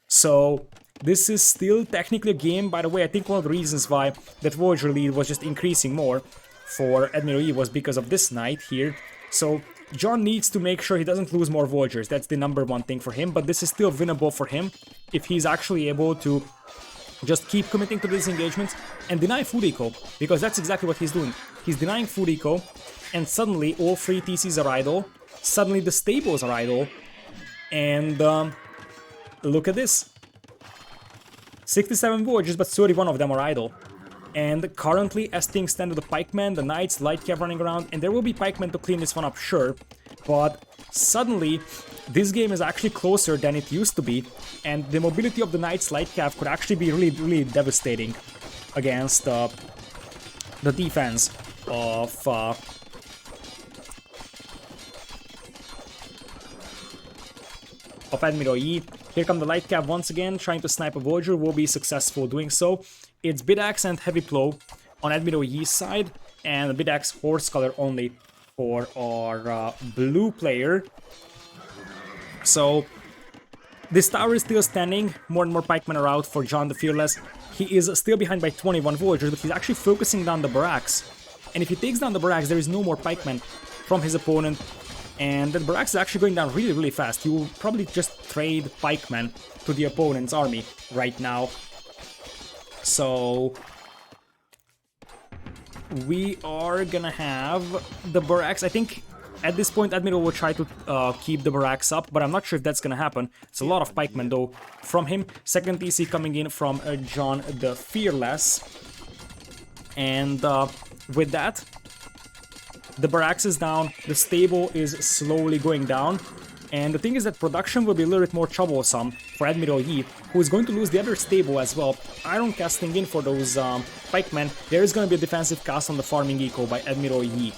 [SPEAKER 1] So this is still technically a game. By the way, I think one of the reasons why that villager lead was just increasing more for Admiral Yi was because of this knight here. So John needs to make sure he doesn't lose more villagers. That's the #1 thing for him, but this is still winnable for him if he's actually able to just keep committing to these engagements and deny food eco, because that's exactly what he's doing. He's denying food eco, and suddenly all 3 TCs are idle, suddenly the stables are idle, and look at this. 67 villagers, but 31 of them are idle. And currently, as things stand with the pikemen, the knights, light cav running around, and there will be pikemen to clean this one up, sure, but suddenly this game is actually closer than it used to be, and the mobility of the Knights Light Cav could actually be really devastating against the defense of Admiral Yi. Here come the Light Cav once again, trying to snipe a villager, will be successful doing so. It's Bidax and Heavy Plow on Admiral Yi's side, and the Bidax Horse color only for our blue player. So this tower is still standing, more and more pikemen are out for John the Fearless. He is still behind by 21 villagers, but he's actually focusing down the barracks. And if he takes down the barracks, there is no more pikemen from his opponent. And the barracks is actually going down really fast. He will probably just trade pikemen to the opponent's army right now. So we are gonna have the barracks. I think at this point Admiral will try to keep the barracks up, but I'm not sure if that's gonna happen. It's a lot of pikemen though from him. Second TC coming in from John the Fearless. And with that, the barracks is down, the stable is slowly going down. And the thing is that production will be a little bit more troublesome for Admiral Yi, who is going to lose the other stable as well. Iron casting in for those pikemen. There is going to be a defensive cast on the farming eco by Admiral Yi.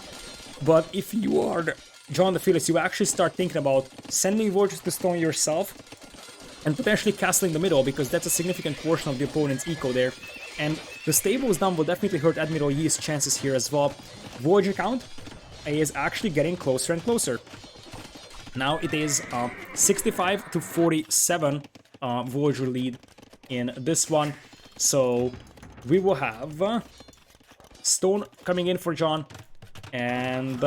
[SPEAKER 1] But if you are John the Fearless, you actually start thinking about sending villagers to stone yourself and potentially castling the middle, because that's a significant portion of the opponent's eco there. And the stables down will definitely hurt Admiral Yi's chances here as well. Villager count is actually getting closer and closer. Now it is 65 to 47 villager lead in this one. So we will have stone coming in for John, and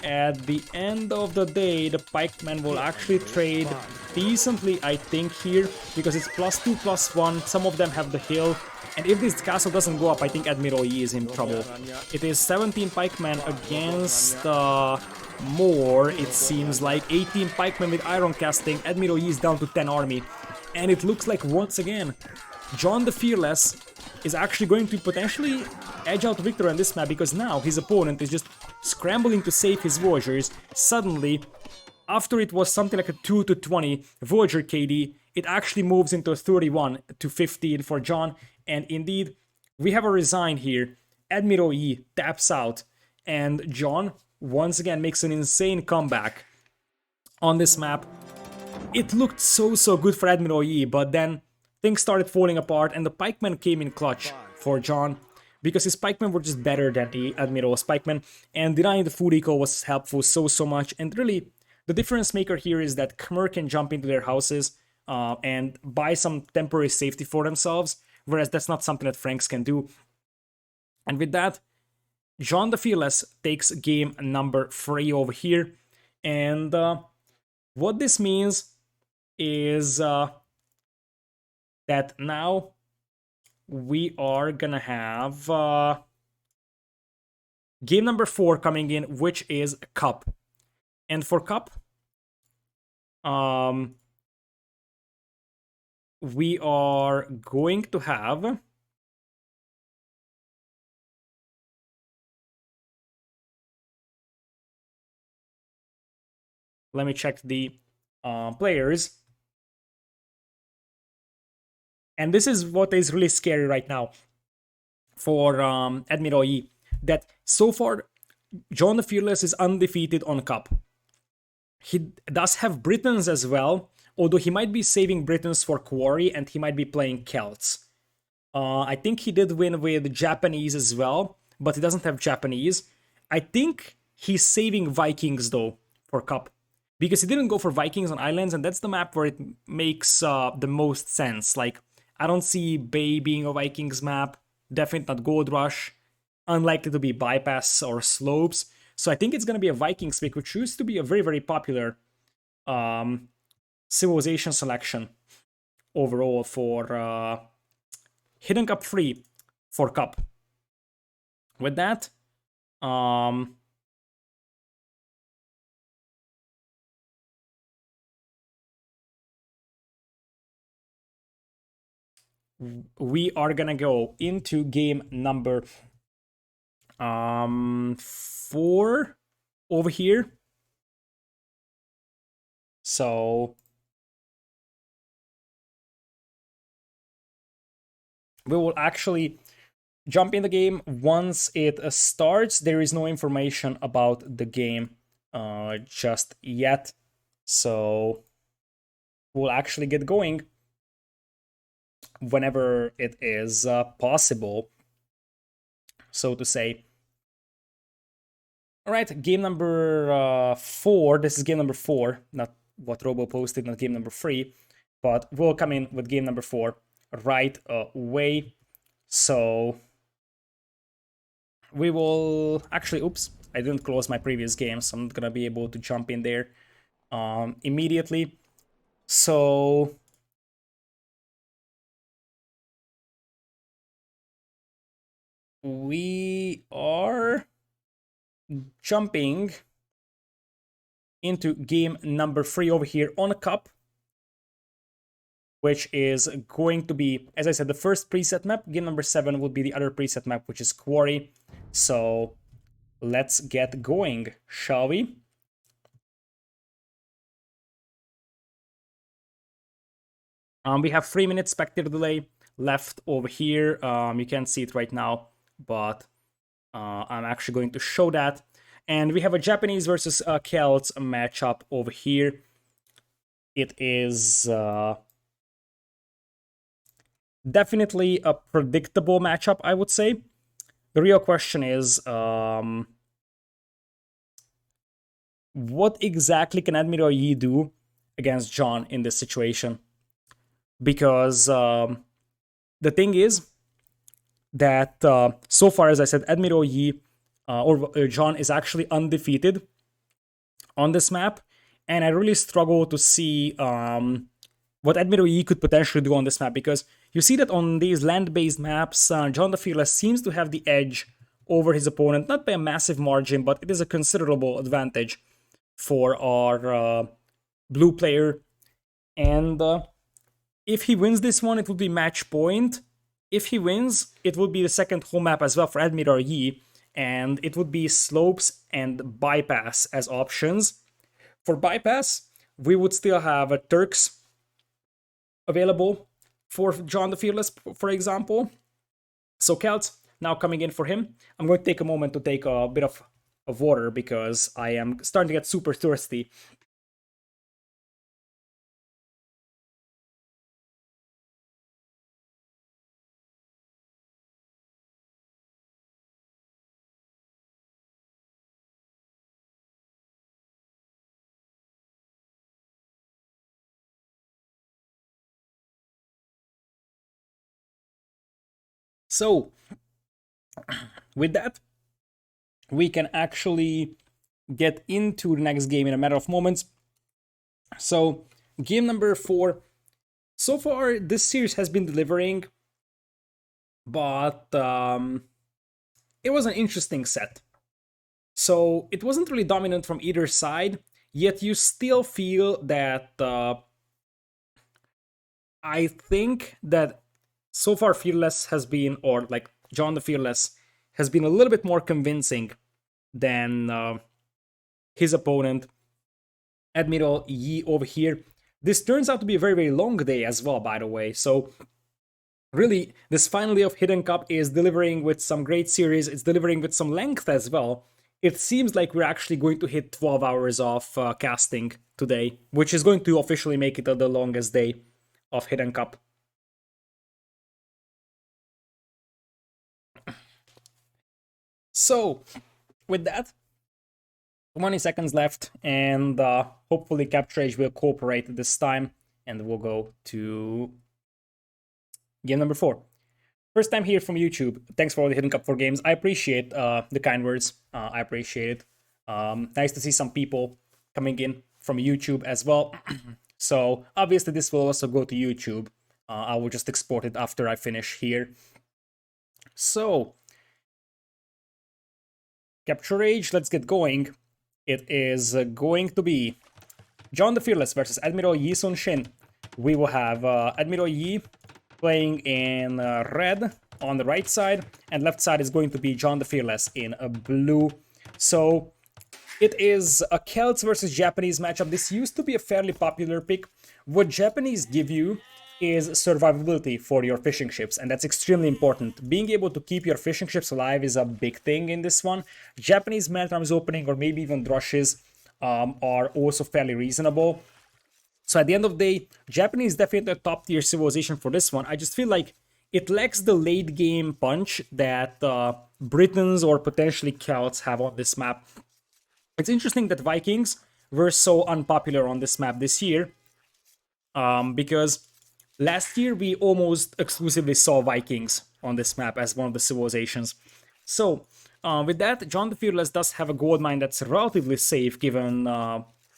[SPEAKER 1] at the end of the day, the pikemen will actually trade decently, I think, here, because it's +2, +1, some of them have the hill, and if this castle doesn't go up, I think Admiral Yi is in trouble. It is 17 pikemen against more, it seems like, 18 pikemen with iron casting, Admiral Yi is down to 10 army, and it looks like, once again, John the Fearless is actually going to potentially edge out victory on this map, because now his opponent is just scrambling to save his villagers. Suddenly, after it was something like a 2 to 20 villager KD, it actually moves into a 31 to 15 for John, and indeed, we have a resign here. Admiral Yi taps out, and John once again makes an insane comeback on this map. It looked so good for Admiral Yi, but then things started falling apart, and the pikemen came in clutch for John, because his pikemen were just better than the Admiral's pikemen, and denying the food eco was helpful so much. And really, the difference maker here is that Khmer can jump into their houses and buy some temporary safety for themselves, whereas that's not something that Franks can do. And with that, John the Fearless takes game number 3 over here, and what this means is that now we are gonna have game number 4 coming in, which is Cup. And for Cup, we are going to have let me check the players. And this is what is really scary right now for Admiral Yi, that so far John the Fearless is undefeated on Cup. He does have Britons as well, although he might be saving Britons for Quarry and he might be playing Celts. I think he did win with Japanese as well, but he doesn't have Japanese. I think he's saving Vikings though for Cup, because he didn't go for Vikings on Islands, and that's the map where it makes the most sense. Like, I don't see Bay being a Vikings map, definitely not Gold Rush, unlikely to be Bypass or Slopes. So I think it's going to be a Vikings pick, which used to be a very popular civilization selection overall for Hidden Cup 3 for Cup. With that, we are gonna go into game number 4 over here. So we will actually jump in the game once it starts. There is no information about the game just yet, so we'll actually get going whenever it is possible, so to say. All right, game number 4. This is game number 4, not what Robo posted, not game number 3, but we'll come in with game number 4 right away. So we will actually, oops, I didn't close my previous game, so I'm not gonna be able to jump in there immediately. So we are jumping into game number 3 over here on Cup, which is going to be, as I said, the first preset map. Game number 7 will be the other preset map, which is Quarry. So let's get going, shall we? We have 3 minutes spectator delay left over here. You can't see it right now, but I'm actually going to show that. And we have a Japanese versus Celts matchup over here. It is definitely a predictable matchup, I would say. The real question is, what exactly can Admiral Yi do against John in this situation? Because the thing is that so far, as I said, Admiral Yi or John is actually undefeated on this map, and I really struggle to see what Admiral Yi could potentially do on this map, because you see that on these land-based maps, John the Fearless seems to have the edge over his opponent, not by a massive margin, but it is a considerable advantage for our blue player. And if he wins this one, it will be match point. If he wins, it would be the second home map as well for Admiral Yi, and it would be slopes and bypass as options. For bypass, we would still have Turks available for John the Fearless, for example. So Celts now coming in for him. I'm going to take a moment to take a bit of water because I am starting to get super thirsty. So, with that, we can actually get into the next game in a matter of moments. So, game number 4. So far, this series has been delivering, but it was an interesting set. So, it wasn't really dominant from either side, yet you still feel that I think that so far Fearless has been, or like John the Fearless, has been a little bit more convincing than his opponent, Admiral Yi over here. This turns out to be a very, very long day as well, by the way. So really, this final day of Hidden Cup is delivering with some great series. It's delivering with some length as well. It seems like we're actually going to hit 12 hours of casting today, which is going to officially make it the longest day of Hidden Cup. So, with that, 20 seconds left, and hopefully Capture Age will cooperate this time, and we'll go to game number 4. First time here from YouTube. Thanks for all the Hidden Cup 4 games. I appreciate the kind words. I appreciate it. Nice to see some people coming in from YouTube as well. So obviously this will also go to YouTube. I will just export it after I finish here. So, Capture Age, let's get going. It is going to be John the Fearless versus Admiral Yi Sun-shin. We will have Admiral Yi playing in red on the right side, and left side is going to be John the Fearless in blue. So it is a Celts versus Japanese matchup. This used to be a fairly popular pick. What Japanese give you is survivability for your fishing ships, and that's extremely important. Being able to keep your fishing ships alive is a big thing in this one. Japanese man-at-arms opening, or maybe even drushes, are also fairly reasonable. So at the end of the day, Japanese definitely a top tier civilization for this one. I just feel like it lacks the late game punch that Britons or potentially Celts have on this map. It's interesting that Vikings were so unpopular on this map this year, because last year we almost exclusively saw Vikings on this map as one of the civilizations. So with that, John the Fearless does have a gold mine that's relatively safe given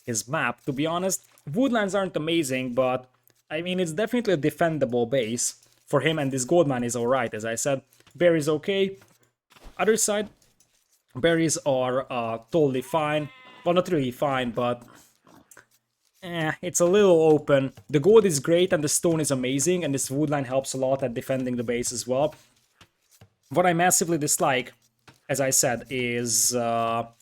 [SPEAKER 1] his map. To be honest, woodlands aren't amazing, but I mean, it's definitely a defendable base for him, and this gold mine is alright, as I said. Berries okay. Other side, berries are totally fine. Well, not really fine, but it's a little open. The gold is great and the stone is amazing, and this woodline helps a lot at defending the base as well. What I massively dislike, as I said, is that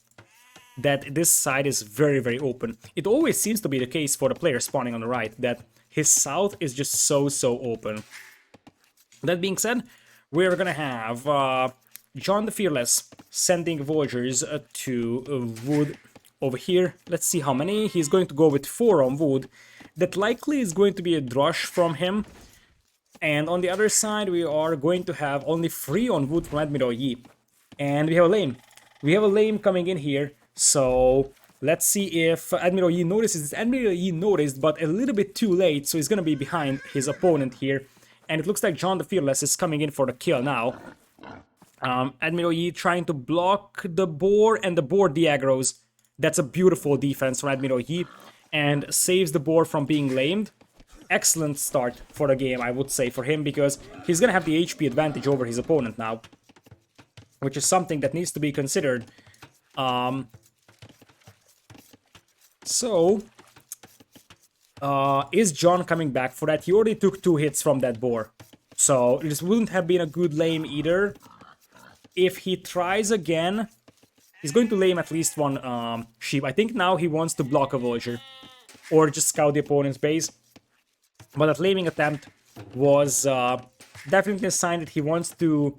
[SPEAKER 1] this side is very, very open. It always seems to be the case for the player spawning on the right, that his south is just so open. That being said, we're gonna have John the Fearless sending villagers to wood over here. Let's see how many. He's going to go with 4 on wood. That likely is going to be a drush from him. And on the other side, we are going to have only 3 on wood from Admiral Yi. And we have a lame. We have a lame coming in here. So let's see if Admiral Yi notices. Admiral Yi noticed, but a little bit too late. So he's going to be behind his opponent here. And it looks like John the Fearless is coming in for the kill now. Admiral Yi trying to block the boar, and the boar de-aggroes That's a beautiful defense from Admiral Yi, and saves the board from being lamed. Excellent start for the game, I would say, for him, because he's gonna have the HP advantage over his opponent now, which is something that needs to be considered. Is John coming back for that? He already took 2 hits from that boar, so this wouldn't have been a good lame either. If he tries again, he's going to lame at least one sheep. I think now he wants to block a villager, or just scout the opponent's base. But that laming attempt was definitely a sign that he wants to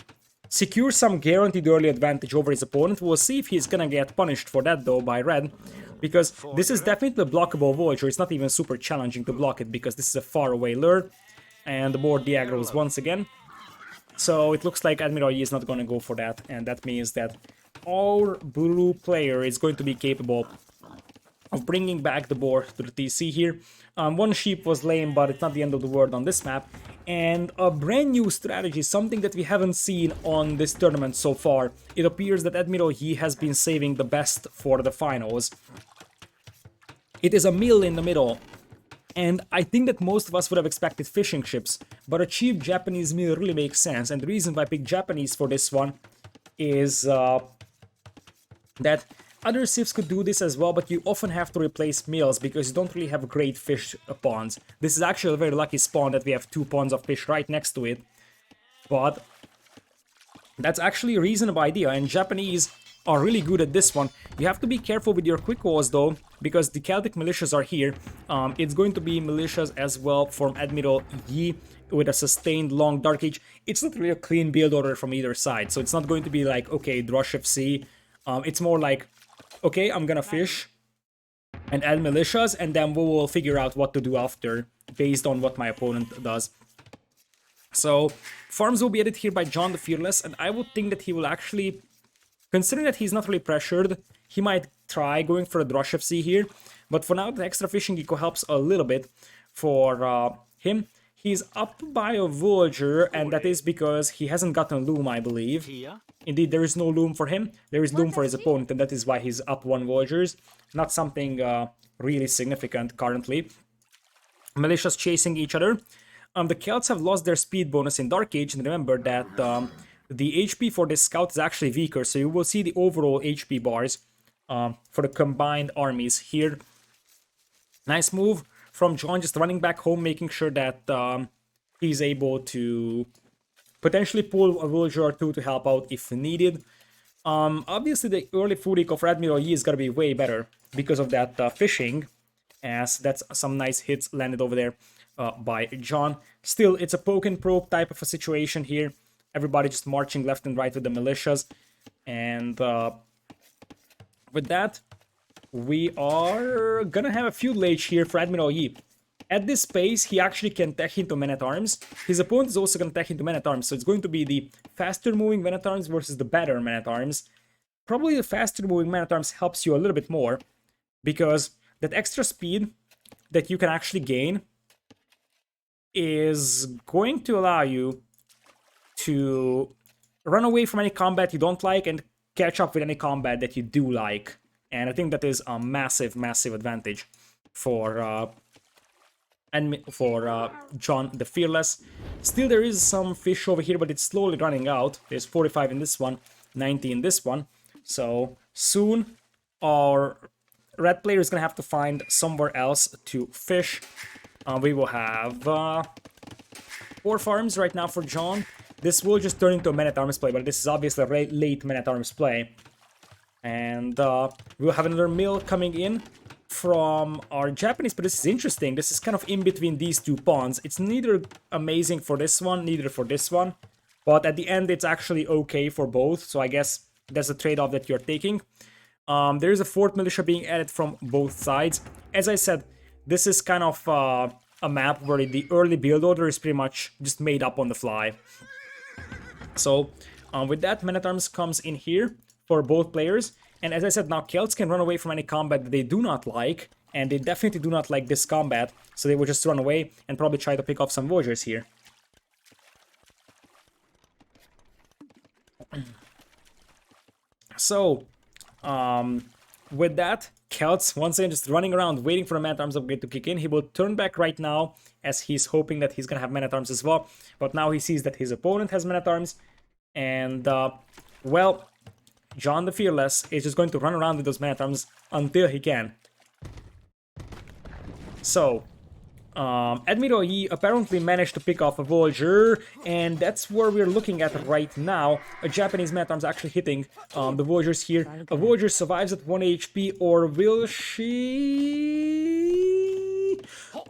[SPEAKER 1] secure some guaranteed early advantage over his opponent. We'll see if he's gonna get punished for that though by red, because this is definitely a blockable villager. It's not even super challenging to block it because this is a far away lure, and the board deaggroes once again. So it looks like Admiral Yi is not gonna go for that, and that means that our blue player is going to be capable of bringing back the board to the TC here. One sheep was lame, but it's not the end of the world on this map. And a brand new strategy, something that we haven't seen on this tournament so far. It appears that Admiral Yi has been saving the best for the finals. It is a mill in the middle. And I think that most of us would have expected fishing ships, but a cheap Japanese mill really makes sense. And the reason why I picked Japanese for this one is that other civs could do this as well, but you often have to replace mills because you don't really have great fish ponds. This is actually a very lucky spawn that we have 2 ponds of fish right next to it. But that's actually a reasonable idea, and Japanese are really good at this one. You have to be careful with your quick walls though, because the Celtic militias are here. It's going to be militias as well from Admiral Yi with a sustained long Dark Age. It's not really a clean build order from either side, so it's not going to be like, okay, Drush FC. It's more like, okay, I'm gonna fish and add militias, and then we will figure out what to do after based on what my opponent does. So farms will be added here by John the Fearless, and I would think that he will actually, considering that he's not really pressured, he might try going for a Drush FC here. But for now, the extra fishing eco helps a little bit for him. He's up by a villager, and that is because he hasn't gotten loom, I believe. Indeed, there is no loom for him. There is loom for his opponent, and that is why he's up 1 villagers. Not something really significant currently. Militias chasing each other. The Celts have lost their speed bonus in Dark Age, and remember that the HP for this scout is actually weaker, so you will see the overall HP bars for the combined armies here. Nice move from John, just running back home, making sure that he's able to potentially pull a villager or 2 to help out if needed. Obviously, the early food eco for Admiral Yi is going to be way better because of that fishing, as that's some nice hits landed over there by John. Still, it's a poke and probe type of a situation here. Everybody just marching left and right with the militias. And with that, we are gonna have a feud lage here for Admiral Yi. At this pace, he actually can tech into men-at-arms. His opponent is also gonna tech into men-at-arms, so it's going to be the faster-moving men-at-arms versus the better men-at-arms. Probably the faster-moving men-at-arms helps you a little bit more, because that extra speed that you can actually gain is going to allow you to run away from any combat you don't like and catch up with any combat that you do like. And I think that is a massive, massive advantage for John the Fearless. Still, there is some fish over here, but it's slowly running out. There's 45 in this one, 90 in this one. So soon, our red player is going to have to find somewhere else to fish. We will have 4 farms right now for John. This will just turn into a men-at-arms play, but this is obviously a late men-at-arms play. And we'll have another mill coming in from our Japanese, but this is interesting. This is kind of in between these 2 pawns. It's neither amazing for this one, neither for this one. But at the end, it's actually okay for both. So I guess that's a trade-off that you're taking. There is a 4th militia being added from both sides. As I said, this is kind of a map where the early build order is pretty much just made up on the fly. So with that, men-at-arms comes in here for both players. And as I said, now Celts can run away from any combat that they do not like, and they definitely do not like this combat, so they will just run away and probably try to pick off some villagers here. So, with that, Celts once again just running around waiting for a Man-at-Arms upgrade to kick in. He will turn back right now as he's hoping that he's gonna have Man-at-Arms as well. But now he sees that his opponent has Man-at-Arms. And, well, John the Fearless is just going to run around with those Man-at-Arms until he can. So, Admiral Yi apparently managed to pick off a Voyager, and that's where we're looking at right now. A Japanese Man-at-Arms actually hitting the Voyagers here. A Voyager survives at 1 HP, or will she?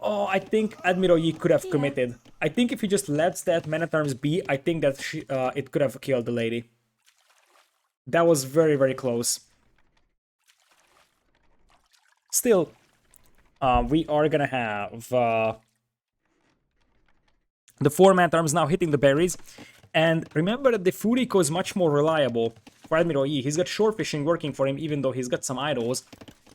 [SPEAKER 1] Oh, I think Admiral Yi could have committed. I think if he just lets that Man-at-Arms be, I think that it could have killed the lady. That was very, very close. Still, we are gonna have the 4 Man-at-Arms now hitting the berries. And remember that the food eco is much more reliable for Admiral Yi. He's got shore fishing working for him, even though he's got some idols.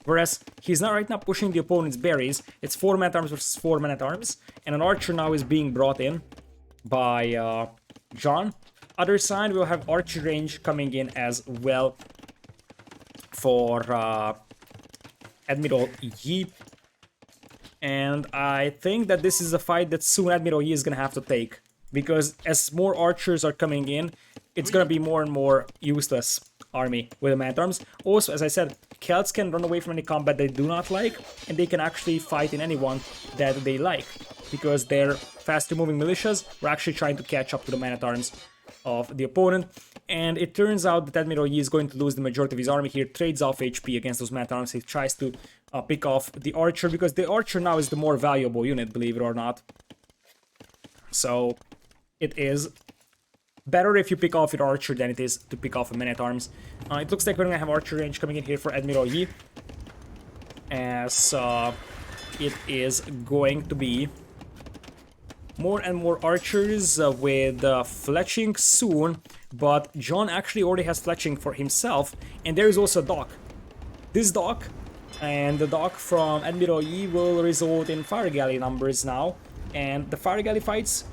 [SPEAKER 1] Whereas he's not right now pushing the opponent's berries. It's 4 Man-at-Arms versus 4 Man-at-Arms. And an archer now is being brought in by John. Other side, we'll have archer range coming in as well for Admiral Yi. And I think that this is a fight that soon Admiral Yi is going to have to take. Because as more archers are coming in, it's going to be more and more useless army with the Man-at-Arms. Also, as I said, Celts can run away from any combat they do not like. And they can actually fight in anyone that they like. Because they're faster moving militias. We're actually trying to catch up to the Man-at-Arms of the opponent. And it turns out that Admiral Yi is going to lose the majority of his army here. Trades off HP against those Man-at-Arms. He tries to pick off the archer, because the archer now is the more valuable unit, believe it or not. So it is better if you pick off your archer than it is to pick off a Man-at-Arms. It looks like we're gonna have archer range coming in here for Admiral Yi, as it is going to be more and more archers with fletching soon. But John actually already has fletching for himself, and there is also a dock. This dock and the dock from Admiral Yi will result in fire galley numbers now, and the fire galley fights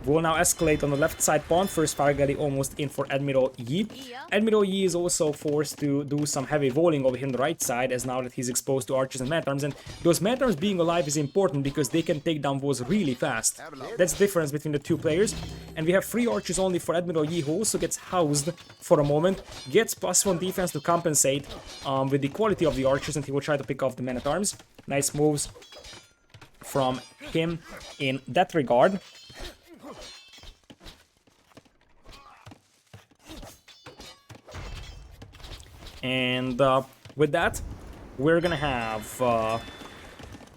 [SPEAKER 1] will now escalate on the left side pond. First fire galley almost in for Admiral Yi. Admiral Yi is also forced to do some heavy volleying over here on the right side, as now that he's exposed to archers and Man-at-Arms. And those Man-at-Arms being alive is important because they can take down walls really fast. That's the difference between the two players. And we have 3 archers only for Admiral Yi, who also gets housed for a moment. Gets +1 defense to compensate with the quality of the archers, and he will try to pick off the Man-at-Arms. Nice moves from him in that regard. And with that, we're gonna have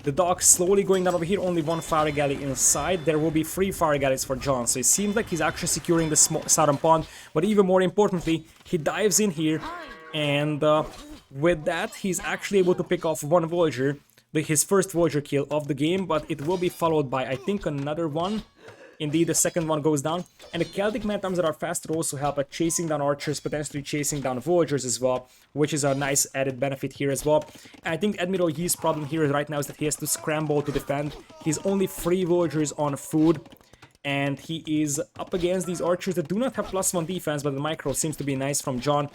[SPEAKER 1] the dock slowly going down over here. Only 1 fire galley inside. There will be 3 fire galleys for John. So it seems like he's actually securing the southern pond. But even more importantly, he dives in here. And with that, he's actually able to pick off 1 Voyager. His first Voyager kill of the game. But it will be followed by, I think, another one. Indeed, the second one goes down. And the Celtic Man-at-Arms that are faster also help at chasing down archers, potentially chasing down Voyagers as well, which is a nice added benefit here as well. And I think Admiral Yi's problem here right now is that he has to scramble to defend. He's only 3 Voyagers on food, and he is up against these archers that do not have +1 defense, but the micro seems to be nice from John.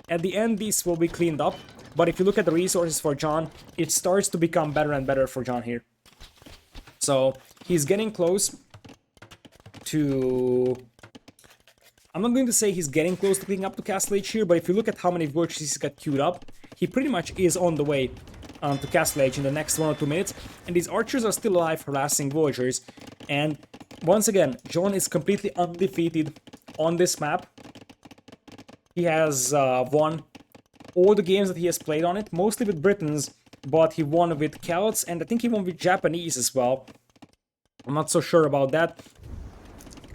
[SPEAKER 1] At the end, these will be cleaned up, but if you look at the resources for John, it starts to become better and better for John here. So, he's getting close to... I'm not going to say he's getting close to cleaning up to Castle Age here, but if you look at how many Voyagers he's got queued up, he pretty much is on the way to Castle Age in the next 1 or 2 minutes. And these archers are still alive, harassing Voyagers. And once again, John is completely undefeated on this map. He has won all the games that he has played on it, mostly with Britons, but he won with Celts, and I think he won with Japanese as well. I'm not so sure about that.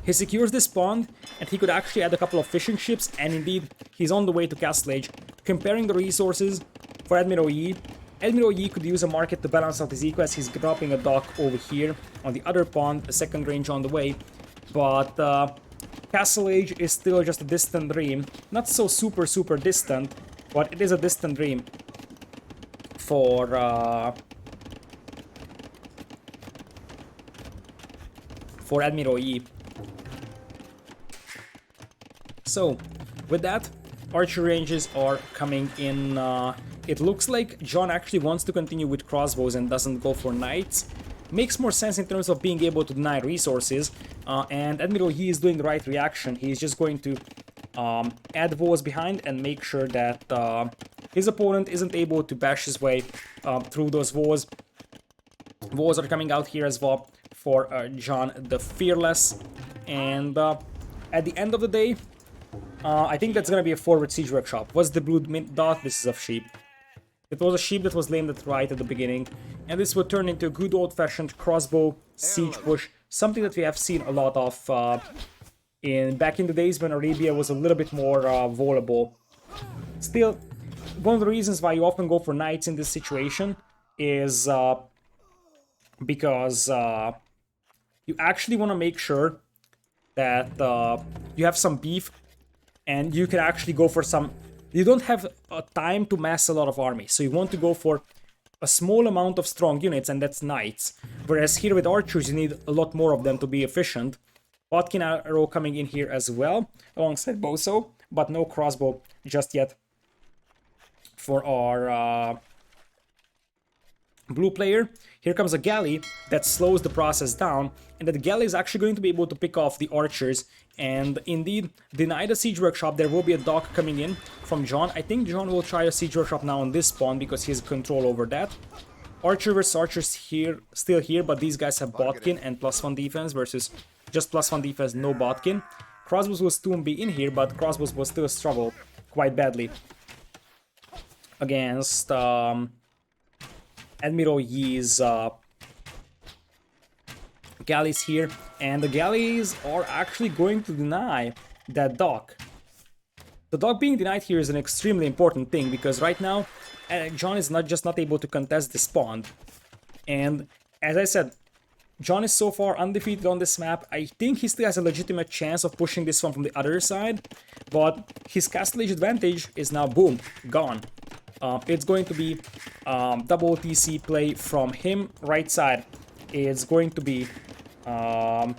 [SPEAKER 1] He secures this pond, and he could actually add a couple of fishing ships, and indeed, he's on the way to Castle Age. Comparing the resources for Admiral Yi, Admiral Yi could use a market to balance out his eco, as he's dropping a dock over here on the other pond, a second range on the way. But Castle Age is still just a distant dream. Not so super distant, but it is a distant dream for Admiral Yi. So, with that, Archer ranges are coming in. It looks like John actually wants to continue with crossbows and doesn't go for knights. Makes more sense in terms of being able to deny resources. And Admiral Yi is doing the right reaction. He's just going to add walls behind and make sure that his opponent isn't able to bash his way through those walls. Walls are coming out here as well for John the Fearless. And at the end of the day, I think that's gonna be a forward siege workshop. What's the blue mint dot? This is a sheep. It was a sheep that was lamed at right at the beginning, and this would turn into a good old-fashioned crossbow siege push, something that we have seen a lot of back in the days when Arabia was a little bit more vulnerable. Still, one of the reasons why you often go for knights in this situation is because you actually want to make sure that you have some beef. And you can actually go for some... You don't have time to mass a lot of armies, so you want to go for a small amount of strong units, and that's knights. Whereas here with archers, you need a lot more of them to be efficient. Bodkin arrow coming in here as well, alongside Boso, but no crossbow just yet for our blue player. Here comes a galley that slows the process down, and that galley is actually going to be able to pick off the archers and indeed deny the siege workshop. There will be a dock coming in from John. I think John will try a siege workshop now on this spawn because he has control over that. Archer versus archers here, still here, but these guys have Bodkin and +1 defense versus just +1 defense, no Bodkin. Crossbows will soon be in here, but crossbows will still struggle quite badly against Admiral Yi's galleys here, and the galleys are actually going to deny that dock. The dock being denied here is an extremely important thing, because right now John is not able to contest this spawn. And as I said, John is so far undefeated on this map. I think he still has a legitimate chance of pushing this one from the other side, but his castle age advantage is now, boom, gone. It's going to be double TC play from him. Right side is going to be 1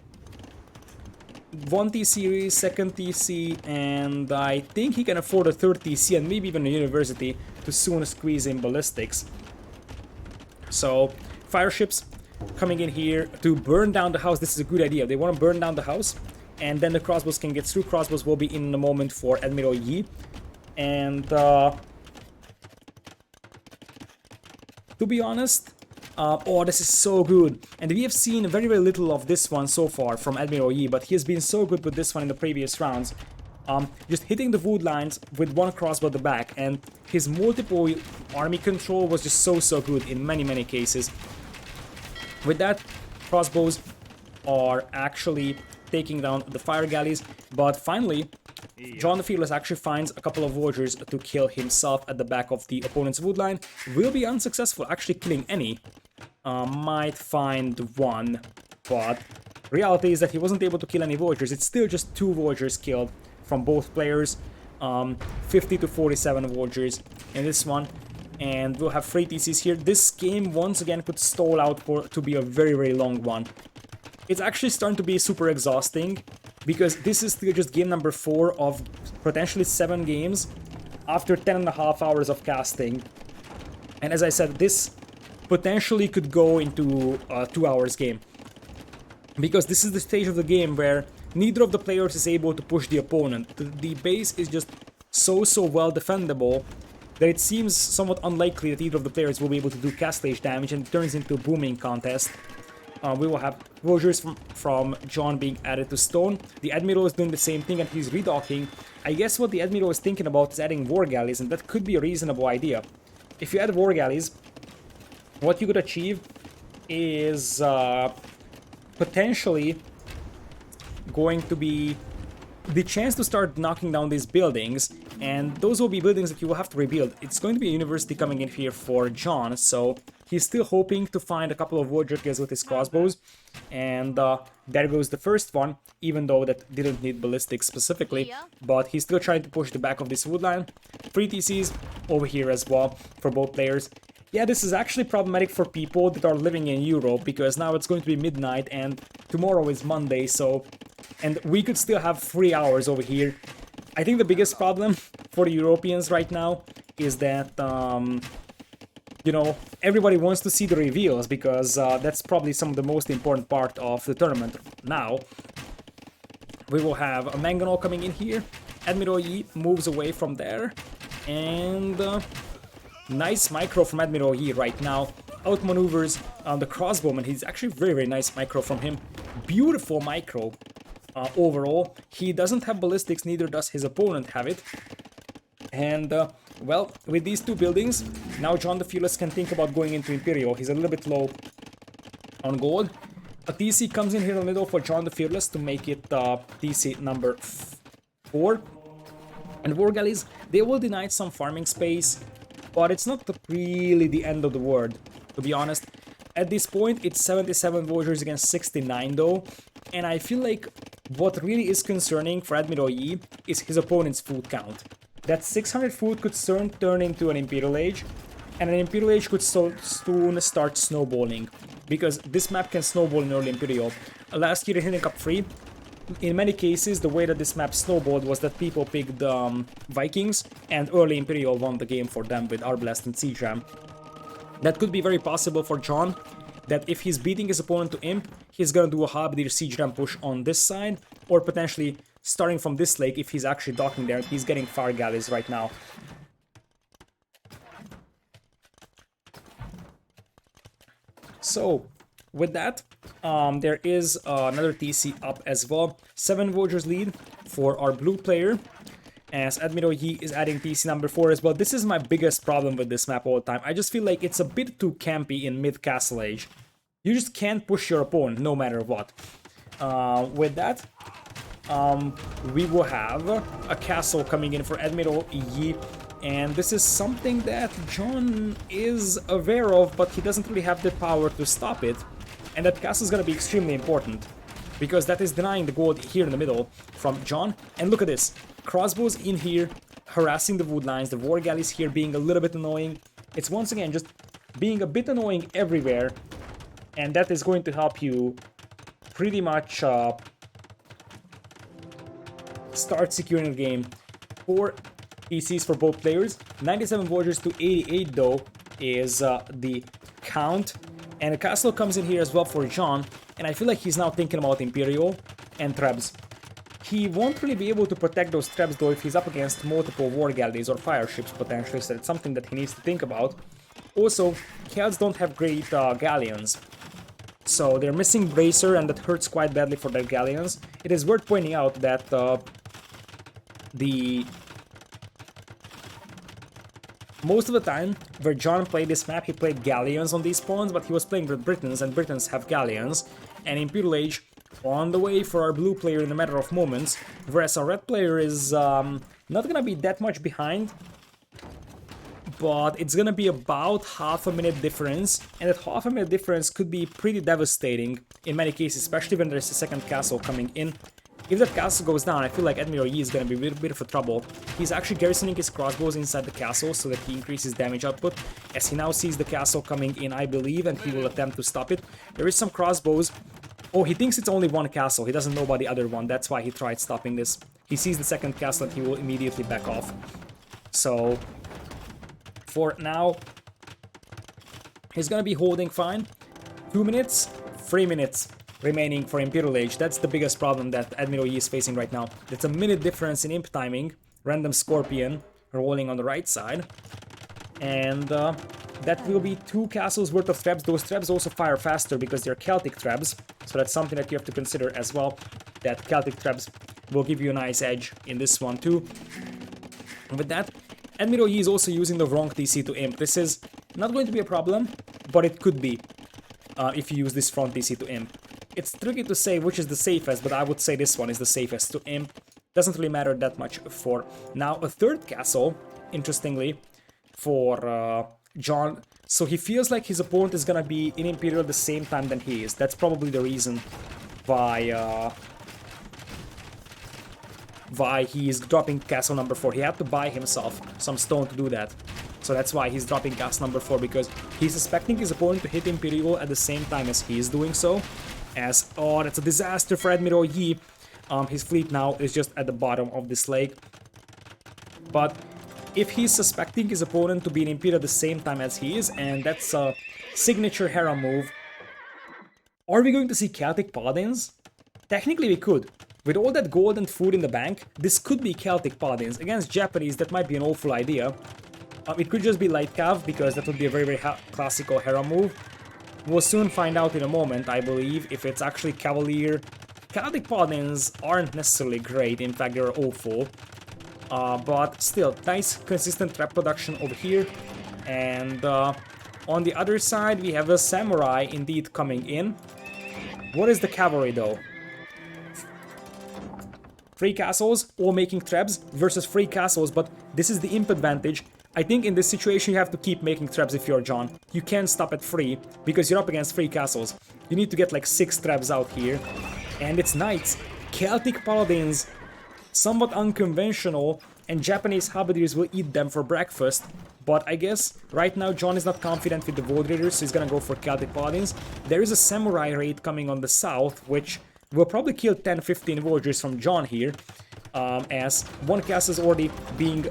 [SPEAKER 1] TC, second TC, and I think he can afford a third TC and maybe even a university to soon squeeze in ballistics. So fire ships coming in here to burn down the house. This is a good idea. They want to burn down the house, and then the crossbows can get through. Crossbows will be in a moment for Admiral Yi. And to be honest, oh, this is so good. And we have seen very, very little of this one so far from Admiral Yi, but he has been so good with this one in the previous rounds. Just hitting the wood lines with one crossbow at the back, and his multiple army control was just so good in many cases. With that, crossbows are actually taking down the fire galleys, but finally, John the Fearless actually finds a couple of warriors to kill himself at the back of the opponent's wood line. Will be unsuccessful actually killing any. Might find one, but reality is that he wasn't able to kill any warriors. It's still just 2 warriors killed from both players. 50 to 47 warriors in this one. And we'll have 3 TCs here. This game once again could stall out to be a very long one. It's actually starting to be super exhausting, because this is still just game number 4 of potentially 7 games after 10.5 hours of casting. And as I said, this potentially could go into a 2 hours game, because this is the stage of the game where neither of the players is able to push the opponent. The base is just so well defendable that it seems somewhat unlikely that either of the players will be able to do castle age damage, and it turns into a booming contest. We will have warriors from John being added to stone. The Admiral is doing the same thing, and he's redocking. I guess what the Admiral is thinking about is adding war galleys, and that could be a reasonable idea. If you add war galleys, what you could achieve is potentially going to be the chance to start knocking down these buildings, and those will be buildings that you will have to rebuild. It's going to be a university coming in here for John, so he's still hoping to find a couple of warrior kills with his crossbows, and there goes the first one, even though that didn't need ballistics specifically, but he's still trying to push the back of this wood line. 3 TCs over here as well for both players. Yeah, this is actually problematic for people that are living in Europe, because now it's going to be midnight and tomorrow is Monday, so... And we could still have 3 hours over here. I think the biggest problem for the Europeans right now is that, you know, everybody wants to see the reveals because that's probably some of the most important part of the tournament. Now, we will have a Mangonel coming in here. Admiral Yi moves away from there. And nice micro from Admiral Yi right now. Outmaneuvers the crossbowman. He's actually very, very nice micro from him. Beautiful micro overall. He doesn't have ballistics, neither does his opponent have it. And, well, with these two buildings, now John the Fearless can think about going into Imperial. He's a little bit low on gold. A TC comes in here in the middle for John the Fearless to make it TC number 4. And War Galleys, they will deny some farming space, but it's not really the end of the world, to be honest. At this point, it's 77 villagers against 69 though, and I feel like what really is concerning for Admiral Yi is his opponent's food count. That 600 food could soon turn into an Imperial Age, and an Imperial Age could soon start snowballing, because this map can snowball in early Imperial. Last year in Hidden Cup 3, in many cases, the way that this map snowballed was that people picked Vikings, and early Imperial won the game for them with Arblast and Siege Ram. That could be very possible for John, that if he's beating his opponent to Imp, he's gonna do a Halberdier Siege Ram push on this side, or potentially starting from this lake, if he's actually docking there. He's getting Fire Galleys right now. So, with that, there is another TC up as well. 7 villagers lead for our blue player, as Admiral Yi is adding TC number 4 as well. This is my biggest problem with this map all the time. I just feel like it's a bit too campy in mid-castle age. You just can't push your opponent no matter what. With that, we will have a castle coming in for Admiral Yi. And this is something that John is aware of, but he doesn't really have the power to stop it. And that castle is going to be extremely important, because that is denying the gold here in the middle from John. And look at this. Crossbows in here, harassing the wood lines. The War Galleys here being a little bit annoying. It's once again just being a bit annoying everywhere. And that is going to help you pretty much start securing the game. 4 PCs for both players. 97 villagers to 88 though is the count. And the castle comes in here as well for John. And I feel like he's now thinking about Imperial and Trebs. He won't really be able to protect those Trebs though if he's up against multiple War Galleys or fire ships potentially. So it's something that he needs to think about. Also, Kelts don't have great galleons. So they're missing Bracer, and that hurts quite badly for their galleons. It is worth pointing out that most of the time, where John played this map, he played Galleons on these pawns, but he was playing with Britons, and Britons have Galleons. And Imperial Age on the way for our blue player in a matter of moments, whereas our red player is not gonna be that much behind, but it's gonna be about half a minute difference, and that half a minute difference could be pretty devastating in many cases, especially when there's a second castle coming in. If that castle goes down, I feel like Admiral Yi is going to be a bit of a trouble. He's actually garrisoning his crossbows inside the castle so that he increases damage output, as he now sees the castle coming in, I believe, and he will attempt to stop it. There is some crossbows. Oh, he thinks it's only one castle. He doesn't know about the other one. That's why he tried stopping this. He sees the second castle and he will immediately back off. So, for now, he's going to be holding fine. 2 minutes, 3 minutes remaining for Imperial Age. That's the biggest problem that Admiral Yi is facing right now. That's a minute difference in imp timing. Random Scorpion rolling on the right side. And that will be 2 castles worth of Trebs. Those Trebs also fire faster because they're Celtic Trebs. So that's something that you have to consider as well. That Celtic Trebs will give you a nice edge in this one too. And with that, Admiral Yi is also using the wrong TC to imp. This is not going to be a problem, but it could be if you use this front TC to imp. It's tricky to say which is the safest, but I would say this one is the safest to imp. Doesn't really matter that much for now. A third castle, interestingly, for John. So he feels like his opponent is gonna be in Imperial at the same time than he is. That's probably the reason why he is dropping castle number 4. He had to buy himself some stone to do that. So that's why he's dropping castle number 4, because he's expecting his opponent to hit Imperial at the same time as he is doing so. As, oh, that's a disaster for Admiral Yi. His fleet now is just at the bottom of this lake. But if he's suspecting his opponent to be an Imperial at the same time as he is, and that's a signature Hera move. Are we going to see Celtic Paladins? Technically we could. With all that gold and food in the bank, this could be Celtic Paladins. Against Japanese, that might be an awful idea. It could just be Light Cav, because that would be a very, very classical Hera move. We'll soon find out in a moment, I believe, if it's actually Cavalier. Celtic Paladins aren't necessarily great, in fact they're awful. But still, nice consistent trap production over here. And on the other side, we have a Samurai indeed coming in. What is the Cavalry though? 3 castles, all making traps versus 3 castles, but this is the imp advantage. I think in this situation you have to keep making traps if you're John. You can't stop at 3, because you're up against 3 castles. You need to get like 6 traps out here. And it's knights. Celtic Paladins, somewhat unconventional, and Japanese halberdiers will eat them for breakfast. But I guess right now John is not confident with the Void Raiders, so he's gonna go for Celtic Paladins. There is a Samurai raid coming on the south, which will probably kill 10-15 villagers from John here, as one castle is already being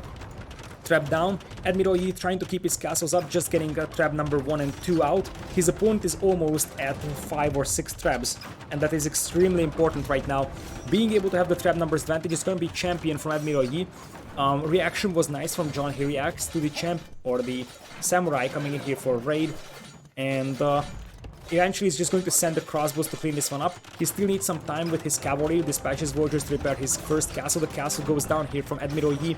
[SPEAKER 1] trapped down. Admiral Yi trying to keep his castles up, just getting trap number 1 and 2 out. His opponent is almost at 5 or 6 traps, and that is extremely important right now. Being able to have the trap numbers advantage is going to be champion from Admiral Yi. Reaction was nice from John. He reacts to the champ, or the Samurai coming in here for a raid, and eventually he's just going to send the crossbows to clean this one up. He still needs some time with his cavalry, dispatches villagers to repair his first castle. The castle goes down here from Admiral Yi,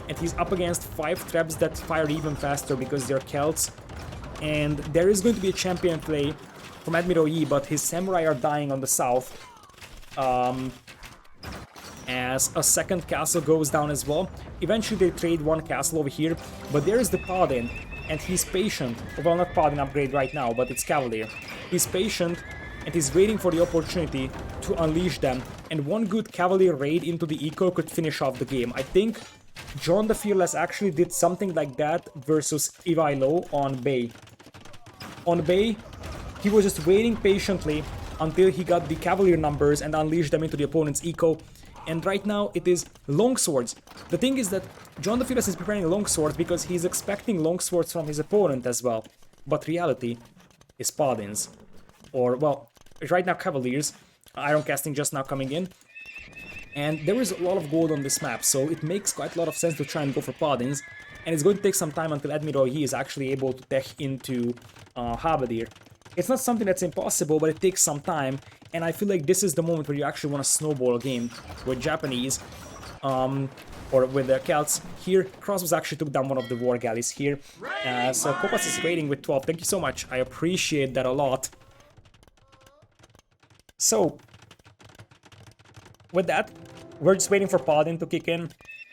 [SPEAKER 1] and he's up against 5 traps that fire even faster because they're Celts. And there is going to be a champion play from Admiral Yi, but his samurai are dying on the south. As a second castle goes down as well. Eventually they trade one castle over here, but there is the Paladin, and he's patient. Well, not Paladin upgrade right now, but it's Cavalier. He's patient, and he's waiting for the opportunity to unleash them, and one good Cavalier raid into the eco could finish off the game. I think John the Fearless actually did something like that versus Ivailo on Bay. On Bay, he was just waiting patiently until he got the Cavalier numbers and unleashed them into the opponent's eco. And right now it is longswords. The thing is that John the Fearless is preparing longswords because he's expecting longswords from his opponent as well. But reality is Paladins. Or, well, right now Cavaliers. Iron casting just now coming in. And there is a lot of gold on this map, so it makes quite a lot of sense to try and go for Paladins. And it's going to take some time until Admiral Yi is actually able to tech into Halberdier. It's not something that's impossible, but it takes some time. And I feel like this is the moment where you actually want to snowball a game with Japanese, or with the Celts. Here, Crossbows actually took down one of the war galleys here. So Kopas is raiding with 12. Thank you so much. I appreciate that a lot. So, with that, we're just waiting for Paladin to kick in.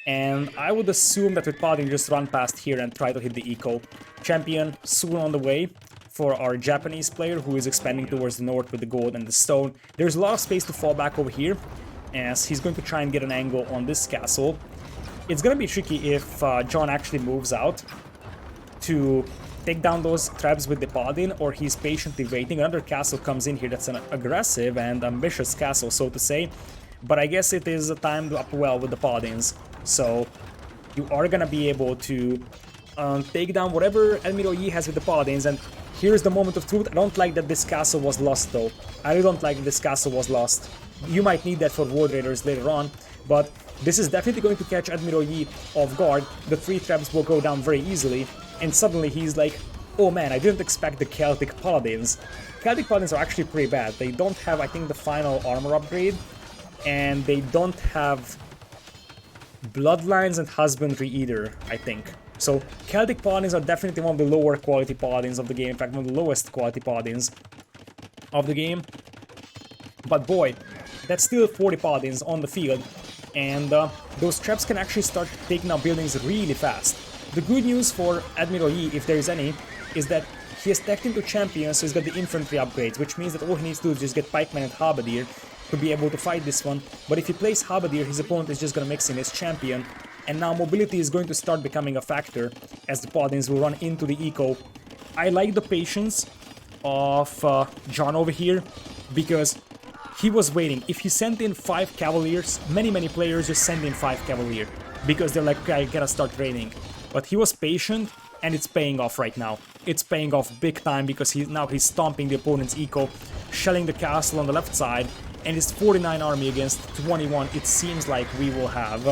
[SPEAKER 1] And I would assume that with Paladin, just run past here and try to hit the eco. Champion soon on the way for our Japanese player who is expanding towards the north with the gold and the stone. There's a lot of space to fall back over here, as he's going to try and get an angle on this castle. It's going to be tricky if John actually moves out to take down those traps with the Paladin, or he's patiently waiting. Another castle comes in here that's an aggressive and ambitious castle, so to say. But I guess it is a time to up well with the Paladins. So you are going to be able to take down whatever Admiral Yi has with the Paladins. And here's the moment of truth. I don't like that this castle was lost, though. I really don't like that this castle was lost. You might need that for Void Raiders later on, but this is definitely going to catch Admiral Yi off guard. The 3 traps will go down very easily, and suddenly he's like, oh man, I didn't expect the Celtic Paladins. Celtic Paladins are actually pretty bad. They don't have, I think, the final armor upgrade, and they don't have Bloodlines and Husbandry either, I think. So Celtic Paladins are definitely one of the lower quality Paladins of the game, in fact one of the lowest quality Paladins of the game. But boy, that's still 40 Paladins on the field, and those traps can actually start taking out buildings really fast. The good news for Admiral Yi, if there is any, is that he has teched into champions, so he's got the infantry upgrades, which means that all he needs to do is just get pikemen and halberdier to be able to fight this one. But if he plays halberdier, his opponent is just gonna mix in his champion. And now mobility is going to start becoming a factor as the Paladins will run into the eco. I like the patience of John over here, because he was waiting. If he sent in 5 Cavaliers, many players just send in 5 Cavalier, because they're like, okay, I gotta start raiding. But he was patient, and it's paying off right now. It's paying off big time because he's stomping the opponent's eco, shelling the castle on the left side, and his 49 army against 21. It seems like we will have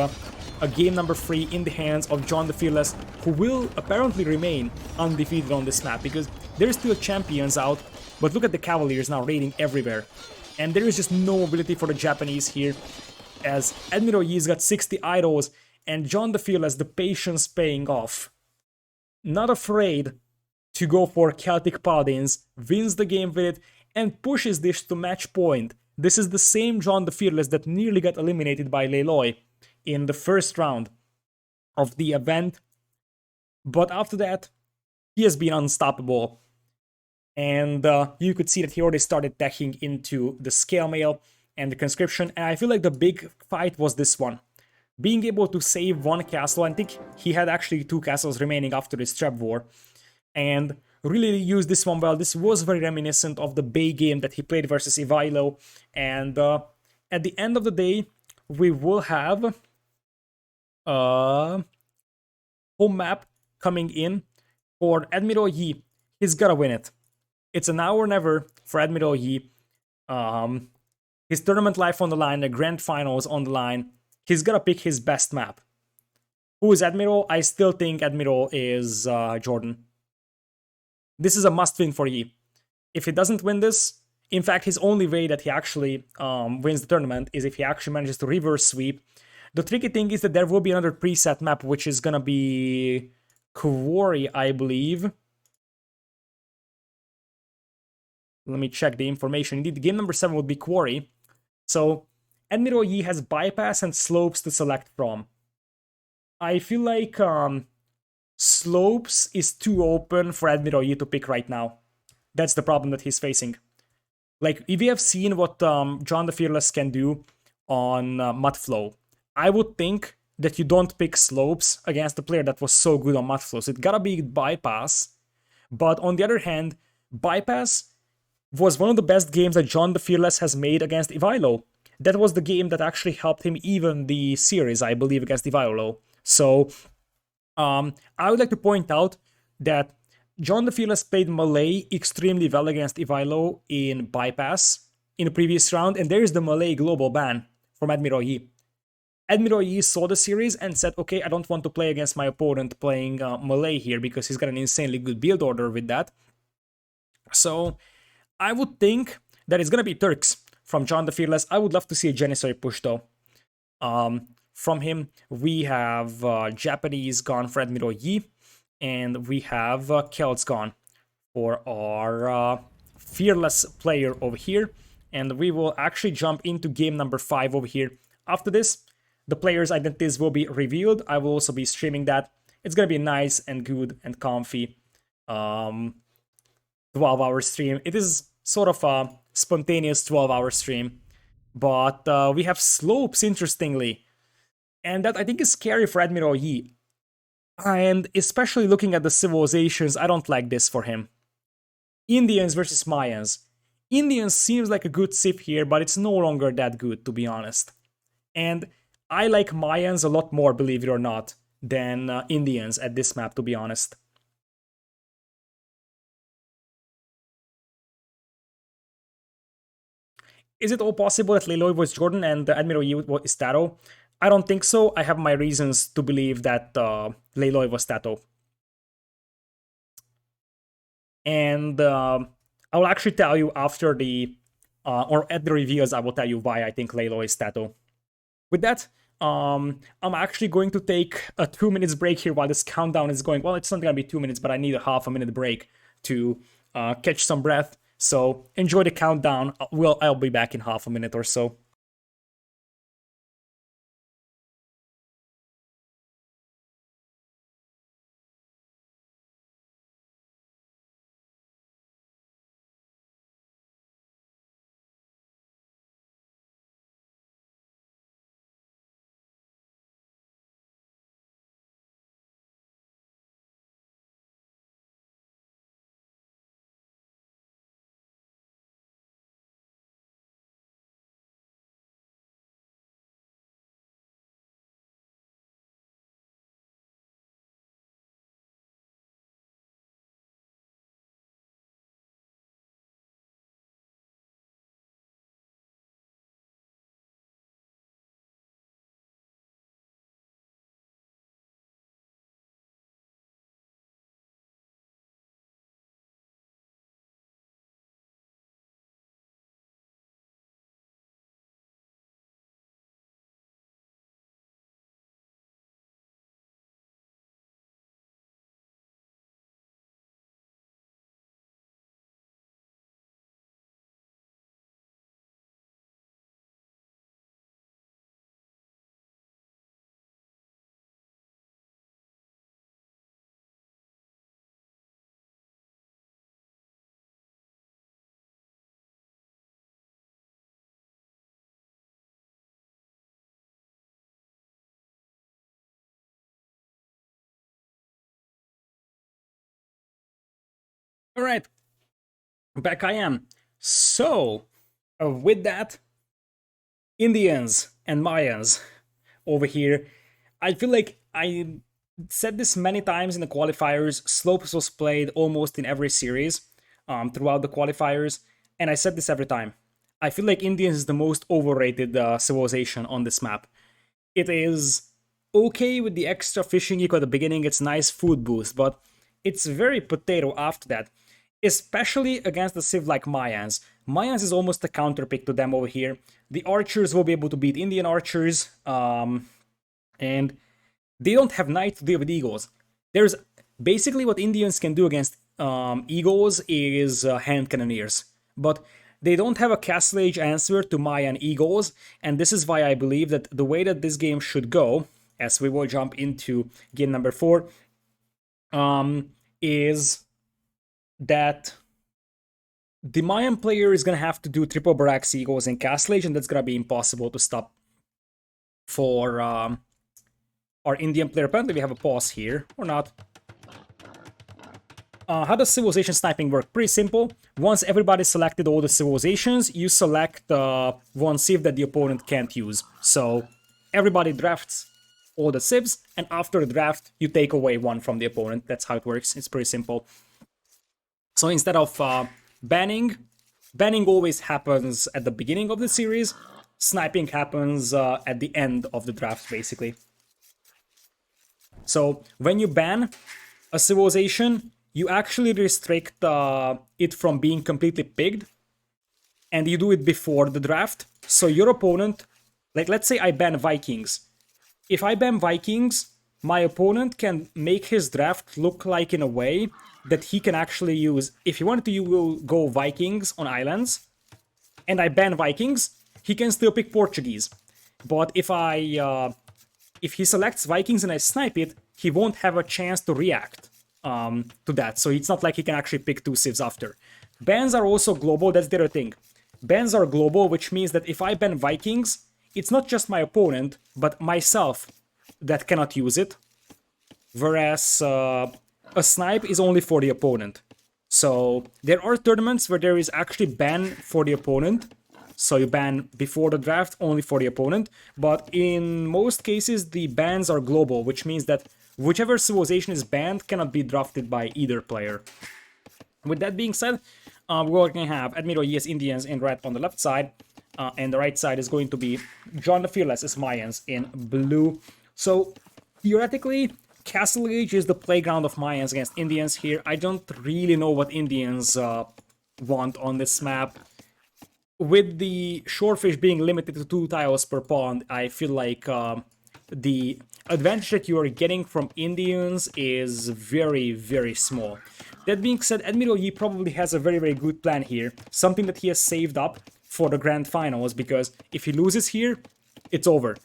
[SPEAKER 1] a game number 3 in the hands of John the Fearless, who will apparently remain undefeated on this map, because there's still champions out, but look at the Cavaliers now raiding everywhere. And there is just no mobility for the Japanese here, as Admiral Yi's got 60 idols, and John the Fearless, the patience paying off. Not afraid to go for Celtic Paladins, wins the game with it, and pushes this to match point. This is the same John the Fearless that nearly got eliminated by Leloy in the first round of the event. But after that, he has been unstoppable. And you could see that he already started teching into the scale mail and the conscription. And I feel like the big fight was this one. Being able to save one castle. I think he had actually 2 castles remaining after his trap war. And really used this one well. This was very reminiscent of the Bay game that he played versus Ivailo. And at the end of the day, we will have home map coming in for Admiral Yi. He's gotta win it. It's an hour or never for Admiral Yi. His tournament life on the line, the grand finals on the line. He's gotta pick his best map. Who is Admiral? I still think Admiral is Jordan. This is a must win for Yi. If he doesn't win this, in fact, his only way that he actually wins the tournament is if he actually manages to reverse sweep. The tricky thing is that there will be another preset map, which is gonna be Quarry, I believe. Let me check the information. Indeed, game number 7 would be Quarry. So Admiral Yi has bypass and slopes to select from. I feel like slopes is too open for Admiral Yi to pick right now. That's the problem that he's facing. Like, if we have seen what John the Fearless can do on Mudflow, I would think that you don't pick slopes against a player that was so good on Mudflow. So it gotta be bypass. But on the other hand, bypass was one of the best games that John the Fearless has made against Ivailo. That was the game that actually helped him even the series, I believe, against Ivailo. So I would like to point out that John the Fearless played Malay extremely well against Ivailo in bypass in the previous round, and there is the Malay global ban from Admiral Yi. Admiral Yi saw the series and said, okay, I don't want to play against my opponent playing Malay here because he's got an insanely good build order with that. So I would think that it's going to be Turks from John the Fearless. I would love to see a Janissary push though. From him, we have Japanese gone for Admiral Yi, and we have Celts gone for our Fearless player over here. And we will actually jump into game number 5 over here. After this, the players' identities will be revealed. I will also be streaming that. It's going to be nice and good and comfy 12-hour stream. It is sort of a spontaneous 12-hour stream. But we have slopes, interestingly. And that, I think, is scary for Admiral Yi. And especially looking at the civilizations, I don't like this for him. Indians versus Mayans. Indians seems like a good civ here, but it's no longer that good, to be honest. And I like Mayans a lot more, believe it or not, than Indians at this map, to be honest. Is it all possible that Leloy was Jordan and Admiral Yi was Tato? I don't think so. I have my reasons to believe that Leloy was Tato. And I will actually tell you after the, or at the reveals, I will tell you why I think Leloy is Tato. With that, I'm actually going to take a 2 minutes break here while this countdown is going. Well, it's not going to be 2 minutes, but I need a half a minute break to catch some breath. So enjoy the countdown. I'll be back in half a minute or so. All right, back I am. So, with that, Indians and Mayans over here, I feel like I said this many times in the qualifiers. Slopes was played almost in every series throughout the qualifiers, and I said this every time. I feel like Indians is the most overrated civilization on this map. It is okay with the extra fishing eco at the beginning, it's nice food boost, but it's very potato after that. Especially against the civ like Mayans. Mayans is almost a counter pick to them over here. The archers will be able to beat Indian archers, and they don't have knights to deal with eagles. There's basically what Indians can do against eagles is hand cannoneers, but they don't have a castle age answer to Mayan eagles, and this is why I believe that the way that this game should go, as we will jump into game number 4, is that the Mayan player is going to have to do triple barracks eagles and castle age, and that's going to be impossible to stop for our Indian player. Apparently we have a pause here, or not. How does civilization sniping work? Pretty simple. Once everybody selected all the civilizations, you select one civ that the opponent can't use. So everybody drafts all the civs, and after the draft, you take away one from the opponent. That's how it works. It's pretty simple. So instead of banning always happens at the beginning of the series. Sniping happens at the end of the draft, basically. So when you ban a civilization, you actually restrict it from being completely pigged, and you do it before the draft. So your opponent, like let's say I ban Vikings. If I ban Vikings, my opponent can make his draft look like in a way that he can actually use. If he wanted to, you will go Vikings on islands, and I ban Vikings, he can still pick Portuguese. But if he selects Vikings and I snipe it, he won't have a chance to react to that. So it's not like he can actually pick two civs after. Bans are also global, that's the other thing. Bans are global, which means that if I ban Vikings, it's not just my opponent, but myself that cannot use it. Whereas a snipe is only for the opponent. So there are tournaments where there is actually ban for the opponent. So you ban before the draft only for the opponent. But in most cases, the bans are global, which means that whichever civilization is banned cannot be drafted by either player. With that being said, we're going to have Admiral Yes Indians in red on the left side, and the right side is going to be John the Fearless as Mayans in blue. So theoretically, Castle Age is the playground of Mayans against Indians here. I don't really know what Indians want on this map. With the shorefish being limited to 2 tiles per pond, I feel like the advantage that you are getting from Indians is very, very small. That being said, Admiral Yi probably has a very, very good plan here. Something that he has saved up for the grand finals, because if he loses here, it's over.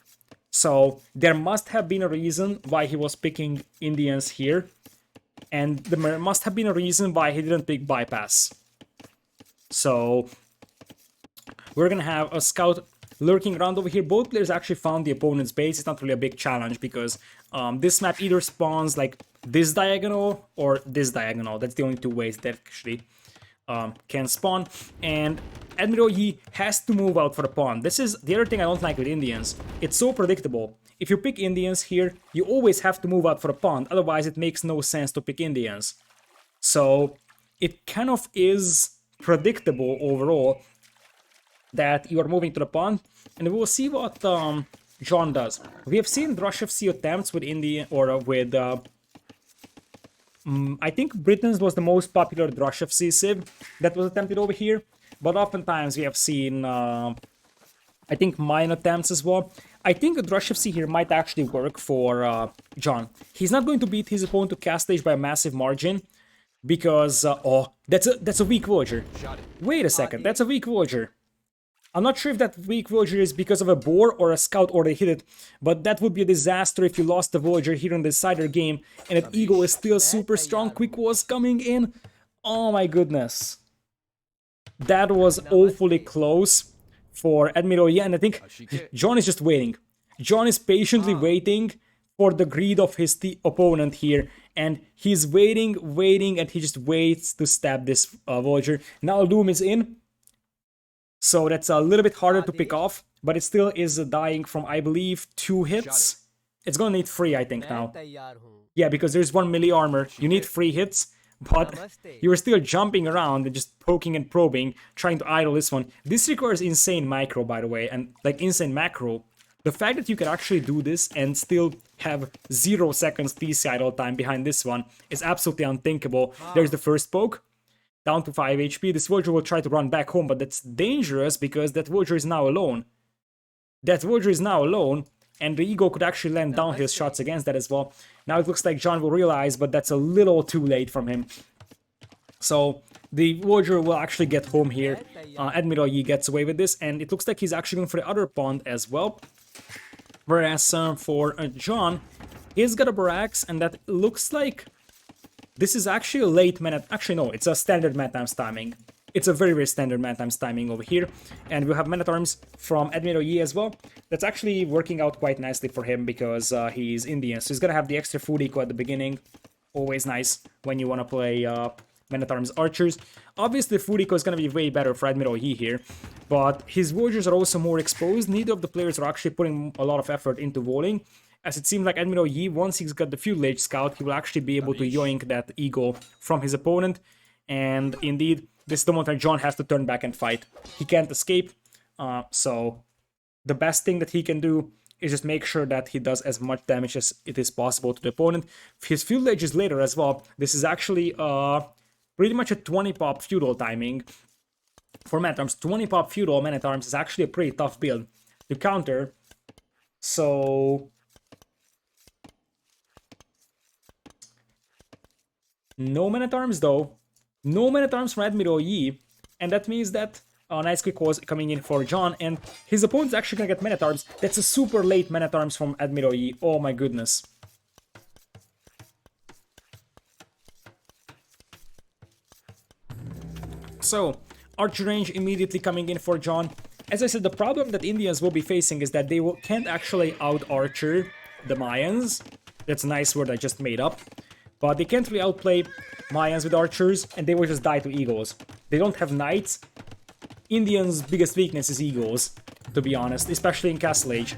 [SPEAKER 1] So there must have been a reason why he was picking Indians here. And there must have been a reason why he didn't pick bypass. So we're gonna have a scout lurking around over here. Both players actually found the opponent's base. It's not really a big challenge because this map either spawns like this diagonal or this diagonal. That's the only two ways that actually can spawn. And Admiral Yi has to move out for the pawn. This is the other thing I don't like with Indians. It's so predictable. If you pick Indians here, you always have to move out for a pawn. Otherwise, it makes no sense to pick Indians. So it kind of is predictable overall that you are moving to the pawn, and we will see what John does. We have seen Drush FC attempts with India or with I think Britain's was the most popular Drush FC civ that was attempted over here, but oftentimes we have seen I think mine attempts as well. I think a Drush FC here might actually work for John. He's not going to beat his opponent to cast stage by a massive margin because oh, that's a weak villager. Wait a second, that's a weak villager. I'm not sure if that weak villager is because of a boar or a scout or they hit it, but that would be a disaster if you lost the villager here in the decider game and that eagle is still super strong. Quick was coming in. Oh my goodness. That was awfully close for Admiral Yi, and I think John is just waiting. John is patiently waiting for the greed of his opponent here, and he's waiting, and he just waits to stab this Voyager. Now Loom is in, so that's a little bit harder to pick off, but it still is dying from, I believe, 2 hits. It's gonna need 3, I think, now. Yeah, because there's 1 melee armor. You need 3 hits, but you're still jumping around and just poking and probing, trying to idle this one. This requires insane micro, by the way, and like insane macro. The fact that you can actually do this and still have 0 seconds TC idle time behind this one is absolutely unthinkable. There's the first poke, down to 5 HP. This Voyager will try to run back home, but that's dangerous because that Voyager is now alone. And the Ego could actually land downhill shots against that as well. Now it looks like John will realize, but that's a little too late from him. So the Voyager will actually get home here. Admiral Yi gets away with this, and it looks like he's actually going for the other pond as well. Whereas for John, he's got a barracks, and that looks like this is actually a late mana. Actually, no, it's a standard mana times timing. It's a very, very standard mana times timing over here. And we'll have Man-at-Arms from Admiral Yi as well. That's actually working out quite nicely for him because he's Indian. So he's going to have the extra food eco at the beginning. Always nice when you want to play Man-at-Arms archers. Obviously, food eco is going to be way better for Admiral Yi here. But his Voyagers are also more exposed. Neither of the players are actually putting a lot of effort into walling. As it seems like Admiral Yi, once he's got the Fuel Age Scout, he will actually be able to yoink that ego from his opponent. And indeed, this is the moment that John has to turn back and fight. He can't escape, so the best thing that he can do is just make sure that he does as much damage as it is possible to the opponent. His Fuel Age is later as well. This is actually pretty much a 20 pop feudal timing. For Man-at-Arms, 20 pop feudal Man-at-Arms is actually a pretty tough build to counter. So no Man-at-Arms though. No Man-at-Arms from Admiral Yi, and that means that nice quick was coming in for John, and his opponent's actually gonna get Man-at-Arms. That's a super late Man-at-Arms from Admiral Yi. Oh my goodness. So, archer range immediately coming in for John. As I said, the problem that Indians will be facing is that they can't actually out-archer the Mayans. That's a nice word I just made up. But they can't really outplay Mayans with archers, and they will just die to eagles. They don't have knights. Indians' biggest weakness is eagles, to be honest, especially in Castle Age.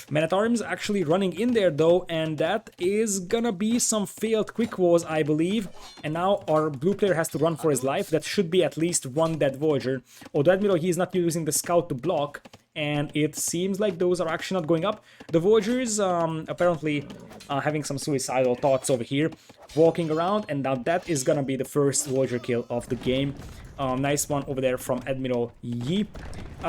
[SPEAKER 1] Man-at-Arms actually running in there though, and that is gonna be some failed quick walls, I believe. And now our blue player has to run for his life. That should be at least 1 dead Voyager. Although Admiral, he is not using the scout to block, and it seems like those are actually not going up. The Voyagers apparently having some suicidal thoughts over here, walking around, and now that is gonna be the first Voyager kill of the game. Nice one over there from Admiral Yi.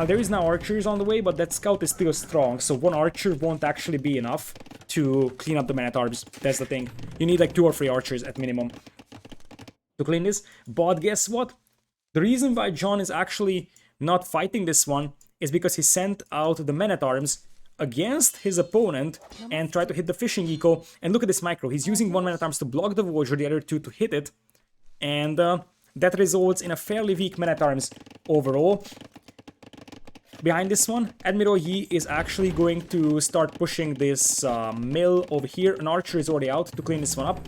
[SPEAKER 1] There is now archers on the way, but that scout is still strong, so 1 archer won't actually be enough to clean up the Man-at-Arms. That's the thing. You need like 2 or 3 archers at minimum to clean this. But guess what? The reason why John is actually not fighting this one is because he sent out the Man-at-Arms against his opponent and tried to hit the fishing eco. And look at this micro. He's using 1 Man-at-Arms to block the Voyager, the other 2 to hit it. And that results in a fairly weak Man-at-Arms overall. Behind this one, Admiral Yi is actually going to start pushing this mill over here. An archer is already out to clean this one up.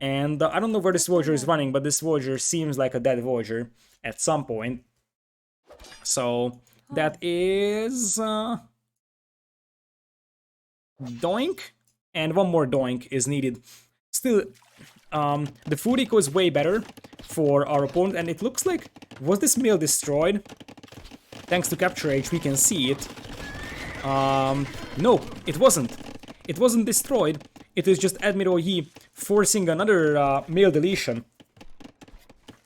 [SPEAKER 1] And I don't know where this Voyager is running, but this Voyager seems like a dead Voyager at some point. So that is doink, and 1 more doink is needed. Still, the food eco is way better for our opponent, and it looks like, was this mill destroyed? Thanks to Capture Age, we can see it. No, it wasn't. It wasn't destroyed. It is just Admiral Yi forcing another mill deletion.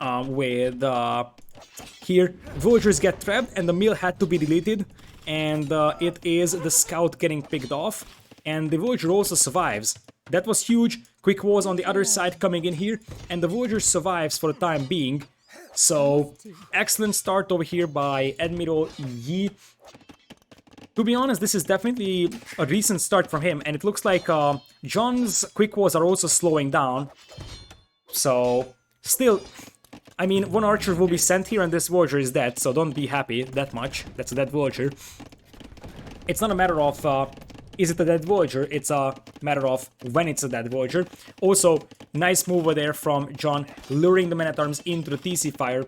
[SPEAKER 1] With here, Villagers get trapped, and the mill had to be deleted. And it is the scout getting picked off, and the Voyager also survives. That was huge. Quick Wars on the other side coming in here, and the Voyager survives for the time being. So, excellent start over here by Admiral Yi. To be honest, this is definitely a recent start from him, and it looks like John's Quick Wars are also slowing down. So, still, I mean, 1 archer will be sent here and this Voyager is dead, so don't be happy that much. That's a dead Voyager. It's not a matter of is it a dead Voyager? It's a matter of when it's a dead Voyager. Also, nice move over there from John, luring the Men-at-Arms into the TC fire.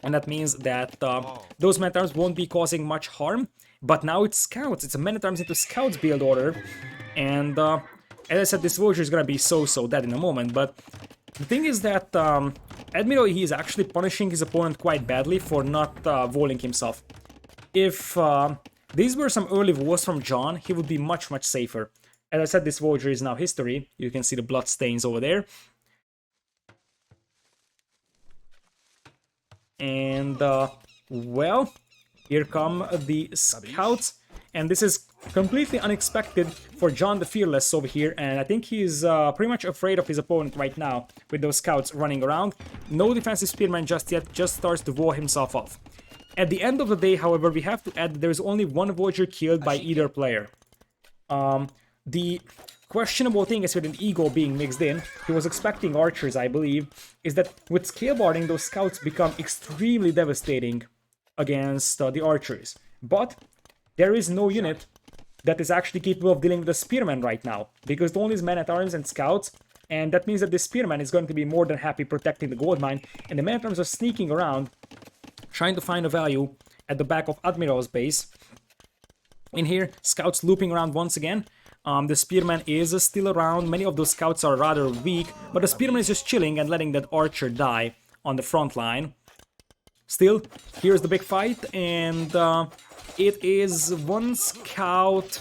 [SPEAKER 1] And that means that those Men-at-Arms won't be causing much harm. But now it's Scouts. It's a Men-at-Arms into Scouts build order. And as I said, this Voyager is gonna be so dead in a moment. But the thing is that Admiral he is actually punishing his opponent quite badly for not voling himself. If these were some early vols from John, he would be much safer. As I said, this Voyager is now history. You can see the blood stains over there. And, well, here come the Scouts. And this is completely unexpected for John the Fearless over here. And I think he's pretty much afraid of his opponent right now with those Scouts running around. No defensive Spearman just yet, just starts to wall himself off. At the end of the day, however, we have to add that there is only one Voyager killed by either player. The questionable thing is with an Eagle being mixed in, he was expecting archers, I believe, is that with scalebarding, those scouts become extremely devastating against the archers. But there is no unit that is actually capable of dealing with the spearmen right now, because the only is men-at-arms and scouts, and that means that the spearman is going to be more than happy protecting the gold mine, and the men-at-arms are sneaking around, trying to find a value at the back of Admiral's base. In here, scouts looping around once again. The spearman is still around. Many of those scouts are rather weak, but the spearman is just chilling and letting that archer die on the front line. Still, here's the big fight, and it is one scout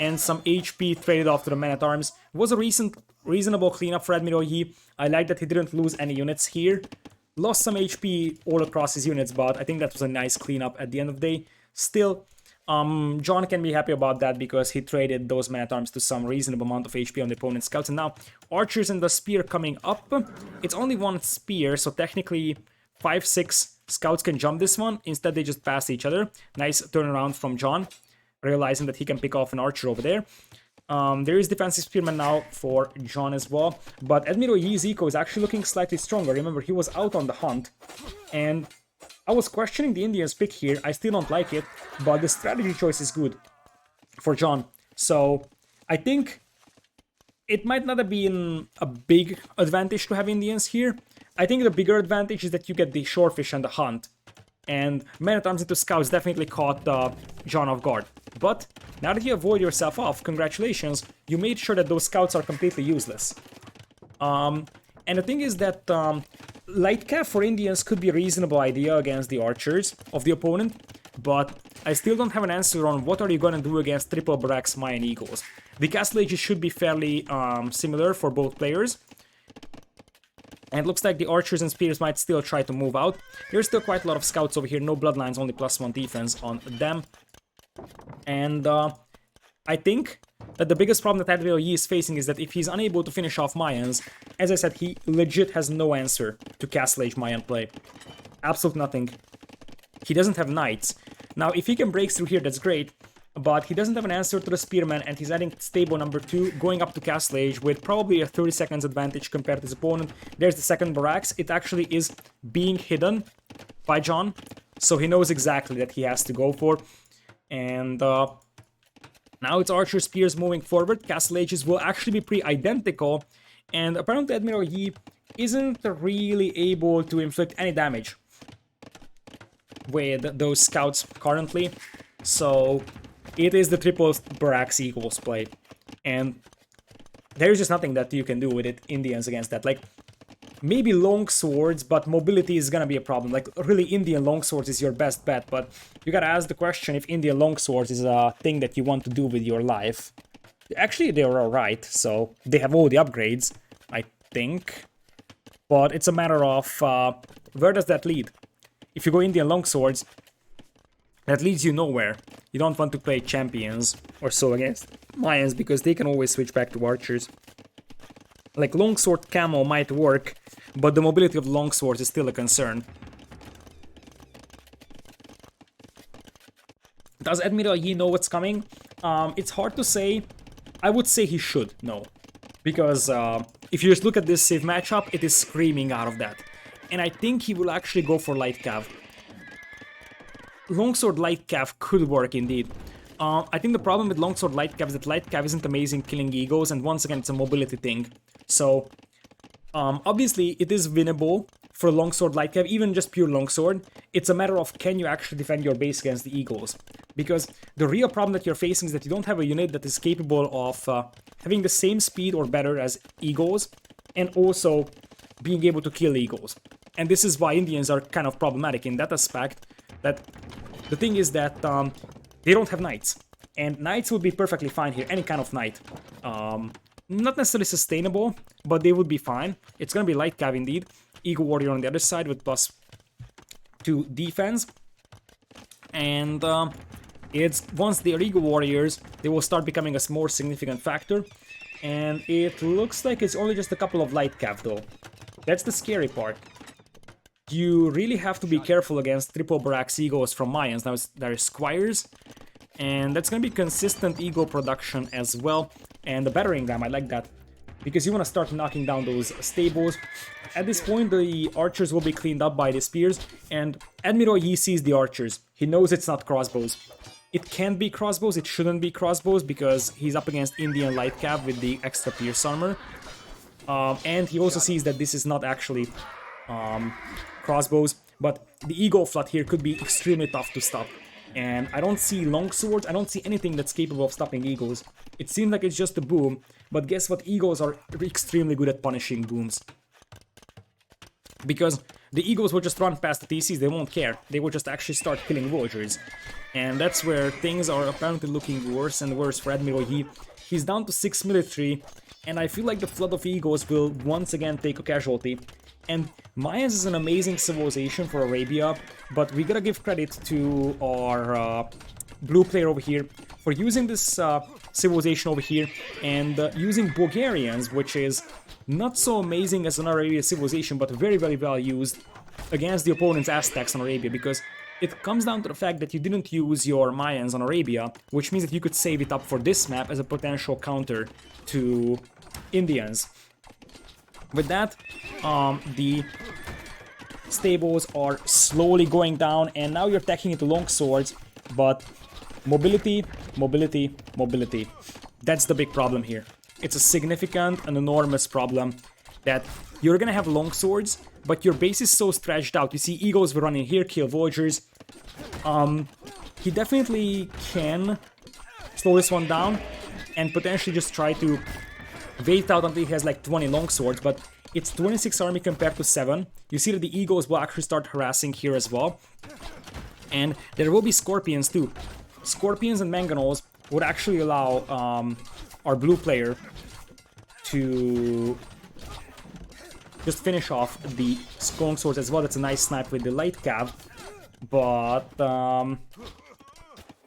[SPEAKER 1] and some HP traded off to the men-at-arms. It was a reasonable cleanup for Admiral Yi. I like that he didn't lose any units here. Lost some HP all across his units, but I think that was a nice cleanup at the end of the day. Still, John can be happy about that because he traded those men-at-arms to some reasonable amount of HP on the opponent's scouts. And now, archers and the spear coming up. It's only one spear, so technically 5-6 scouts can jump this one. Instead, they just pass each other. Nice turnaround from John, realizing that he can pick off an archer over there. There is defensive spearman now for John as well, but Admiral Yi's eco is actually looking slightly stronger. Remember, he was out on the hunt, and I was questioning the Indians' pick here. I still don't like it, but the strategy choice is good for John. So I think it might not have been a big advantage to have Indians here. I think the bigger advantage is that you get the shorefish and the hunt. And men-at-arms into scouts definitely caught John off guard. But now that you avoid yourself off, congratulations, you made sure that those scouts are completely useless. And the thing is that light cav for Indians could be a reasonable idea against the archers of the opponent, but I still don't have an answer on what are you gonna do against triple barracks Mayan Eagles. The castle ages should be fairly similar for both players. And it looks like the archers and spears might still try to move out. There's still quite a lot of scouts over here. No bloodlines, only +1 defense on them. And I think that the biggest problem that Admiral Yi is facing is that if he's unable to finish off Mayans, as I said, he legit has no answer to Castle Age Mayan play. Absolute nothing. He doesn't have knights. Now, if he can break through here, that's great. But he doesn't have an answer to the spearman, and he's adding stable number 2, going up to Castle Age with probably a 30 seconds advantage compared to his opponent. There's the second barracks. It actually is being hidden by John, so he knows exactly that he has to go for. And now it's archer spears moving forward. Castle Ages will actually be pretty identical, and apparently Admiral Yi isn't really able to inflict any damage with those scouts currently. So it is the triple barracks equals play, and there's just nothing that you can do with it, Indians against that. Like, maybe long swords, but mobility is gonna be a problem. Like, really, Indian long swords is your best bet, but you gotta ask the question if Indian long swords is a thing that you want to do with your life. Actually, they're alright, so they have all the upgrades, I think. But it's a matter of where does that lead? If you go Indian long swords, that leads you nowhere. You don't want to play champions or so against Mayans because they can always switch back to archers. Like, longsword camo might work, but the mobility of longswords is still a concern. Does Admiral Yi know what's coming? It's hard to say. I would say he should know. Because if you just look at this safe matchup, it is screaming out of that. And I think he will actually go for light cav. Longsword light cav could work indeed. I think the problem with Longsword Light Cav is that Light Cav isn't amazing killing Eagles, and once again, it's a mobility thing. So, obviously, it is winnable for Longsword Light Cav, even just pure Longsword. It's a matter of can you actually defend your base against the Eagles. Because the real problem that you're facing is that you don't have a unit that is capable of having the same speed or better as Eagles, and also being able to kill Eagles. And this is why Indians are kind of problematic in that aspect, that the thing is that they don't have knights. And knights would be perfectly fine here, any kind of knight. Not necessarily sustainable, but they would be fine. It's gonna be Light Cav indeed. Eagle Warrior on the other side with +2 defense. And it's once they are Eagle Warriors, they will start becoming a more significant factor. And it looks like it's only just a couple of Light Cav though. That's the scary part. You really have to be careful against triple barracks Eagles from Mayans. Now there is Squires, and that's going to be consistent Eagle production as well. And the battering ram, I like that, because you want to start knocking down those stables. At this point, the archers will be cleaned up by the spears, and Admiral Yi sees the archers. He knows it's not crossbows. It can't be crossbows, it shouldn't be crossbows, because he's up against Indian Light Cav with the extra pierce armor. And he also sees that this is not actually crossbows, but the Eagle flood here could be extremely tough to stop. And I don't see longswords, I don't see anything that's capable of stopping Eagles. It seems like it's just a boom, but guess what? Eagles are extremely good at punishing booms. Because the Eagles will just run past the TCs, they won't care. They will just actually start killing villagers. And that's where things are apparently looking worse and worse for Admiral Yi. He's down to 6 military, and I feel like the Flood of Eagles will once again take a casualty. And Mayans is an amazing civilization for Arabia, but we gotta give credit to our blue player over here for using this civilization over here and using Bulgarians, which is not so amazing as an Arabia civilization, but very, very well used against the opponent's Aztecs on Arabia, because it comes down to the fact that you didn't use your Mayans on Arabia, which means that you could save it up for this map as a potential counter to Indians. With that, the stables are slowly going down, and now you're attacking into long swords, but mobility, mobility, mobility. That's the big problem here. It's a significant and enormous problem that you're gonna have long swords, but your base is so stretched out. You see Eagles will run in here, kill villagers. He definitely can slow this one down and potentially just try to wait out until he has like 20 long swords, but it's 26 army compared to 7. You see that the Eagles will actually start harassing here as well. And there will be Scorpions too. Scorpions and Mangonels would actually allow our blue player to just finish off the long swords as well. That's a nice snipe with the Light Cav. But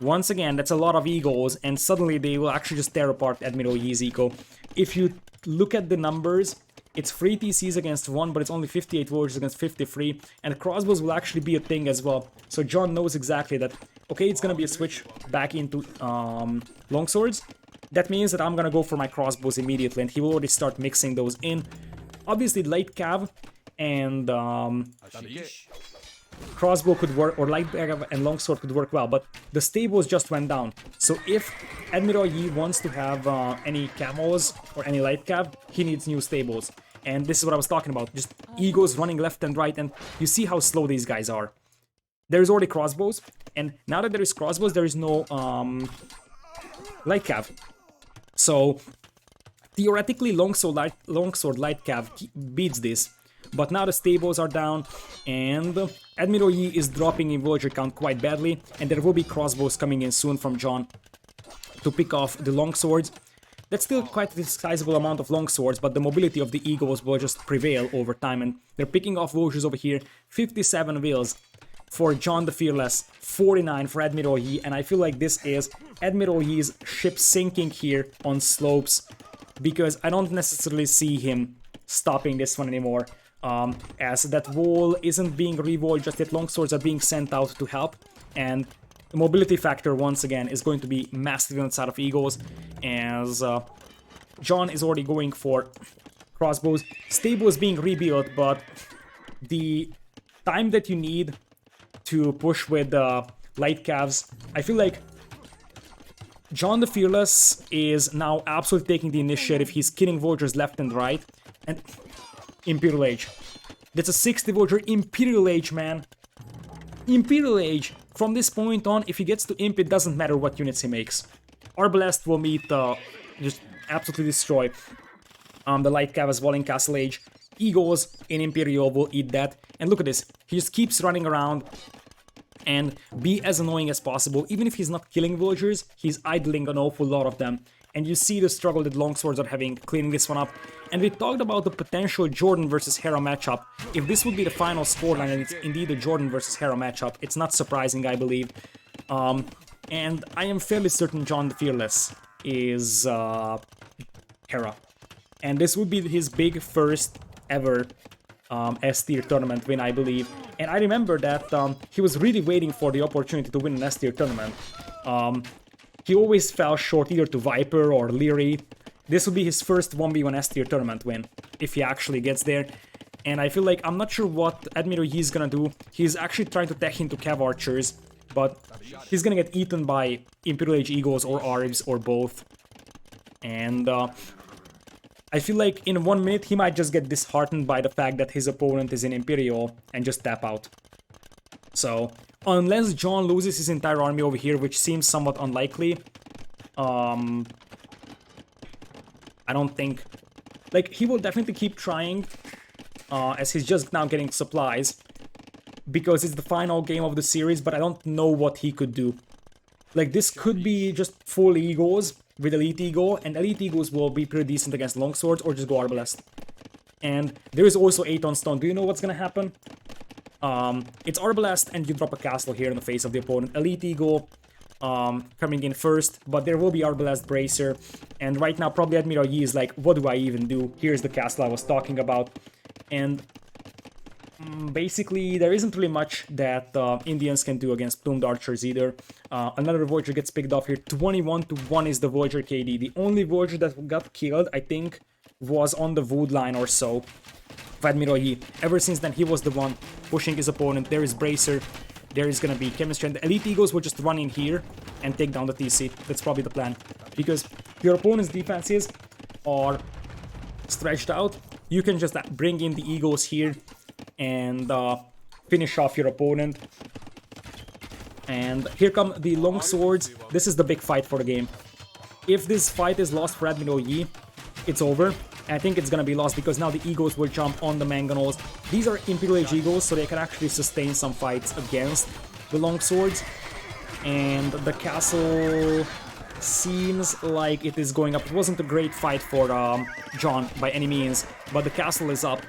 [SPEAKER 1] once again, that's a lot of Eagles, and suddenly they will actually just tear apart Admiral Yi's Eco. If you look at the numbers, it's 3 TCs against 1, but it's only 58 villagers against 53, and crossbows will actually be a thing as well. So John knows exactly that, okay, it's gonna be a switch back into longswords. That means that I'm gonna go for my crossbows immediately, and he will already start mixing those in. Obviously, Light Cav and crossbow could work, or Light Cav and longsword could work well, but the stables just went down. So if Admiral Yi wants to have any camels or any Light Cav, he needs new stables. And this is what I was talking about, just Eagles running left and right, and you see how slow these guys are. There's already crossbows, and now that there is crossbows, there is no Light Cav. So theoretically, Longsword Light Cav beats this. But now the stables are down, and Admiral Yi is dropping in villager count quite badly, and there will be crossbows coming in soon from John to pick off the longswords. That's still quite a sizable amount of longswords, but the mobility of the Eagles will just prevail over time, and they're picking off villagers over here. 57 wills for John the Fearless, 49 for Admiral Yi, and I feel like this is Admiral Yi's ship sinking here on slopes, because I don't necessarily see him stopping this one anymore. As that wall isn't being rewalled just yet, longswords are being sent out to help, and the mobility factor once again is going to be massive on the side of Eagles, as John is already going for crossbows. Stable is being rebuilt, but the time that you need to push with Light Cavs, I feel like John the Fearless is now absolutely taking the initiative. He's killing Vultures left and right. And Imperial Age. That's a 60 Vulture Imperial Age, man. Imperial Age. From this point on, if he gets to Imp, it doesn't matter what units he makes. Arbalest will meet, just absolutely destroy the Light Cav as well in Castle Age. Eagles in Imperial will eat that. And look at this. He just keeps running around and be as annoying as possible. Even if he's not killing villagers, he's idling an awful lot of them. And you see the struggle that longswords are having cleaning this one up. And we talked about the potential Jordan versus Hera matchup. If this would be the final scoreline and it's indeed a Jordan versus Hera matchup, it's not surprising, I believe. And I am fairly certain John the Fearless is Hera. And this would be his big first ever S-tier tournament win, I believe. And I remember that he was really waiting for the opportunity to win an S-tier tournament. He always fell short either to Viper or Leary. This would be his first 1v1 S-tier tournament win, if he actually gets there. And I feel like, I'm not sure what Admiral Yi is gonna do. He's actually trying to tech into Cav Archers, but he's gonna get eaten by Imperial Age Eagles or Arbs or both. And I feel like in 1 minute he might just get disheartened by the fact that his opponent is in Imperial and just tap out. So, unless John loses his entire army over here, which seems somewhat unlikely, I don't think... Like, he will definitely keep trying, as he's just now getting supplies, because it's the final game of the series, but I don't know what he could do. Like, this could be just full Eagles with Elite Eagle, and Elite Eagles will be pretty decent against Longswords, or just go Arbalest. And there is also 8 on stone. Do you know what's gonna happen? It's Arbalest, and you drop a castle here in the face of the opponent. Elite Eagle coming in first, but there will be Arbalest Bracer. And right now, probably Admiral Yi is like, what do I even do? Here's the castle I was talking about. And basically, there isn't really much that Indians can do against Plumed Archers either. Another Voyager gets picked off here. 21-1 is the Voyager KD. The only Voyager that got killed, I think, was on the wood line or so of Admiral Yi. Ever since then, he was the one pushing his opponent. There is Bracer. There is gonna be Chemistry. And the Elite Eagles will just run in here and take down the TC. That's probably the plan. Because your opponent's defenses are stretched out. You can just bring in the Eagles here and finish off your opponent. And here come the long swords. This is the big fight for the game. If this fight is lost for Admiral Yi, it's over. And I think it's gonna be lost because now the Eagles will jump on the Mangonels. These are Imperial Age Eagles, so they can actually sustain some fights against the long swords. And the castle seems like it is going up. It wasn't a great fight for John by any means, but the castle is up.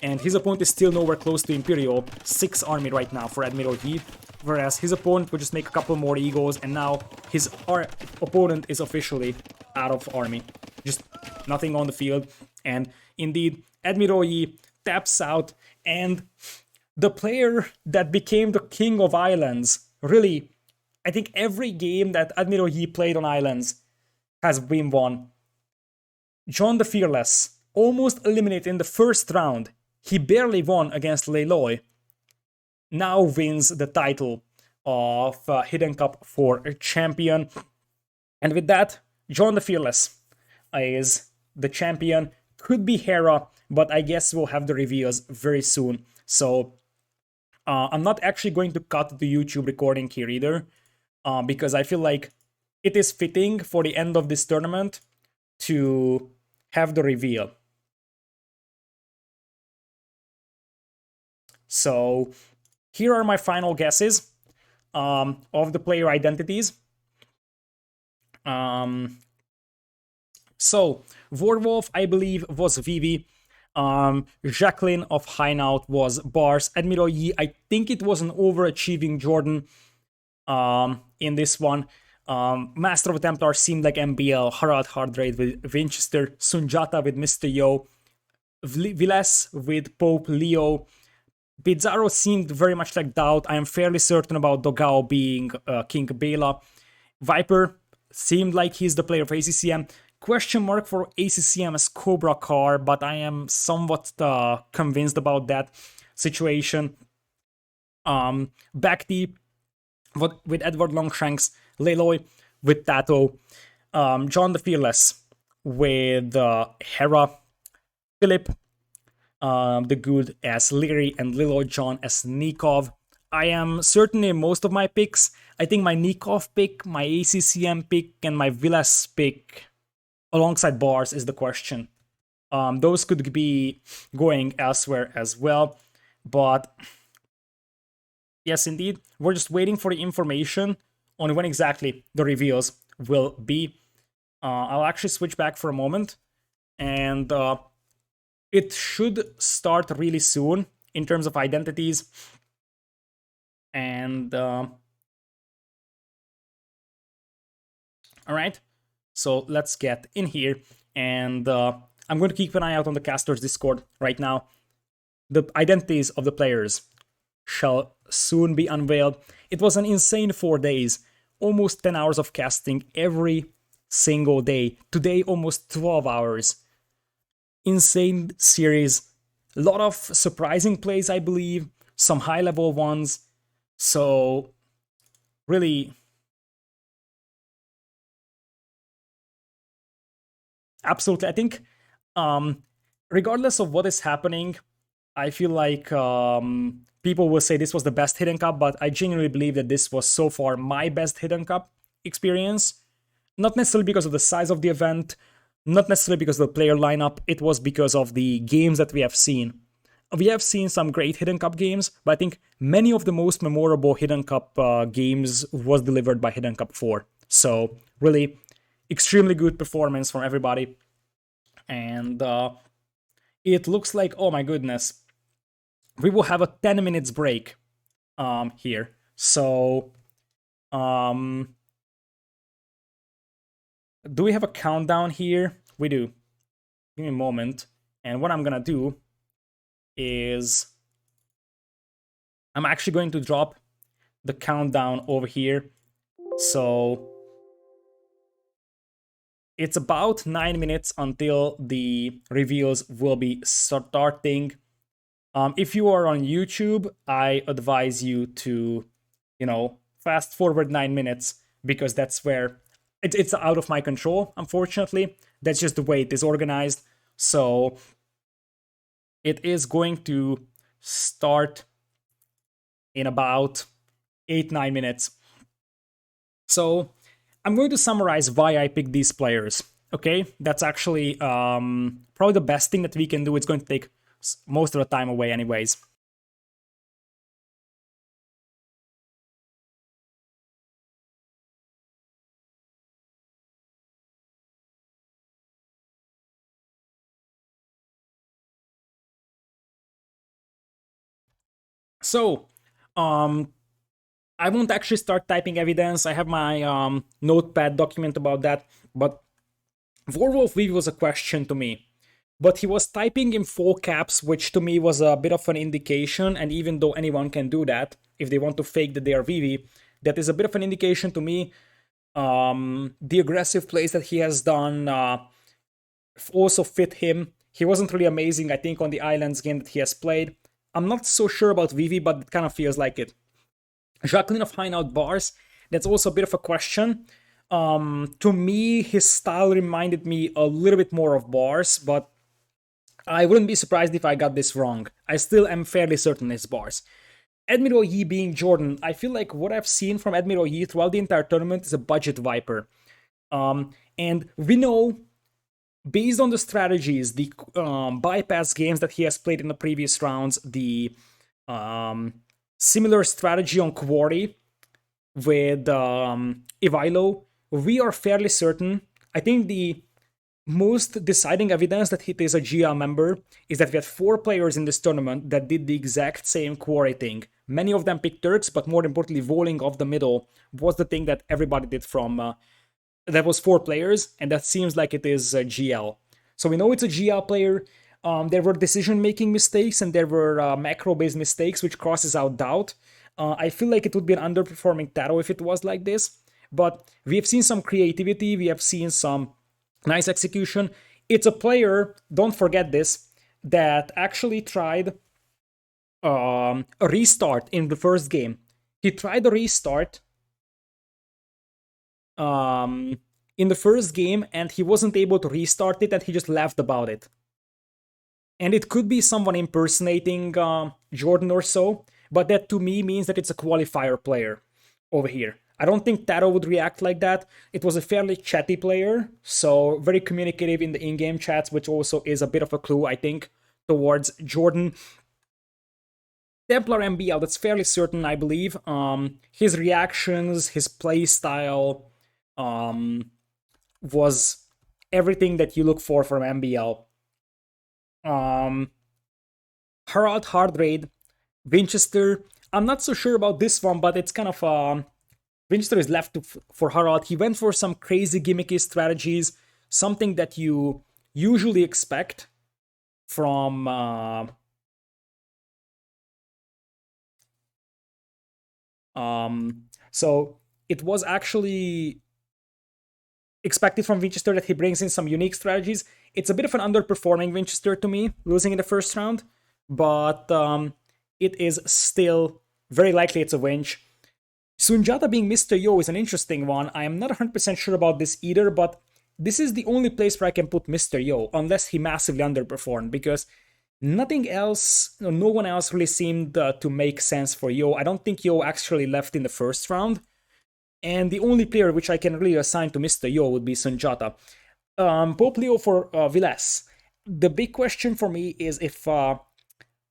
[SPEAKER 1] And his opponent is still nowhere close to Imperial. 6 army right now for Admiral Yi. Whereas his opponent would just make a couple more Eagles, and now his opponent is officially out of army. Just nothing on the field. And indeed, Admiral Yi taps out, and the player that became the King of Islands, really, I think every game that Admiral Yi played on Islands has been won. John the Fearless, almost eliminated in the first round. He barely won against Leiloi. Now wins the title of Hidden Cup for a champion. And with that, John the Fearless is the champion. Could be Hera, but I guess we'll have the reveals very soon. So I'm not actually going to cut the YouTube recording here either, because I feel like it is fitting for the end of this tournament to have the reveal. So here are my final guesses of the player identities. So Warwolf, I believe, was Vivi. Jacqueline of Highnout was Bars. Admiral Yi, I think it was an overachieving Jordan in this one. Master of the Templar seemed like MBL. Harald Hardrade with Winchester. Sunjata with Mr. Yo. Viles with Pope Leo. Pizarro seemed very much like Doubt. I am fairly certain about Dogao being King Bela. Viper seemed like he's the player of ACCM. Question mark for ACCM as Cobra Car, but I am somewhat convinced about that situation. Backdeep with Edward Longshanks. Leiloi with Tato, John the Fearless with Hera, Philip the Good as Leary, and Little John as Nikov. I am certain in most of my picks. I think my Nikov pick, my ACCM pick, and my Villas pick alongside Bars is the question. Those could be going elsewhere as well. But yes, indeed, we're just waiting for the information on when exactly the reveals will be. I'll actually switch back for a moment, and it should start really soon in terms of identities. And all right, so let's get in here, and I'm going to keep an eye out on the casters Discord right now. The identities of the players shall soon be unveiled. It was an insane 4 days, almost 10 hours of casting every single day. Today, almost 12 hours. Insane series. A lot of surprising plays, I believe. Some high level ones. So, really, absolutely. I think, regardless of what is happening, I feel like people will say this was the best Hidden Cup, but I genuinely believe that this was so far my best Hidden Cup experience. Not necessarily because of the size of the event, not necessarily because of the player lineup, it was because of the games that we have seen. We have seen some great Hidden Cup games, but I think many of the most memorable Hidden Cup games was delivered by Hidden Cup 4. So, really, extremely good performance from everybody. And it looks like, oh my goodness, we will have a 10 minutes break here. So, do we have a countdown here? We do. Give me a moment. And what I'm gonna do is I'm actually going to drop the countdown over here. So it's about 9 minutes until the reveals will be starting. If you are on YouTube, I advise you to, fast forward 9 minutes because that's where it's out of my control, unfortunately. That's just the way it is organized. So it is going to start in about 8-9 minutes. So I'm going to summarize why I picked these players. Okay, that's actually probably the best thing that we can do. It's going to take most of the time away anyways. So, I won't actually start typing evidence. I have my notepad document about that, but Warwolf V was a question to me. But he was typing in full caps, which to me was a bit of an indication, and even though anyone can do that, if they want to fake that they are VV, that is a bit of an indication to me. The aggressive plays that he has done also fit him. He wasn't really amazing, I think, on the Islands game that he has played. I'm not so sure about VV, but it kind of feels like it. Jacqueline of Hideout Bars, that's also a bit of a question. To me, his style reminded me a little bit more of Bars, but I wouldn't be surprised if I got this wrong. I still am fairly certain it's Bars. Admiral Yi being Jordan, I feel like what I've seen from Admiral Yi throughout the entire tournament is a budget Viper. And we know, based on the strategies, the bypass games that he has played in the previous rounds, the similar strategy on Quarry with Ivilo, we are fairly certain. I think the most deciding evidence that he is a GL member is that we had 4 players in this tournament that did the exact same Quarry thing. Many of them picked Turks, but more importantly, voling off the middle was the thing that everybody did from... that was 4 players, and that seems like it is a GL. So we know it's a GL player. There were decision-making mistakes, and there were macro-based mistakes, which crosses out doubt. I feel like it would be an underperforming Taro if it was like this. But we have seen some creativity, we have seen some nice execution. It's a player, don't forget this, that actually tried a restart in the first game. He tried a restart in the first game, and he wasn't able to restart it, and he just laughed about it. And it could be someone impersonating Jordan or so, but that to me means that it's a qualifier player over here. I don't think Taro would react like that. It was a fairly chatty player, so very communicative in the in-game chats, which also is a bit of a clue, I think, towards Jordan. Templar MBL, that's fairly certain, I believe. His reactions, his play style, was everything that you look for from MBL. Harald Hardraid, Winchester. I'm not so sure about this one, but it's kind of Winchester is left for Harald. He went for some crazy gimmicky strategies, something that you usually expect from so it was actually expected from Winchester that he brings in some unique strategies. It's a bit of an underperforming Winchester to me, losing in the first round, but it is still very likely it's a Winch. Sunjata being Mr. Yo is an interesting one. I am not 100% sure about this either, but this is the only place where I can put Mr. Yo, unless he massively underperformed, because nothing else, no one else really seemed to make sense for Yo. I don't think Yo actually left in the first round, and the only player which I can really assign to Mr. Yo would be Sunjata. Pope Leo for Viles. The big question for me is if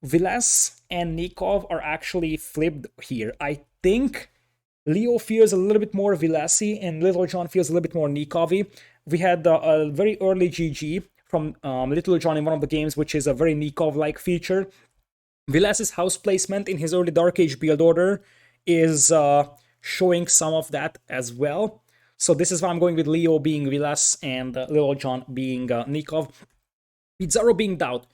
[SPEAKER 1] Viles and Nikov are actually flipped here. I think Leo feels a little bit more Vilesi and Little John feels a little bit more Nikovi. We had a very early GG from Little John in one of the games, which is a very Nikov-like feature. Viles's house placement in his early Dark Age build order is showing some of that as well. So this is why I'm going with Leo being Viles and Little John being Nikov. Pizarro being Doubt.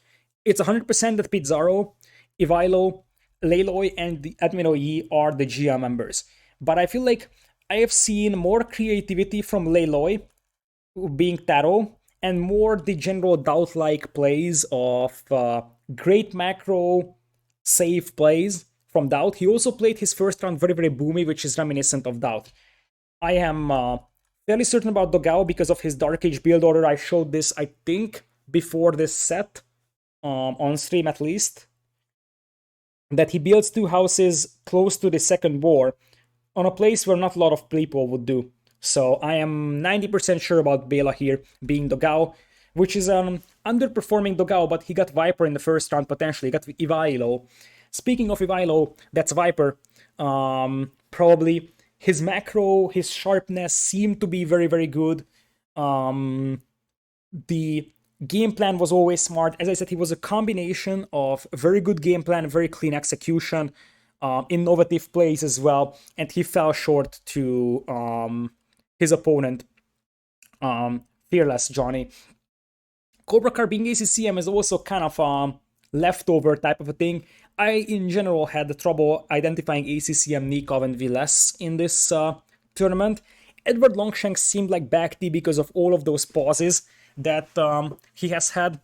[SPEAKER 1] It's 100% that Pizarro, Ivailo, Leiloi, and the Admin Yi are the GM members. But I feel like I have seen more creativity from Leiloi being Taro and more the general Doubt-like plays of great macro, safe plays from Doubt. He also played his first round very, very boomy, which is reminiscent of Doubt. I am fairly certain about Dogao because of his Dark Age build order. I showed this, I think, before this set, on stream at least, that he builds two houses close to the second war on a place where not a lot of people would do. So I am 90% sure about Bela here being Dogao, which is an underperforming Dogao, but he got Viper in the first round potentially. He got Ivailo. Speaking of Ivailo, that's Viper. Probably his macro, his sharpness seemed to be very, very good. The game plan was always smart. As I said, he was a combination of very good game plan, very clean execution, innovative plays as well, and he fell short to his opponent, Fearless Johnny. Cobra Car being ACCM is also kind of leftover type of a thing. I, in general, had trouble identifying ACCM, Nikov, and Viles in this tournament. Edward Longshanks seemed like back D because of all of those pauses that he has had.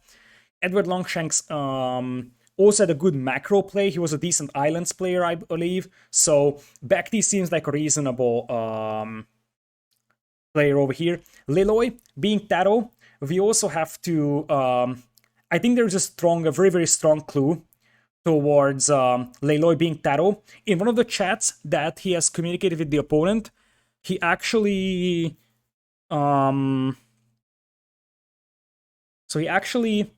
[SPEAKER 1] Edward Longshanks also had a good macro play. He was a decent Islands player, I believe. So back D seems like a reasonable player over here. Leiloi being Taro. We also have to... I think there's a very, very strong clue towards Leiloi being Taro. In one of the chats that he has communicated with the opponent, he actually... So he actually...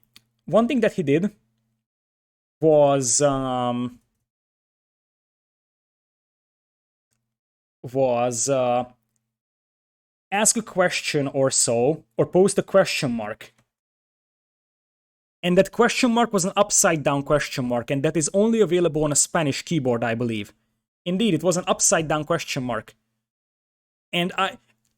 [SPEAKER 1] One thing that he did was... ask a question or so, or post a question mark. And that question mark was an upside down question mark, and that is only available on a Spanish keyboard, I believe. Indeed, it was an upside down question mark. And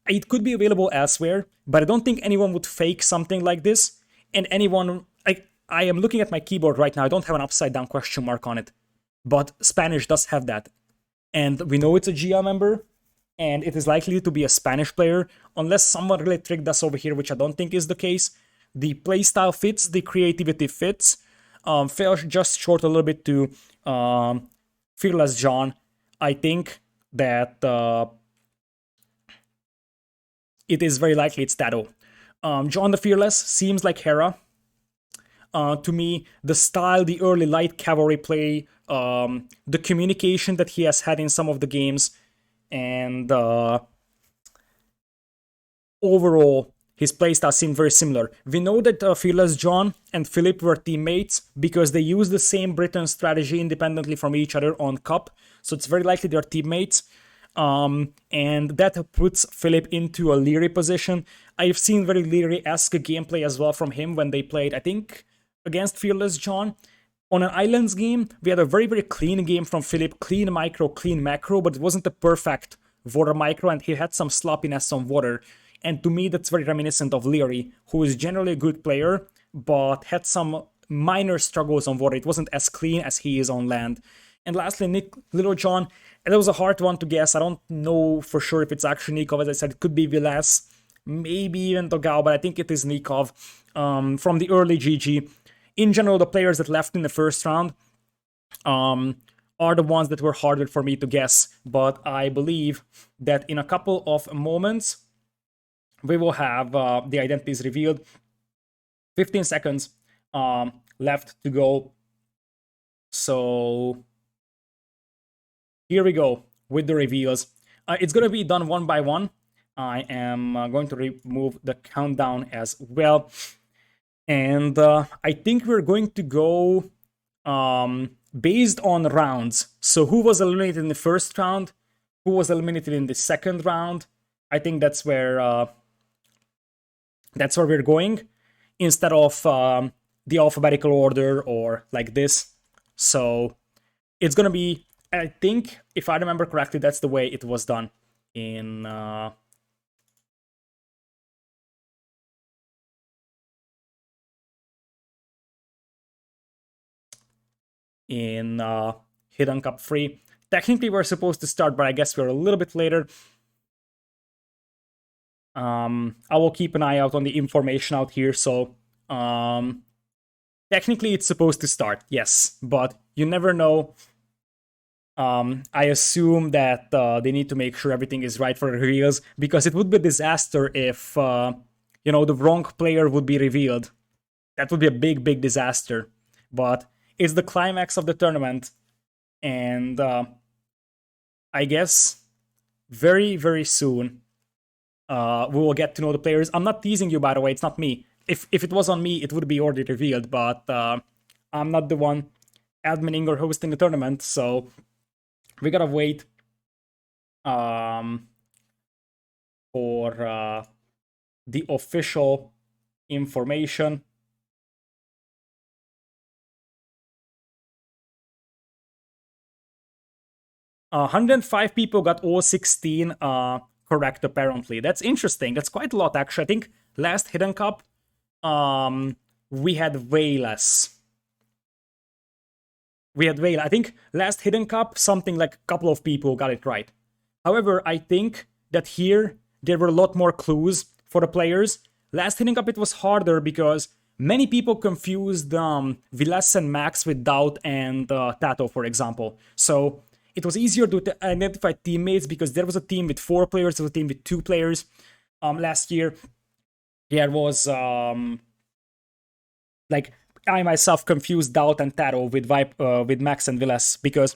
[SPEAKER 1] it could be available elsewhere, but I don't think anyone would fake something like this. And anyone, I am looking at my keyboard right now, I don't have an upside down question mark on it. But Spanish does have that. And we know it's a GM member, and it is likely to be a Spanish player, unless someone really tricked us over here, which I don't think is the case. The playstyle fits, the creativity fits. Fell just short a little bit to Fearless John. I think that it is very likely it's Tato. John the Fearless seems like Hera. To me, the style, the early light cavalry play, the communication that he has had in some of the games, and overall, his playstyle seemed very similar. We know that Fearless John and Philip were teammates because they used the same Britain strategy independently from each other on Cup, so it's very likely they're teammates. And that puts Philip into a Leary position. I've seen very Leary-esque gameplay as well from him when they played, I think, against Fearless John. On an Islands game, we had a very, very clean game from Philip, clean micro, clean macro, but it wasn't a perfect water micro, and he had some sloppiness on water. And to me, that's very reminiscent of Leary, who is generally a good player, but had some minor struggles on water. It wasn't as clean as he is on land. And lastly, Nick Littlejohn. That was a hard one to guess. I don't know for sure if it's actually Nikov. As I said, it could be Vilas, maybe even Togao, but I think it is Nikov from the early GG. In general, the players that left in the first round are the ones that were harder for me to guess. But I believe that in a couple of moments, we will have the identities revealed. 15 seconds left to go. So here we go with the reveals. It's going to be done one by one. I am going to remove the countdown as well. And I think we're going to go based on rounds. So who was eliminated in the first round? Who was eliminated in the second round? I think that's where we're going, instead of the alphabetical order or like this. So it's gonna be, I think, if I remember correctly, that's the way it was done in Hidden Cup 3. Technically, we're supposed to start, but I guess we're a little bit later. I will keep an eye out on the information out here. So technically, it's supposed to start, yes, but you never know. I assume that they need to make sure everything is right for reveals, because it would be a disaster if the wrong player would be revealed. That would be a big, big disaster. But it's the climax of the tournament, and I guess very, very soon we will get to know the players. I'm not teasing you, by the way. It's not me. If it was on me, it would be already revealed, but I'm not the one adminning or hosting the tournament, so we gotta wait for the official information. Uh, 105 people got all 16 correct, apparently. That's interesting. That's quite a lot, actually. I think last Hidden Cup, we had way less. I think last Hidden Cup, something like a couple of people got it right. However, I think that here there were a lot more clues for the players. Last Hidden Cup, it was harder because many people confused Vilas and Max with Doubt and Tato, for example. So it was easier to identify teammates because there was a team with 4 players, there was a team with 2 players. Last year, there was like I myself confused Doubt and Tato with with Max and Vilas because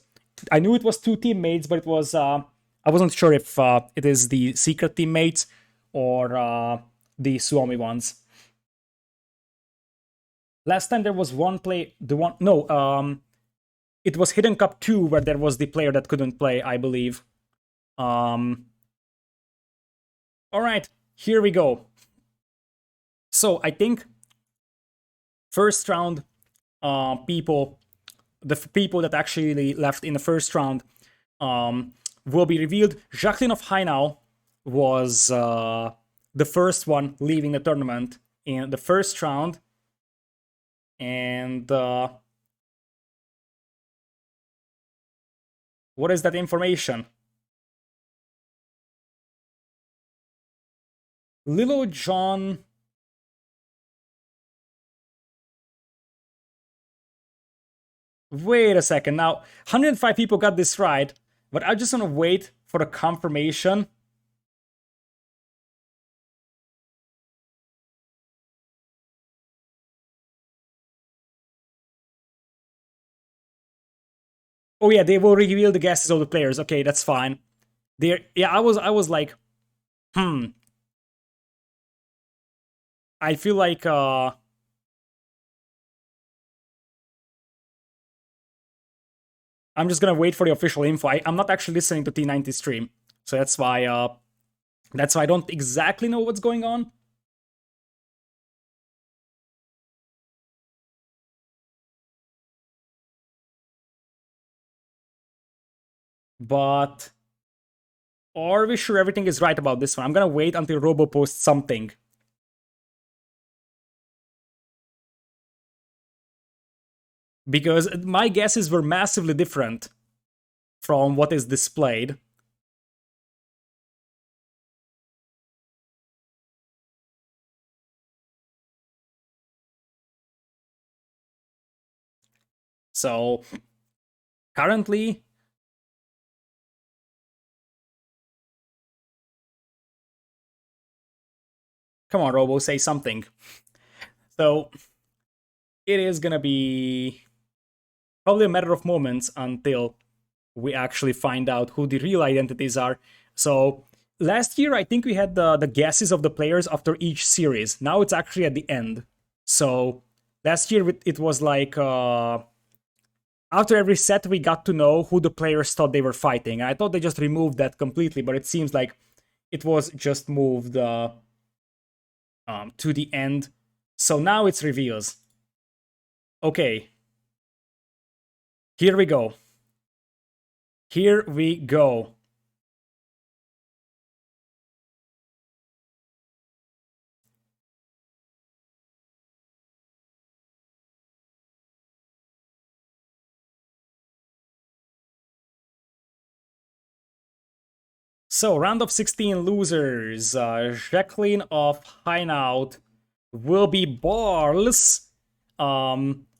[SPEAKER 1] I knew it was 2 teammates, but it was I wasn't sure if it is the secret teammates or the Suomi ones. Last time there was one play, it was Hidden Cup 2 where there was the player that couldn't play, I believe. All right, here we go. So I think first round the people that actually left in the first round will be revealed. Jacqueline of Hainau was the first one leaving the tournament in the first round. And what is that information? Little John. Wait a second. Now, 105 people got this right, but I just want to wait for the confirmation. Oh yeah, they will reveal the guesses of the players. Okay, that's fine. There, yeah, I was like, hmm. I feel like I'm just gonna wait for the official info. I'm not actually listening to T90 stream, so that's why I don't exactly know what's going on. But are we sure everything is right about this one? I'm gonna wait until Robo posts something. Because my guesses were massively different from what is displayed. So currently, come on, Robo, say something. So it is gonna be probably a matter of moments until we actually find out who the real identities are. So last year, I think we had the guesses of the players after each series. Now it's actually at the end. So last year it was like after every set we got to know who the players thought they were fighting. I thought they just removed that completely, but it seems like it was just moved to the end. So now it's reveals. Okay, here we go. Here we go. So, round of 16 losers. Jacqueline of Hideout will be Barles.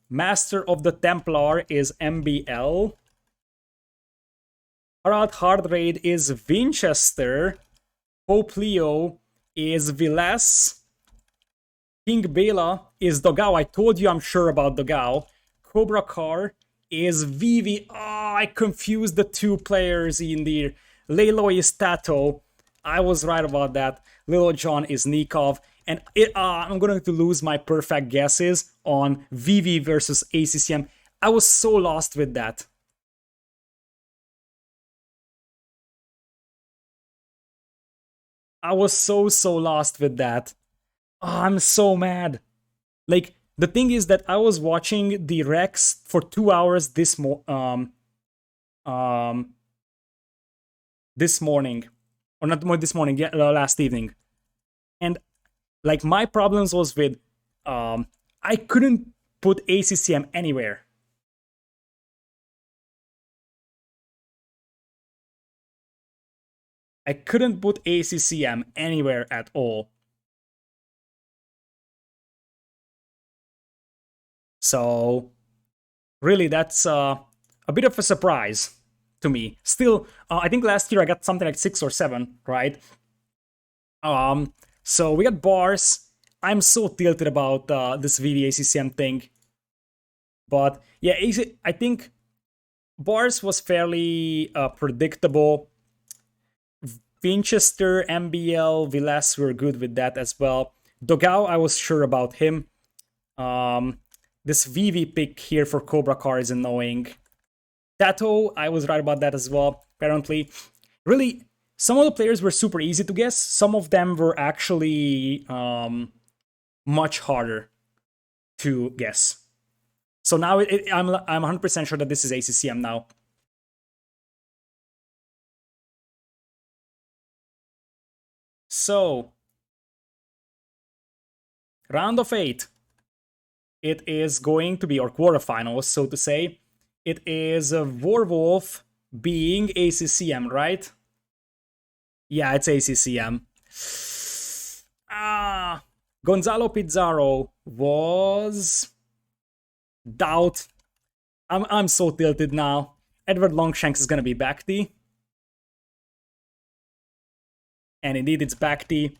[SPEAKER 1] Master of the Templar is MBL. Harald Hardraid is Winchester. Pope Leo is Vilas. King Bela is Dogao. I told you I'm sure about Dogao. Cobra Car is Vivi. Oh, I confused the two players in there. Lalo is Tato. I was right about that. Little John is Nikov. And I'm going to lose my perfect guesses on Vivi versus ACCM. I was so lost with that. I was so lost with that. Oh, I'm so mad. Like, the thing is that I was watching the Rex for 2 hours um this morning, or not more this morning, yeah, last evening, and like my problems was with I couldn't put ACCM anywhere. I couldn't put ACCM anywhere at all. So really, that's a bit of a surprise to me. Still, I think last year I got something like 6 or 7, right? So we got bars. I'm so tilted about this VVACCM thing. But yeah, I think bars was fairly predictable. Winchester, MBL, Vilas were good with that as well. Dogao, I was sure about him. This VV pick here for Cobra Car is annoying. Tato, I was right about that as well, apparently. Really, some of the players were super easy to guess. Some of them were actually much harder to guess. So now I'm 100% sure that this is ACCM now. So, round of 8. It is going to be, or quarterfinals, so to say. It is Warwolf being ACCM, right? Yeah, it's ACCM. Ah, Gonzalo Pizarro was doubt. I'm so tilted now. Edward Longshanks is gonna be Bhakti. And indeed it's Bhakti.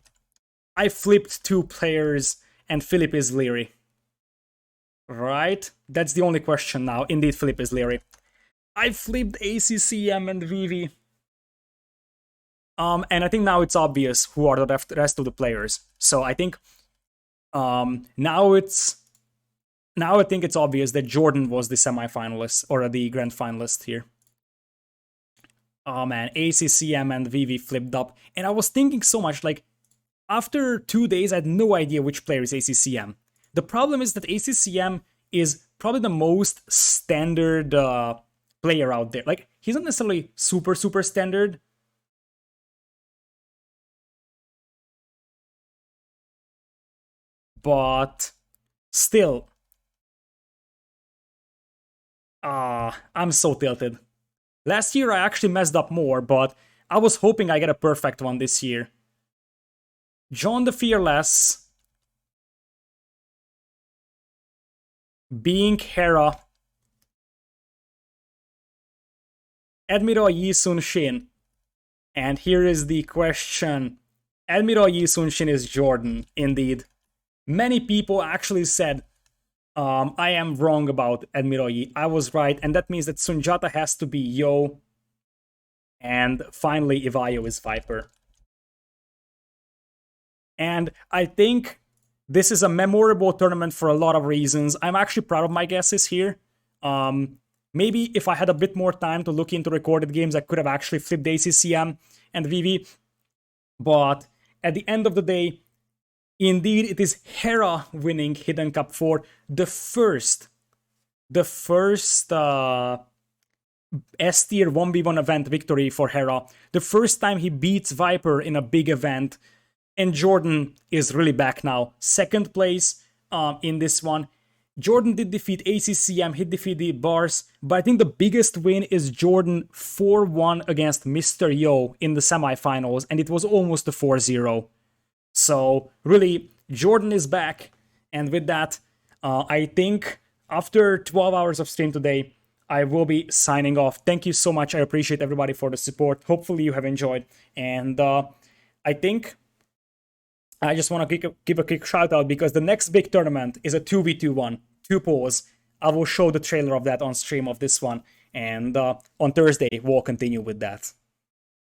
[SPEAKER 1] I flipped 2 players and Philip is Leary. Right? That's the only question now. Indeed, Philip is Leary. I flipped ACCM and VV. And I think now it's obvious who are the rest of the players. So I think now I think it's obvious that Jordan was the semifinalist or the grand finalist here. Oh man, ACCM and VV flipped up. And I was thinking so much, like, after 2 days, I had no idea which player is ACCM. The problem is that ACCM is probably the most standard player out there. Like, he's not necessarily super standard. But still, I'm so tilted. Last year I actually messed up more, but I was hoping I get a perfect one this year. John the Fearless being Hera, Admiral Yi Sun-shin. And here is the question. Admiral Yi Sun-shin is Jordan, indeed. Many people actually said I am wrong about Admiral Yi. I was right, and that means that Sunjata has to be Yo, and finally Ivayo is Viper. And I think this is a memorable tournament for a lot of reasons. I'm actually proud of my guesses here. Maybe if I had a bit more time to look into recorded games, I could have actually flipped ACCM and VV. But at the end of the day, indeed, it is Hera winning Hidden Cup 4, the first S-tier 1v1 event victory for Hera. The first time he beats Viper in a big event. And Jordan is really back now. Second place in this one. Jordan did defeat ACCM, he defeated Bars, but I think the biggest win is Jordan 4-1 against Mr. Yo in the semifinals, and it was almost a 4-0. So really, Jordan is back, and with that, I think after 12 hours of stream today, I will be signing off. Thank you so much. I appreciate everybody for the support. Hopefully you have enjoyed, and I think I just want to give a quick shout out because the next big tournament is a 2v2 one, 2 polls. I will show the trailer of that on stream of this one, and on Thursday we'll continue with that.